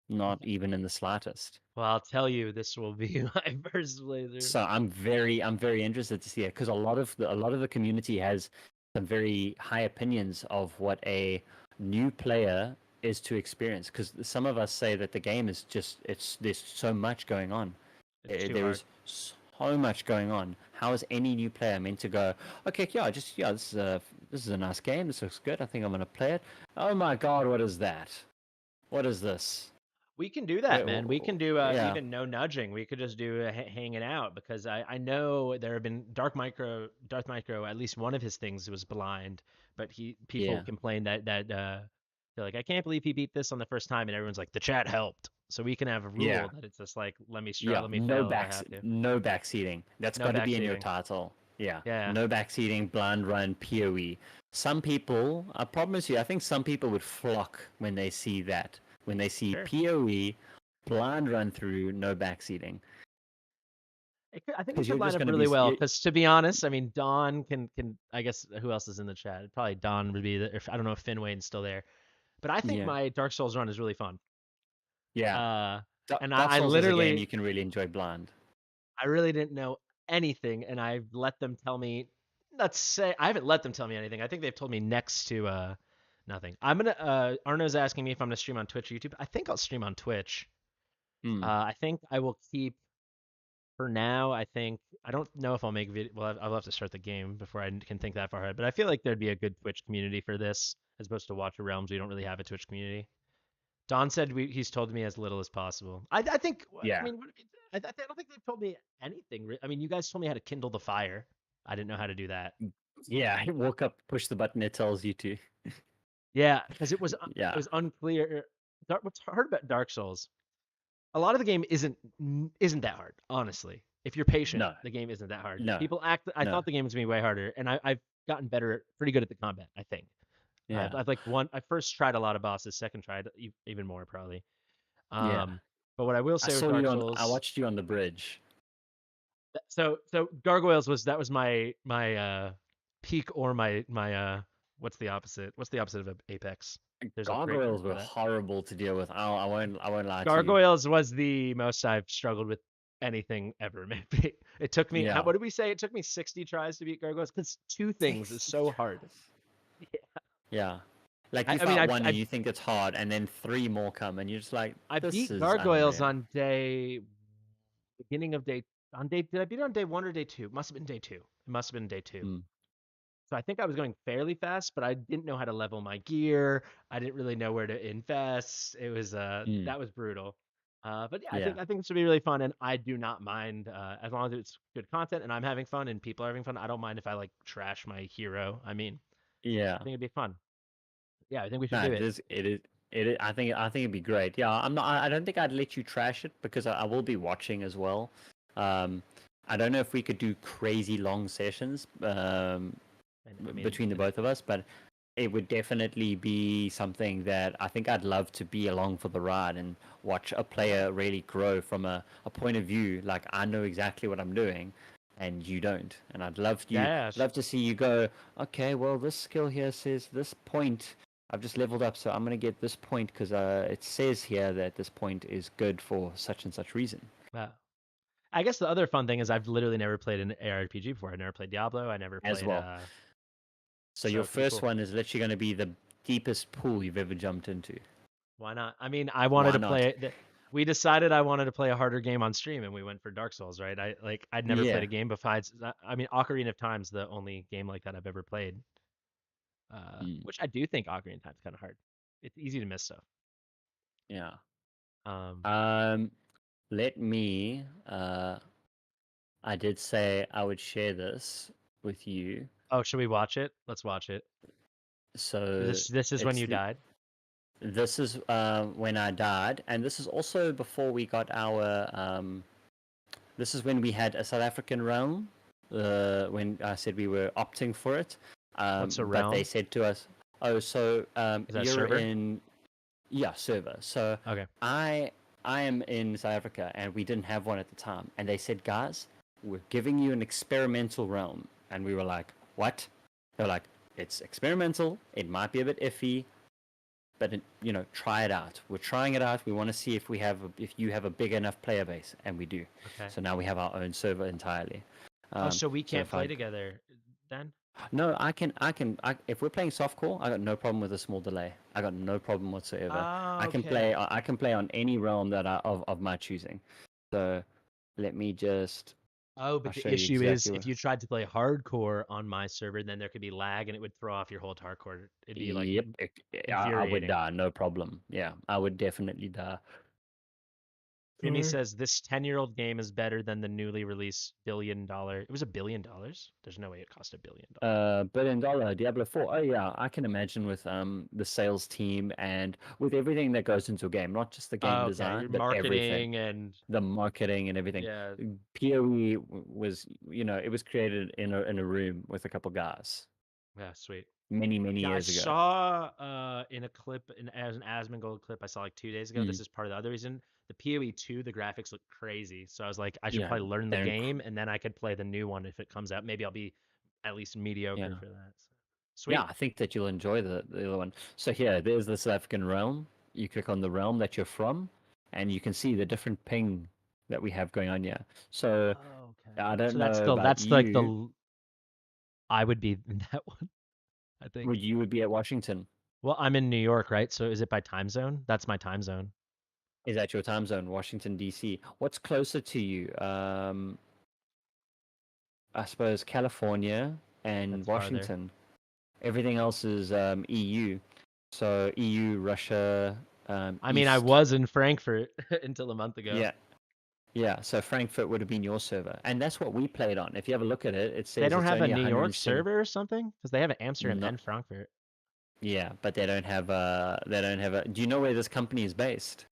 not even in the slightest." well, I'll tell you, this will be my first playthrough. So I'm very interested to see it because a lot of the community has some very high opinions of what a new player is to experience. Because some of us say that the game is just there's so much going on. It's too There hard. is so much going on. How is any new player meant to go? Okay, yeah, this is a nice game. This looks good. I think I'm gonna play it. Oh my God, what is that? What is this? We can do that, Wait, man. We can do yeah, even no nudging. We could just do hanging out because I know there have been Darth Micro. At least one of his things was blind, but people yeah, complained that they're like, I can't believe he beat this on the first time, and everyone's like, the chat helped. So we can have a yeah. rule that it's just like, Yeah, let me fail if I have to. no backseating. That's No got to be in your backseating. title. Yeah, Yeah, no backseating, blind run, PoE. Some people, I promise you, I think some people would flock when they see that. When they see sure. PoE, blind run through, no backseating. I think it Because could you're line just up going to really be, well. Because to be honest, I mean, Don can. I guess who else is in the chat? Probably Don would be. If I don't know if Finway's still there. But I think yeah, my Dark Souls run is really fun. yeah. Uh, and Dark I Souls is a game you literally, can really enjoy blind. I really didn't know anything, and I've let them tell me. Let's say I haven't let them tell me anything. I think they've told me next to nothing. I'm gonna. Arno's asking me if I'm gonna stream on Twitch or YouTube. I think I'll stream on Twitch. Hmm. I think I will keep for now. I think I don't know if I'll make video. Well, I'll have to start the game before I can think that far ahead. But I feel like there'd be a good Twitch community for this, as opposed to Watcher Realms. We don't really have a Twitch community. Don said he's told me as little as possible. I think. I Yeah. mean, I don't think they've told me anything. I mean, you guys told me how to kindle the fire. I didn't know how to do that. Yeah, walk up, push the button, it tells you to. Yeah, because it Yeah. was unclear. What's hard about Dark Souls? A lot of the game isn't that hard, honestly. If you're patient, No, the game isn't that hard. no, People act. I no. thought the game was gonna be way harder, and I've gotten better, pretty good at the combat. I think. Yeah, I've like one. I first tried a lot of bosses. Second tried even more probably. yeah. Um, but what I will I say with saw Dark you on, I Souls, watched you on the bridge. so Gargoyles was my peak or my what's the opposite? What's the opposite of Apex? There's a great word Gargoyles for were that. horrible to deal with. I won't lie to you. Gargoyles was the most I've struggled with anything ever, maybe. It took me, Yeah. what did we say? It took me 60 tries to beat gargoyles because two things is 60 so hard. tries. Yeah. Like you I mean, fight one and you think it's hard, and then three more come, and you're just like, I this beat is gargoyles unreal. on beginning of day, did I beat it on day one or day two? It must have been day two. It must have been day two. Mm, So I think I was going fairly fast, but I didn't know how to level my gear. I didn't really know where to invest. It was mm, that was brutal. But yeah, yeah. I think this would be really fun, and I do not mind as long as it's good content and I'm having fun and people are having fun. I don't mind if I like trash my hero. I mean, I Yeah. think it'd be fun. Yeah, I think we should No, do it it. is. It is. It is. I think it'd be great. Yeah, I'm not. I don't think I'd let you trash it because I will be watching as well. Um, I don't know if we could do crazy long sessions And I mean, between the both of us, but it would definitely be something that I think I'd love to be along for the ride and watch a player really grow from a point of view like I know exactly what I'm doing and you don't. And I'd yeah, love to see you go, okay, well this skill here says this point I've just leveled up, so I'm gonna get this point because it says here that this point is good for such and such reason. yeah. I guess the other fun thing is I've literally never played an ARPG before. I never played Diablo. I never As played well. So so your it could be first cool. one is literally going to be the deepest pool you've ever jumped into. Why not? I mean, I wanted Why to not? play we decided I wanted to play a harder game on stream and we went for Dark Souls, right? I'd never played Yeah. a game besides I mean Ocarina of Time's the only game like that I've ever played. Mm, Which I do think Ocarina of Time's kind of hard. It's easy to miss stuff. yeah. Um Um, let me. I did say I would share this with you. oh, should we watch it? Let's watch it. So This is when it's you died. this is when I died, and this is also before we got our. This is when we had a South African realm. When I said we were opting for it, What's a but they realm? said to us, "Oh, so Is that a you're server? in yeah server." So Okay. I I am in South Africa, and we didn't have one at the time, and they said, "Guys, we're giving you an experimental realm," and we were like, "What?" They're like, "It's experimental. It might be a bit iffy, but try it out. We're trying it out. We want to see if you have a big enough player base, and we do. Okay. So now we have our own server entirely. Oh, so we So can't if play I together then? no, if we're playing softcore, I got no problem with a small delay. I got no problem whatsoever. Ah, okay. I can play on any realm that of my choosing. So let me just Oh, I'll but show the you issue is exactly if what. you tried to play hardcore on my server, then there could be lag and it would throw off your whole hardcore. It'd be like Yep, I would infuriating. die, no problem. Yeah, I would definitely die. Jimmy says this 10-year-old game is better than the newly released $1 billion. It was $1 billion? There's no way it cost $1 billion. $1 billion Diablo 4. Oh yeah, I can imagine with the sales team and with everything that goes into a game, not just the game Oh, okay, design, your but everything, marketing and the marketing and everything. yeah, PoE was, it was created in a room with a couple guys yeah, sweet. many Yeah, I years ago. saw in a clip as an Asmongold clip I saw like 2 days ago. Mm, This is part of the other reason. The PoE 2, the graphics look crazy. So I was like, I should yeah, probably learn the they're game and then I could play the new one if it comes out. Maybe I'll be at least mediocre yeah. for that. So, Yeah, sweet. I think that you'll enjoy the other one. So here, there's the South African realm. You click on the realm that you're from, and you can see the different ping that we have going on here. So Oh, okay. I don't So know about that's like you. the I would be in that one, I think. Would you would be at Washington? Well, I'm in New York, right? So is it by time zone? That's my time zone. Is that your time zone, Washington D.C.? What's closer to you? I suppose California and That's farther. Washington. Everything else is EU. So EU, Russia, I mean, I East. was in Frankfurt until a month ago. Yeah, yeah. So Frankfurt would have been your server, and that's what we played on. If you have a look at it, it They says don't it's have a only New York 107. server or something because they have an Amsterdam No, and Frankfurt. yeah, but they don't have a. They don't have a. Do you know where this company is based?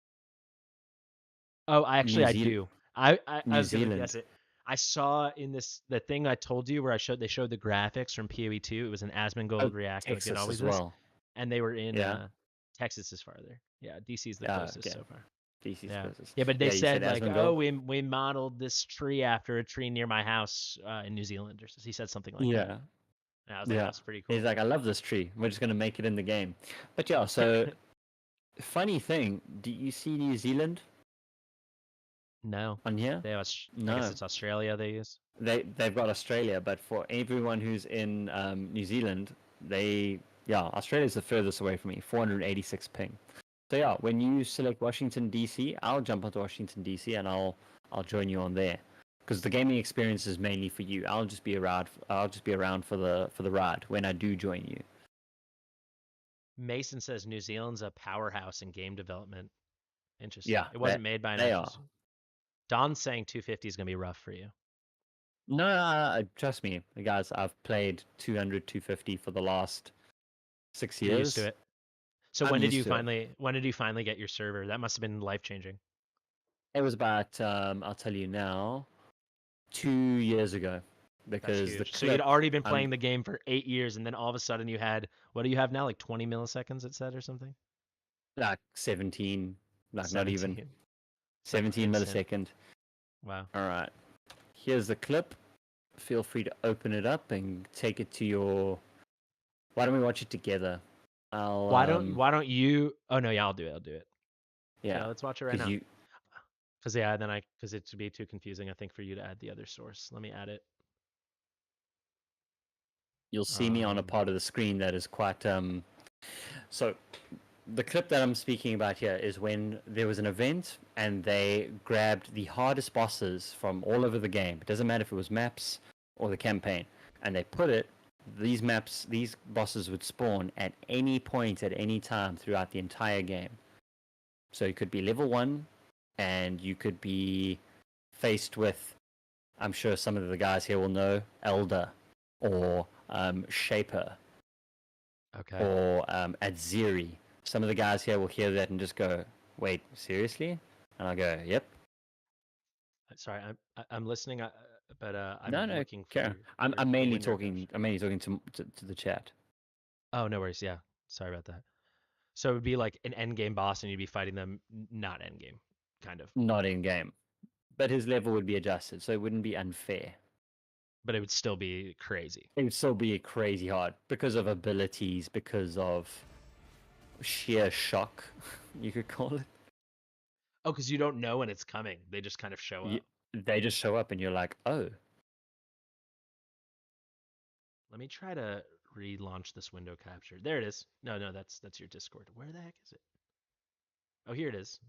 Oh, I New Zealand. do. I New was gonna guess Zealand. it. I saw in the thing I told you where they showed the graphics from PoE 2. It was an Oh, Asmongold reactor like it Texas always as is, well. and they were in Yeah. Texas is farther. Yeah, DC is the closest Okay. so far. DC's Yeah. closest. Yeah, but they Yeah, you said said like, oh, Asmongold. we modeled this tree after a tree near my house in New Zealand, or he said something like that. Yeah. And I was like, Yeah. that's pretty He's cool. like, I love this tree. We're just gonna make it in the game. But yeah, so funny thing, do you see New Zealand? No. on here? They have, I guess No. it's Australia they use. They've got Australia, but for everyone who's in New Zealand, Australia's the furthest away from me, 486 ping. So yeah, when you select Washington DC, I'll jump onto Washington DC and I'll join you on there, because the gaming experience is mainly for you. I'll just be around. I'll just be around for the ride when I do join you. Mason says New Zealand's a powerhouse in game development. Interesting. Yeah, It wasn't made by an they actual. are. Don's saying 250 is gonna be rough for you. No, trust me, guys. I've played 200, 250 for the last 6 You're used to years. it. So I'm used to it. when did you finally get your server? That must have been life changing. It was about I'll tell you now, 2 years ago, That's because the huge. So you'd clip already been I'm playing the game for 8 years, and then all of a sudden you had, what do you have now? Like 20 milliseconds, it said, or something? like 17, like not even 17. It's like 17 instant. millisecond. Wow. All right, here's the clip. Feel free to open it up and take it to your. Why don't we watch it together? I'll Why don't you? Oh no, yeah, I'll do it. I'll do it. Yeah, yeah, let's watch it right because now. you Because it would be too confusing, I think, for you to add the other source. Let me add it. you'll see me on a part of the screen that is quite so the clip that I'm speaking about here is when there was an event and they grabbed the hardest bosses from all over the game. It doesn't matter if it was maps or the campaign, and they put it. These bosses would spawn at any point at any time throughout the entire game. So you could be level 1, and you could be faced with, I'm sure some of the guys here will know, Elder, or Shaper, Okay. or Adziri. Some of the guys here will hear that and just go, "Wait, seriously?" And I'll go, "Yep." Sorry, I'm listening, but I'm No, no, looking for care. your I'm mainly winter crush. talking. I'm mainly talking to the chat, Oh, no worries. Yeah, sorry about that. So it would be like an end game boss, and you'd be fighting them not end game, kind of. not in game. But his level would be adjusted, so it wouldn't be unfair. But it would still be crazy. It would still be crazy hard because of abilities, because of sheer shock, you could call it. Oh, because you don't know when it's coming. They just kind of show up. They just show up and you're like, oh. Let me try to relaunch this window capture. There it is. No, that's your Discord. Where the heck is it? Oh, here it is.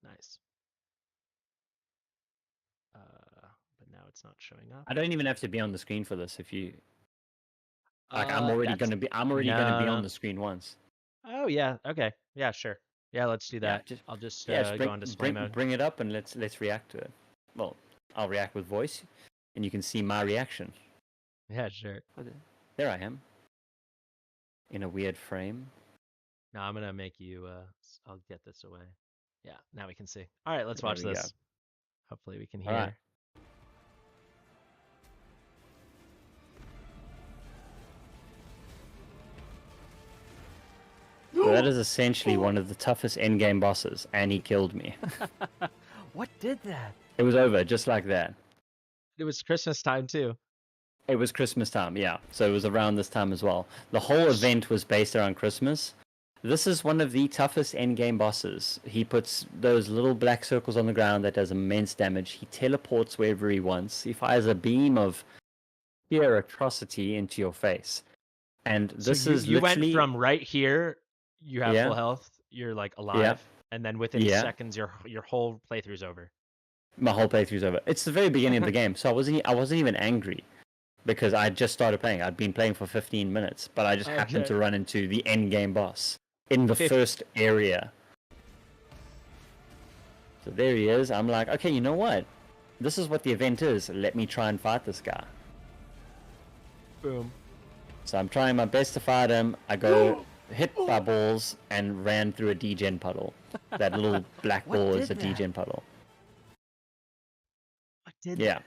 Nice. But now it's not showing up. I don't even have to be on the screen for this. If you like, I'm already That's gonna be on no. the screen once. Oh yeah. Okay. Yeah. Sure. Yeah. Let's do Yeah, that. I'll just just go on display mode. bring it up and let's react to it. Well, I'll react with voice, and you can see my reaction. Yeah. Sure. There I am, in a weird frame. Now I'm gonna make you. I'll get this away. Yeah. Now we can see. All right. Let's There watch we this. go. Hopefully we can All hear. right. So that is essentially one of the toughest endgame bosses, and he killed me. What did that? It was over just like that. It was Christmas time too. It was Christmas time, yeah. So it was around this time as well. The whole event was based around Christmas. This is one of the toughest endgame bosses. He puts those little black circles on the ground that does immense damage. He teleports wherever he wants. He fires a beam of pure atrocity into your face. And this So is you literally... went from right here, you have full Yeah, health, you're like yeah, alive, and then within yeah. seconds your whole playthrough's over. My whole playthrough's over. It's the very beginning of the game, so I wasn't even angry, because I just started playing. I'd been playing for 15 minutes, but I just happened to run into the end game boss in the first area. So there he is. I'm like, okay, you know what? This is what the event is. Let me try and fight this guy. Boom. So I'm trying my best to fight him. I go hit by balls and ran through a degen puddle. That little black ball is a degen puddle. What did Yeah.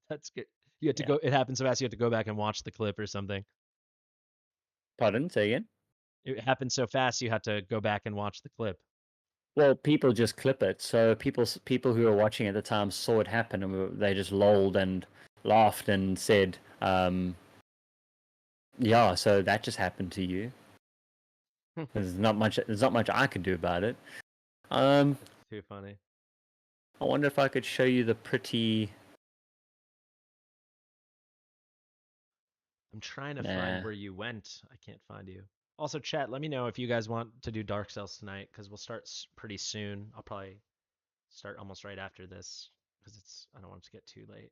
That's good. You had to go. It happened so fast. You had to go back and watch the clip or something. Pardon? Say again? It happened so fast. You had to go back and watch the clip. Well, people just clip it. So people who were watching at the time saw it happen, and they just lolled and laughed and said, "Yeah, so that just happened to you." There's not much I could do about it. Too funny. I wonder if I could show you the pretty. I'm trying to find Nah. where you went. I can't find you. Also, chat, let me know if you guys want to do Dark Cells tonight because we'll start pretty soon. I'll probably start almost right after this because I don't want it to get too late.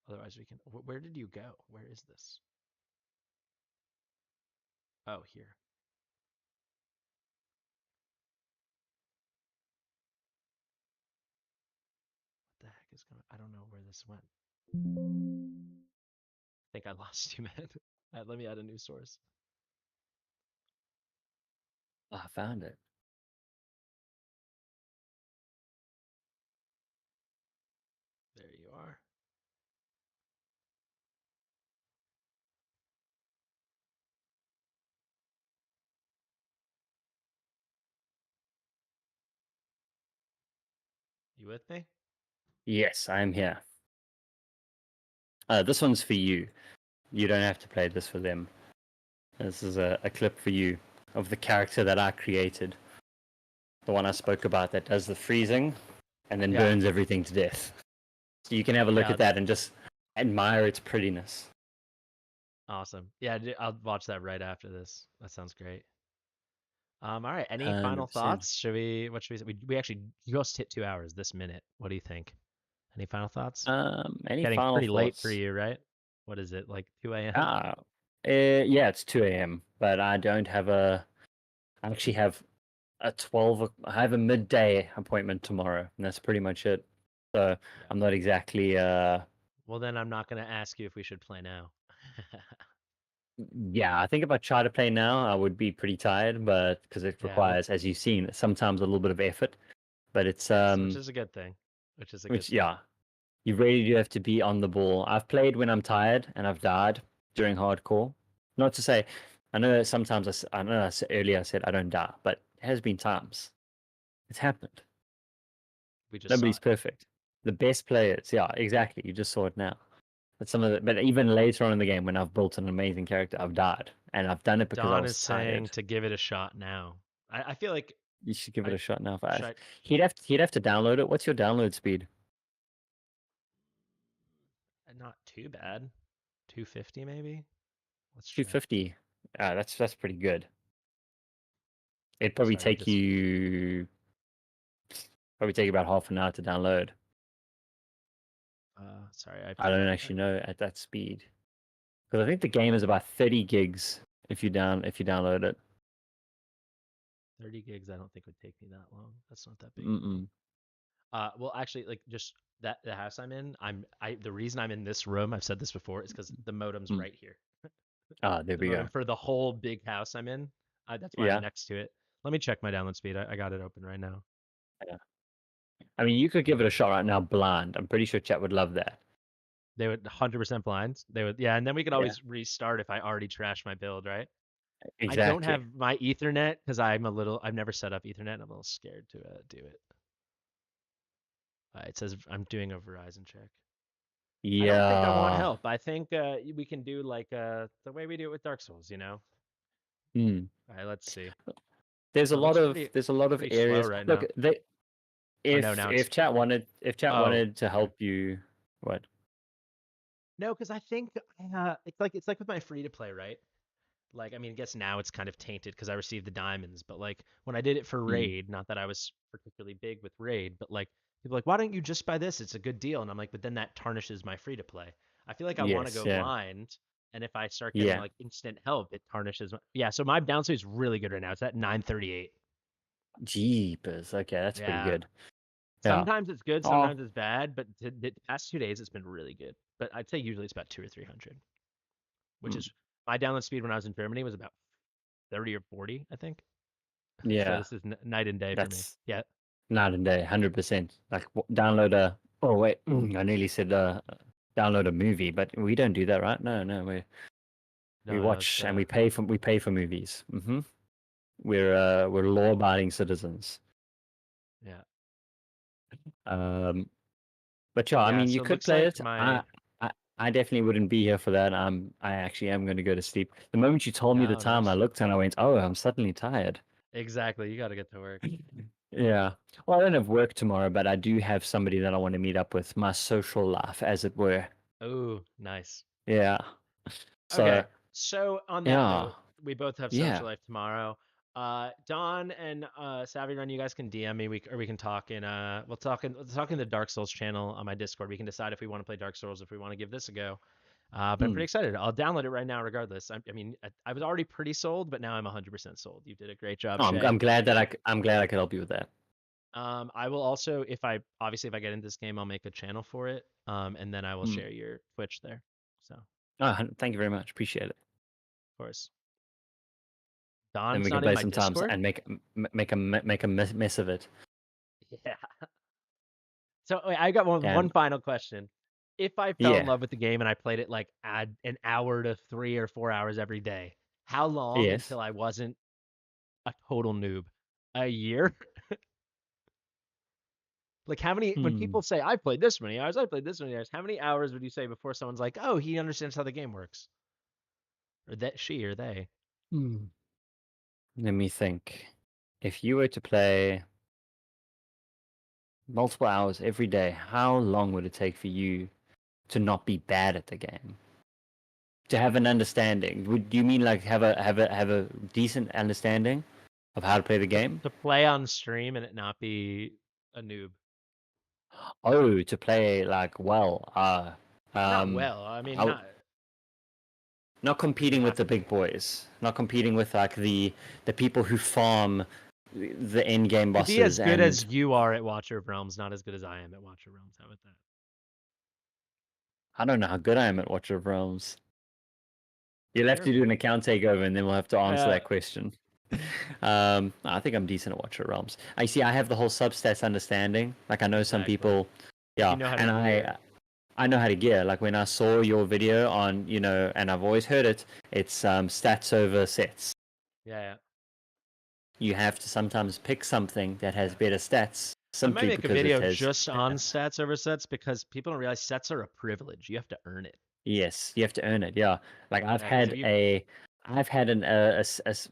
Otherwise, we can. Where did you go? Where is this? Oh, here. What the heck is going? I don't know where this went. I think I lost you, man. Let me add a new source. Oh, I found it. There you are. You with me? Yes, I'm here. This one's for you. You don't have to play this for them. This is a clip for you of the character that I created. The one I spoke about that does the freezing and then Yeah. burns everything to death. So you can have a look Yeah. at that and just admire its prettiness. Awesome. Yeah, I'll watch that right after this. That sounds great. All right. Any final 100%. thoughts? What should we say? We actually just hit 2 hours this minute. What do you think? Any final thoughts? Any Getting final pretty late for thoughts? you, right? What is it, like 2 a.m.? Ah, yeah, it's 2 a.m. But I don't have a. I actually have a 12. I have a midday appointment tomorrow, and that's pretty much it. So Yeah. I'm not exactly. Well, then I'm not going to ask you if we should play now. Yeah, I think if I try to play now, I would be pretty tired, but because it Yeah, requires, as you've seen, sometimes a little bit of effort. But it's which is a good thing. Which is a good which thing. yeah, you really do have to be on the ball. I've played when I'm tired and I've died during hardcore. Not to say, I know that sometimes I know I said earlier I said I don't die, but it has been times. It's happened. We just saw Nobody's it. perfect. The best players, yeah, exactly. You just saw it now. But some of the, but even later on in the game, when I've built an amazing character, I've died, and I've done it because I Don was is saying tired. to give it a shot now. I feel like You should give it I a shot now for us. should. He'd have to download it. What's your download speed? Not too bad. 250 maybe. Let's check. 250. That's pretty good. It'd probably Sorry, take just you about half an hour to download. sorry. I don't actually know at that speed because I think the game is about 30 gigs if you download it. 30 gigs. I don't think would take me that long. That's not that big of a game. Mm-mm. Well, actually, like just that the house I'm in, the reason I'm in this room, I've said this before, is because the modem's Mm. right here. Ah, there The we go. modem for the whole big house I'm in. That's why I'm Yeah, next to it. Let me check my download speed. I got it open right now. yeah. I mean, you could give it a Uh, shot right now, blind. I'm pretty sure chat would love that. they would 100% blind. They would, yeah, and then we could Yeah, always restart if I already trashed my build, right? I don't exactly. have my Ethernet because I've never set up Ethernet. I'm a little scared to do it. It says I'm doing a Verizon check. I don't think I want Yeah. help. I think we can do like the way we do it with Dark Souls, you know? Mm. All right, let's see. There's a Oh, it lot looks of pretty slow areas. right Look, now. Oh no, now it's if chat oh wanted to okay. help you, what? No, because I think it's like with my free to play, right? Like I mean, I guess now it's kind of tainted because I received the diamonds, but like when I did it for Mm. raid, not that I was particularly big with raid, but like people are like, why don't you just buy this? It's a good deal, and I'm like, but then that tarnishes my free to play. I feel like I want to Yes, go yeah, blind, and if I start getting yeah. like instant help, it tarnishes. Yeah, so my downside is really good right now. It's at 938. Jeepers. Okay, that's pretty Yeah. good. Yeah. Sometimes it's good, Oh, sometimes it's bad, but the past 2 days it's been really good. But I'd say usually it's about 2 or 300, which mm, is my download speed when I was in Germany was about 30 or 40, I think. So yeah. this is night and day for me. That's Yeah. night and day, 100%. Like download a. Oh wait, I nearly said download a movie, but we don't do that, right? No, no. We No, it's watch and we pay for movies. We're law-abiding citizens. yeah. Um, but yeah, I Yeah, mean, you so it could looks play like it. my I definitely wouldn't be here for that. I actually am going to go to sleep. The moment you told me the oh, time, I nice. looked and I went, "Oh, I'm suddenly tired." Exactly. You got to get to work. Yeah. Well, I don't have work tomorrow, but I do have somebody that I want to meet up with, my social life, as it were. Oh, nice. Yeah. So, Okay. So on that yeah. note, we both have Yeah. social life tomorrow. Don and Savvy Run, you guys can DM me. We can talk in we'll talk in the Dark Souls channel on my Discord. We can decide if we want to play Dark Souls, if we want to give this a go. But I'm Hmm. pretty excited. I'll download it right now, regardless. I mean, I was already pretty sold, but now I'm 100% sold. You did a great job, Oh, Shay. I'm glad that I'm glad I could help you with that. I will also, if I get into this game, I'll make a channel for it. And then I will Hmm. share your Twitch there. So, of Oh, thank you very much. Appreciate it. course. Then Don's we can not in play my sometimes Discord. and make a mess of it. Yeah. So wait, I got one Damn. final question. If I fell in Yeah. love with the game and I played it like add an hour to 3 or 4 hours every day, how long Yes. until I wasn't a total noob? A year? Like how many when Hmm. people say I played this many hours, I played this many hours, how many hours would you say before someone's like, "Oh, he understands how the game works?" Or that she or they? Hmm. Let me think. If you were to play multiple hours every day, how long would it take for you to not be bad at the game? To have an understanding. Would you mean like have a decent understanding of how to play the To game? to play on stream and it not be a noob. Oh, to play like well, Not um, well. I mean, I, not you don't competing with have the to be. big boys, not competing with like the people who farm the end game To be as bosses good as and you are at Watcher of Realms, not as good as I am at Watcher of Realms. How about that? I don't know how good I am at Watcher of Realms. You'll have to do Careful. an account takeover, and then we'll have to answer Uh, that question. I think I'm decent at Watcher of Realms. I see. I have the whole substats understanding. Like I know some exactly. people, yeah, You know how to and gear. I know how to gear. Like when I saw your video on, and I've always heard it. It's stats over sets. Yeah, yeah. You have to sometimes pick something that has better stats I might simply make a because it video has. just on stats over sets because people don't realize sets are a privilege. You have to earn it. Yes, you have to earn it. Yeah, like Yeah, because if you I've had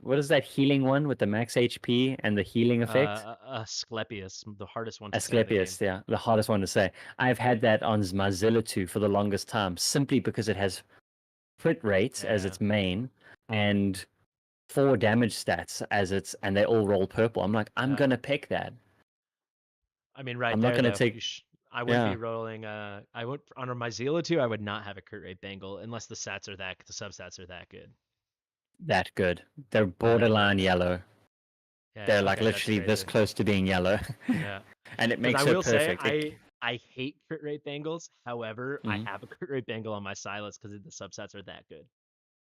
what is that healing one with the max HP and the healing effect? Asclepius, the hardest one to say in the game. Asclepius, yeah, the hardest one to say. I've had that on my Zilla 2 for the longest time, simply because it has crit rates as Yeah. its main and 4 damage stats as its, and they all roll purple. I'm like, I'm Uh, gonna pick that. I mean, right I'm not there gonna though. take, I wouldn't be yeah, rolling. I would on my Zila 2. I would not have a crit rate bangle unless the substats are that good. that good. They're And then borderline yellow. yeah, They're like okay, that's literally this crazy. close to being yellow, Yeah. and it Because I makes her will say perfect. It, I hate crit rate bangles. However, I mhm. have a crit rate bangle on my Silas because the subsets are that good.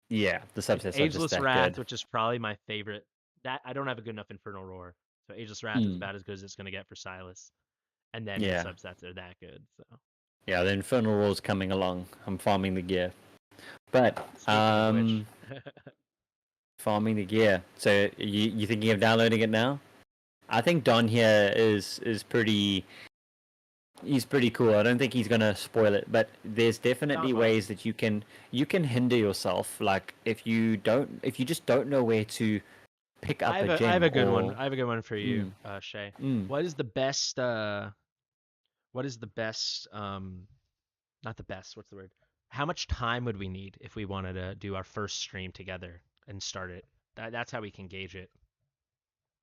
Yeah, the It's subsets are just Ageless that Wrath, good. which is probably my favorite. That I don't have a good enough Infernal Roar, so Ageless Wrath is Mm, about as good as it's gonna get for Silas. And then his yeah, subsets are that good. So yeah. The Infernal Roar's coming along. I'm farming the gear, but speaking of which, farming the gear. So you thinking of downloading it now? I think Don here is pretty. He's pretty cool. I don't think he's gonna spoil it, but there's definitely Don won't. ways that you can hinder yourself. Like if you just don't know where to pick up a I have gem a good one. or I have a good one for you, mm, Shay. mm. What is the best? What is the best? Not the best. What's the word? How much time would we need if we wanted to do our first stream together and start it? That's how we can gauge it.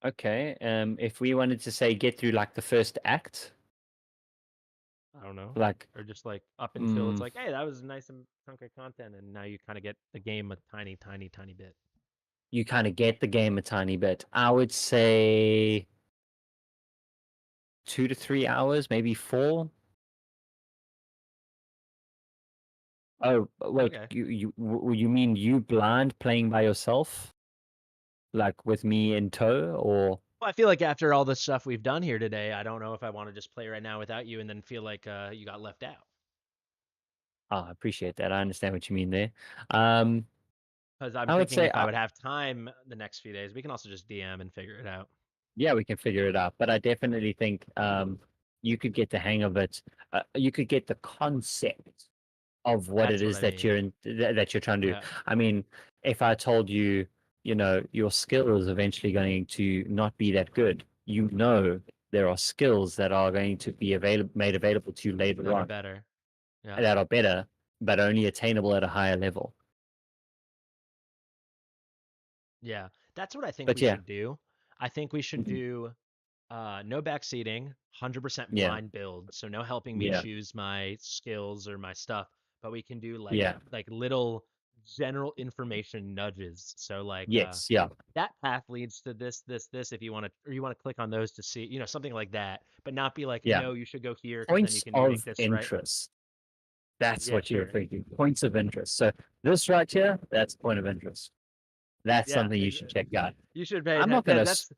Okay. If we wanted to say get through like the first act, I don't know, like or just like up until it's mm, like, hey, that was a nice chunk of content, and now you kind of get the game a tiny, tiny, tiny bit. you kind of get the game a tiny bit. I would say 2 to 3 hours, maybe 4. Oh, wait, Okay. you mean you blind playing by yourself, like with me in tow, or? Well, I feel like after all the stuff we've done here today, I don't know if I want to just play right now without you and then feel like you got left out. Ah, I appreciate that. I understand what you mean there. Um, Because I'm I would thinking say, if I would have time the next few days, we can also just DM and figure it out. yeah, we can figure it out. But I definitely think you could get the hang of it. You could get the concept of what it That's what is I that mean. that you're trying to do. Yeah. I mean, if I told you, your skill is eventually going to not be that good, you know there are skills that are going to be made available to you later That are on better. Yeah. that are better, but only attainable at a higher level. Yeah. That's what I think But we yeah, should do. I think we should do no backseating, 100% yeah, blind build. So no helping me yeah, choose my skills or my stuff, but we can do yeah, like little general information nudges. So like yes, yeah, that path leads to this if you want to, or you want to click on those to see, something like that, but not be like, yeah. no, you should go here because then you Points can make of this, right? interest. That's Yeah, what you're sure. thinking. Points of interest. So this right here, that's point of interest. That's Yeah, something you should check out. you should pay I'm not attention. gonna.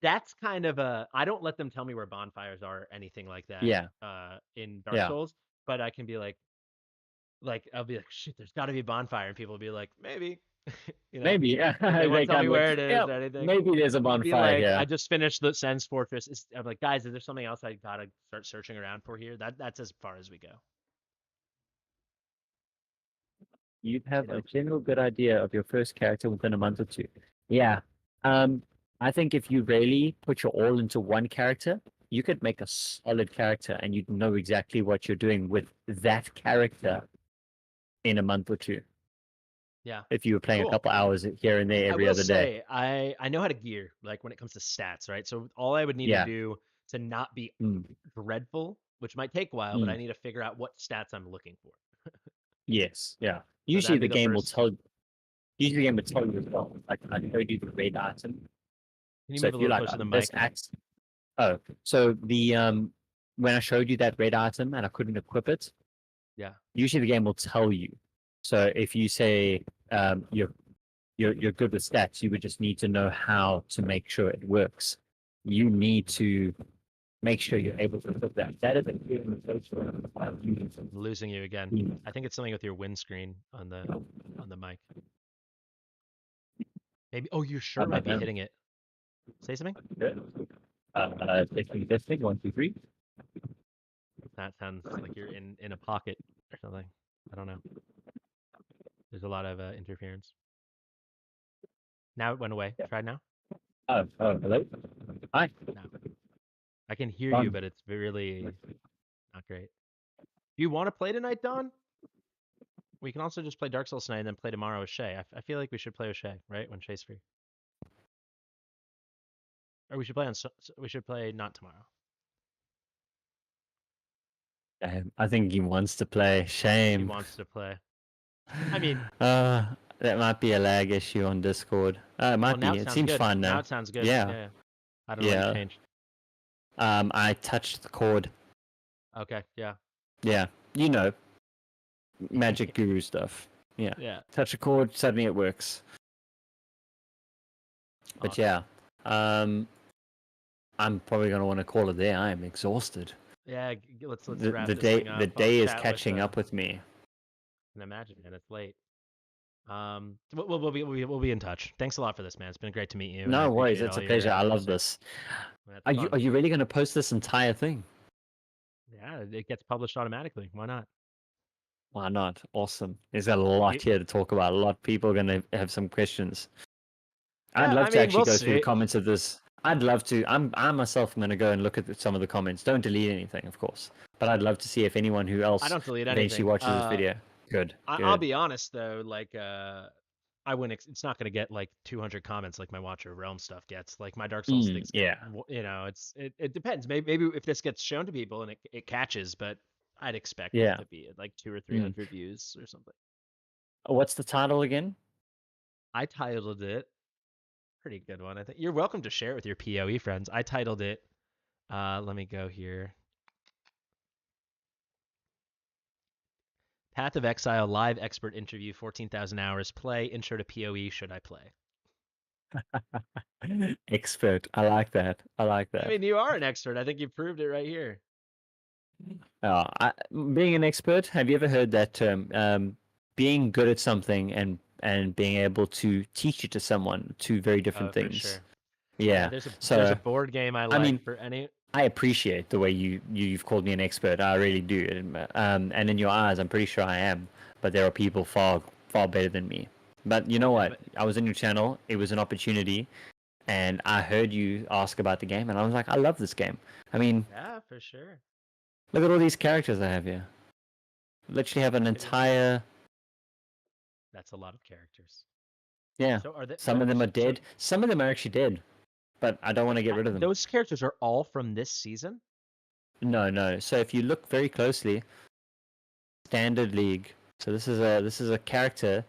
That's kind of a, I don't let them tell me where bonfires are or anything like that Yeah, in Dark yeah. Souls, but I can be like I'll be like, shit, there's got to be a bonfire, and people will be like, maybe, you know, Maybe. Yeah. if they want to They tell me kind of like, where it is yeah. or anything. Maybe there's a I'll be bonfire like, I here. just finished the Sen's Fortress. I'm like, guys, is there something else I gotta start searching around for here? That's as far as we go. You You have a know? general good idea of your first character within a month or two. Yeah. Um, I think if you really put your all into one character, you could make a solid character and you'd know exactly what you're doing with that character in a month or two. Yeah. If you were playing a Cool. couple hours here and there I every will other day. say I know how to gear like when it comes to stats, right? So all I would need to Yeah. do to not be Mm, dreadful, which might take a while, but I mm. need to figure out what stats I'm looking for. Yes. Yeah. So Usually that'd be the the game will first. tell usually the game will tell you as well. Like I showed you the red item. Can you So move a if you little like closer to the this mic? axe. Oh, so the when I showed you that red item and I couldn't equip it, Yeah. usually the game will tell you. So if you say you're good with stats, you would just need to know how to make sure it works. You need to make sure you're able to equip that. That is a clear indication of using some I'm losing you again. scheme. I think it's something with your windscreen on the mic. Maybe. Oh, your shirt might be know. hitting it. Say something. Testing, 1, 2, 3. That sounds like you're in a pocket or something. I don't know. There's a lot of interference. Now it went away. Yeah. Try now. Hello. Hi. No. I can hear you, Don. but it's really not great. Do you want to play tonight, Don? We can also just play Dark Souls tonight and then play tomorrow with Shay. I feel like we should play with Shay, right? When Shay's free. Or we should play we should play not tomorrow. I think he wants to play. He Shame. wants to play. I mean, Uh, that might be a lag issue on Discord. It well, might now be. it It sounds seems good. fine Now now. it sounds good. Yeah, Yeah. I don't know what you yeah. changed. I touched the cord. Okay. Yeah. Yeah, you know, magic guru stuff. Yeah, Yeah. touch a chord, suddenly it works. But Awesome. yeah, I'm probably gonna want to call it there. I am exhausted. Yeah. Let's The wrap the this day thing the up. I'll day is chat with. catching up with me. Can imagine, and it's late. We'll be in touch. Thanks a lot for this, man. It's been great to meet you, and I No worries, appreciate it's all a your pleasure. I love insight. this. That's Are you fun. really gonna post this entire thing? Yeah, it gets published automatically. Why not? Why not? Awesome. There's a lot You, here to talk about. A lot of people are gonna have some questions. I'd yeah, love I to mean, actually we'll go through the see. comments of this. I'd love to. I myself am going to go and look at some of the comments. Don't delete anything, of course. But I'd love to see if anyone who I else don't delete eventually anything. watches this video. Good, I'll good. be honest though, like I wouldn't. It's not going to get like 200 comments like my Watcher of Realm stuff gets. Like my Dark Souls things get. Yeah, It depends. Maybe if this gets shown to people and it catches, but I'd expect it yeah. to be at like 2 or Mm. 300 views or something. What's the title again? I titled it pretty good one. I think you're welcome to share it with your PoE friends. I titled it. Let me go here. Path of Exile live expert interview, 14,000 hours play. Intro to PoE. Should I play? Expert. I like that. I like I that. mean, you are an expert. I think you proved it right here. Being an expert, have you ever heard that term? Being good at something and being able to teach it to someone, two very different For things. sure. Yeah, Yeah. there's a So, board game I I like mean, for any. I appreciate the way you've called me an expert. I really do. And in your eyes, I'm pretty sure I am. But there are people far better than me. But you know Yeah, what? but I was in your channel. It was an opportunity. and I heard you ask about the game, and I was like, I love this game. I mean, Yeah, for sure. look at all these characters I have here. Literally have an I can agree. entire. That's a lot of characters. Yeah, So are they some of them are so dead. Some of them are actually dead, but I don't want to get rid of them. those characters are all from this season? No, no. So if you look very closely, standard league. So this is a character.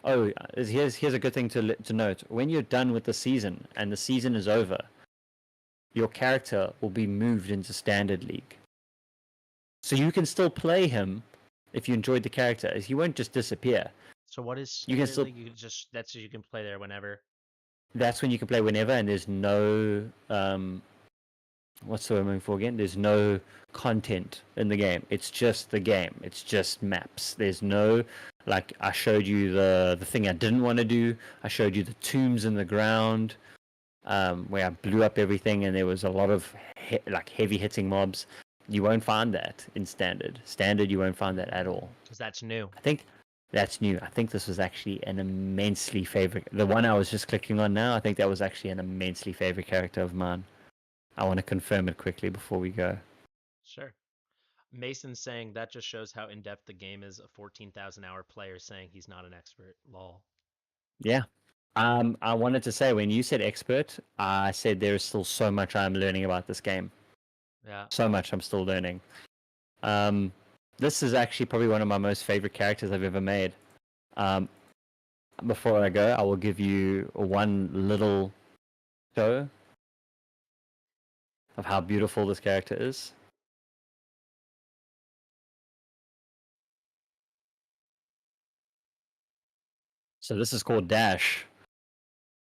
Oh, here's a good thing to note. When you're done with the season and the season is over, your character will be moved into standard league. So you can still play him if you enjoyed the character. He won't just disappear. So what is You can standard still league? You can just that's you can play there whenever. That's when you can play whenever, and there's no what's the word I'm looking for again? There's no content in the game. It's just the game. It's just maps. There's no, like, I showed you the thing I didn't want to do. I showed you the tombs in the ground, where I blew up everything, and there was a lot of heavy hitting mobs. You won't find that in standard. Standard, you won't find that at all. Because that's new. I think that's new. I think this was actually an immensely favorite. The one I was just clicking on now, I think that was actually an immensely favorite character of mine. I want to confirm it quickly before we go. Sure. Mason saying that just shows how in depth the game is. A 14,000 hour player saying he's not an expert. Lol. Yeah. I wanted to say when you said expert, I said there is still so much I'm learning about this game. Yeah. So much I'm still learning. Um, this is actually probably one of my most favorite characters I've ever made. Um, before I go, I will give you one little show of how beautiful this character is. So this is called Dash,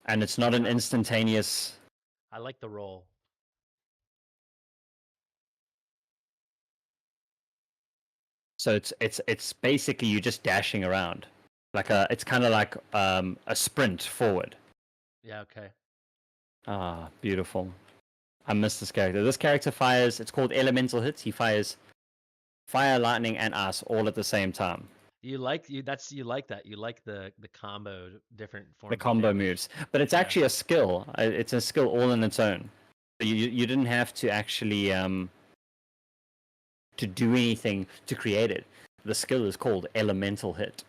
and it's not an instantaneous. I like the role. So it's basically you just dashing around, it's kind of like a sprint forward. Yeah, okay. Ah, beautiful. I miss this character. This character fires. It's called elemental hits. He fires fire, lightning, and ice all at the same time. You like you like that. You like the combo different The forms of combo damage. moves, but it's Yeah. actually a skill. It's a skill all in its own. You didn't have to actually to do anything to create it. The skill is called elemental hit.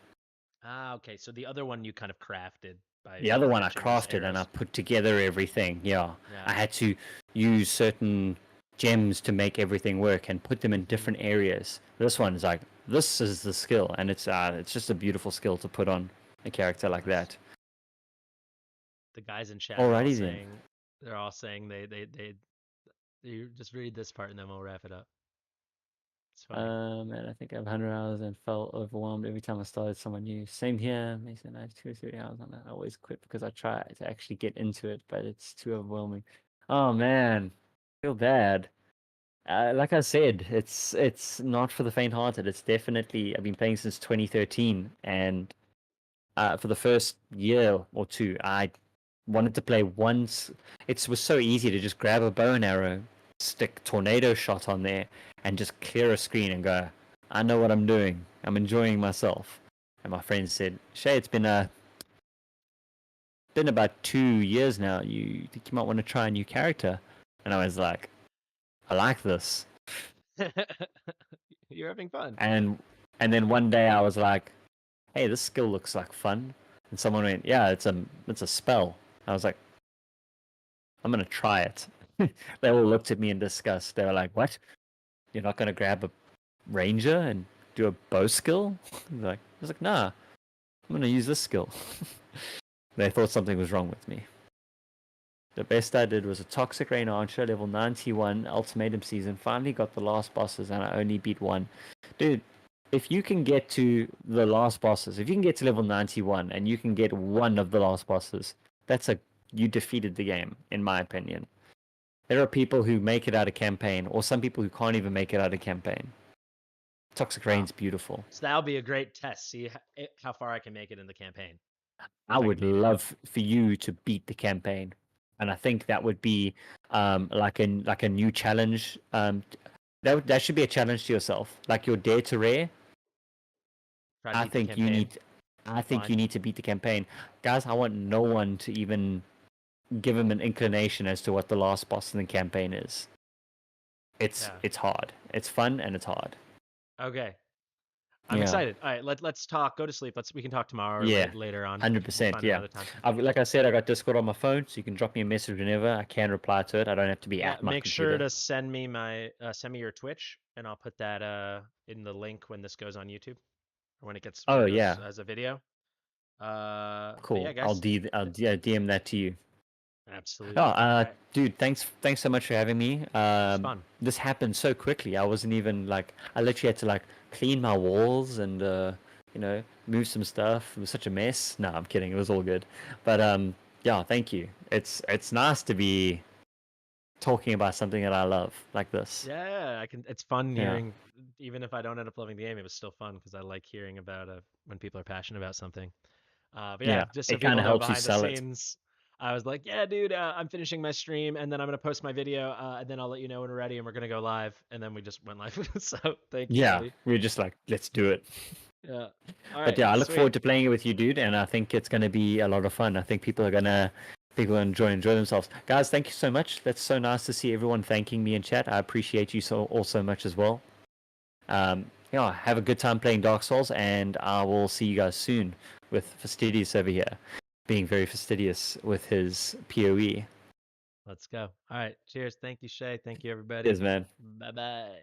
Ah, okay. So the other one you kind of crafted by The other one I matching those crafted and I arrows. put together everything. Yeah, Yeah. I had to use certain gems to make everything work and put them in Mhm. different areas. This one is like this is the skill, and it's just a beautiful skill to put on a character like Nice. that. The guys in chat are all Alrighty then. saying they're all saying they you just read this part and then we'll wrap it up. It's funny. And I think I have 100 hours and felt overwhelmed every time I started someone new. Same here. Mason, I have 2 or 3 hours on that. I always quit because I try to actually get into it, but it's too overwhelming. Oh man, feel bad. Like I said, it's not for the faint-hearted. It's definitely I've been playing since 2013, and for the first year or two, I wanted to play once. It was so easy to just grab a bow and arrow, stick tornado shot on there, and just clear a screen and go, I know what I'm doing. I'm enjoying myself. And my friend said, Shay, it's been about 2 years now. You think you might want to try a new character? And I was like, I like this. You're having fun. And then one day I was like, hey, this skill looks like fun. And someone went, yeah, it's a spell. I was like, I'm gonna try it. They all looked at me in disgust. They were like, what? You're not gonna grab a ranger and do a bow skill? I was like, nah, I'm gonna use this skill. They thought something was wrong with me. The best I did was a Toxic Rain Archer, level 91, Ultimatum Season. Finally got the last bosses, and I only beat one. Dude, if you can get to the last bosses, if you can get to level 91 and you can get one of the last bosses, you defeated the game, in my opinion. There are people who make it out of campaign, or some people who can't even make it out of campaign. Toxic Rain's beautiful. So that'll be a great test. See how far I can make it in the campaign. I would love for you to beat the campaign, and I think that would be like a new challenge. That should be a challenge to yourself, like your dare to rare. I think you need. I think you need to beat the campaign, guys. I want no one to even give them an inclination as to what the last boss in the campaign is. Yeah. It's hard. It's fun and it's hard. Okay. I'm Yeah. excited. All right, let's talk. Go to sleep. We can talk tomorrow or Yeah. later on. We'll 100%. find Yeah. another time. Like I said, I got Discord on my phone, so you can drop me a message whenever. I can reply to it. I don't have to be Yeah, at my make sure computer. to send me your Twitch, and I'll put that in the link when this goes on YouTube, or when Oh it goes yeah. as a video. But yeah, Cool. I'll guys. DM that to you. Oh, Absolutely. All right. dude, thanks so much for having me. It's fun. This happened so quickly. I wasn't even like, I literally had to like clean my walls and move some stuff. It was such a mess. No, I'm kidding. It was all good. But yeah, thank you. It's nice to be talking about something that I love like this. Yeah, I can. It's fun Yeah, hearing, even if I don't end up loving the game, it was still fun because I like hearing about when people are passionate about something. But yeah, yeah. just so It kind people of know helps you behind the sell it. scenes, I was like, yeah, dude, I'm finishing my stream and then I'm gonna post my video and then I'll let you know when we're ready and we're gonna go live and then we just went live. So thank you, Yeah, buddy. we are just like, let's do it. Yeah. All But right. yeah, I look Sweet. forward to playing it with you, dude, and I think it's going to be a lot of fun. I think people are enjoy themselves. Guys, thank you so much. That's so nice to see everyone thanking me in chat. I appreciate you so much as well. Have a good time playing Dark Souls, and I will see you guys soon with Fastidious over here, being very fastidious with his PoE. Let's go. All right. Cheers. Thank you, Shay. Thank you, everybody. Cheers, man. Bye bye.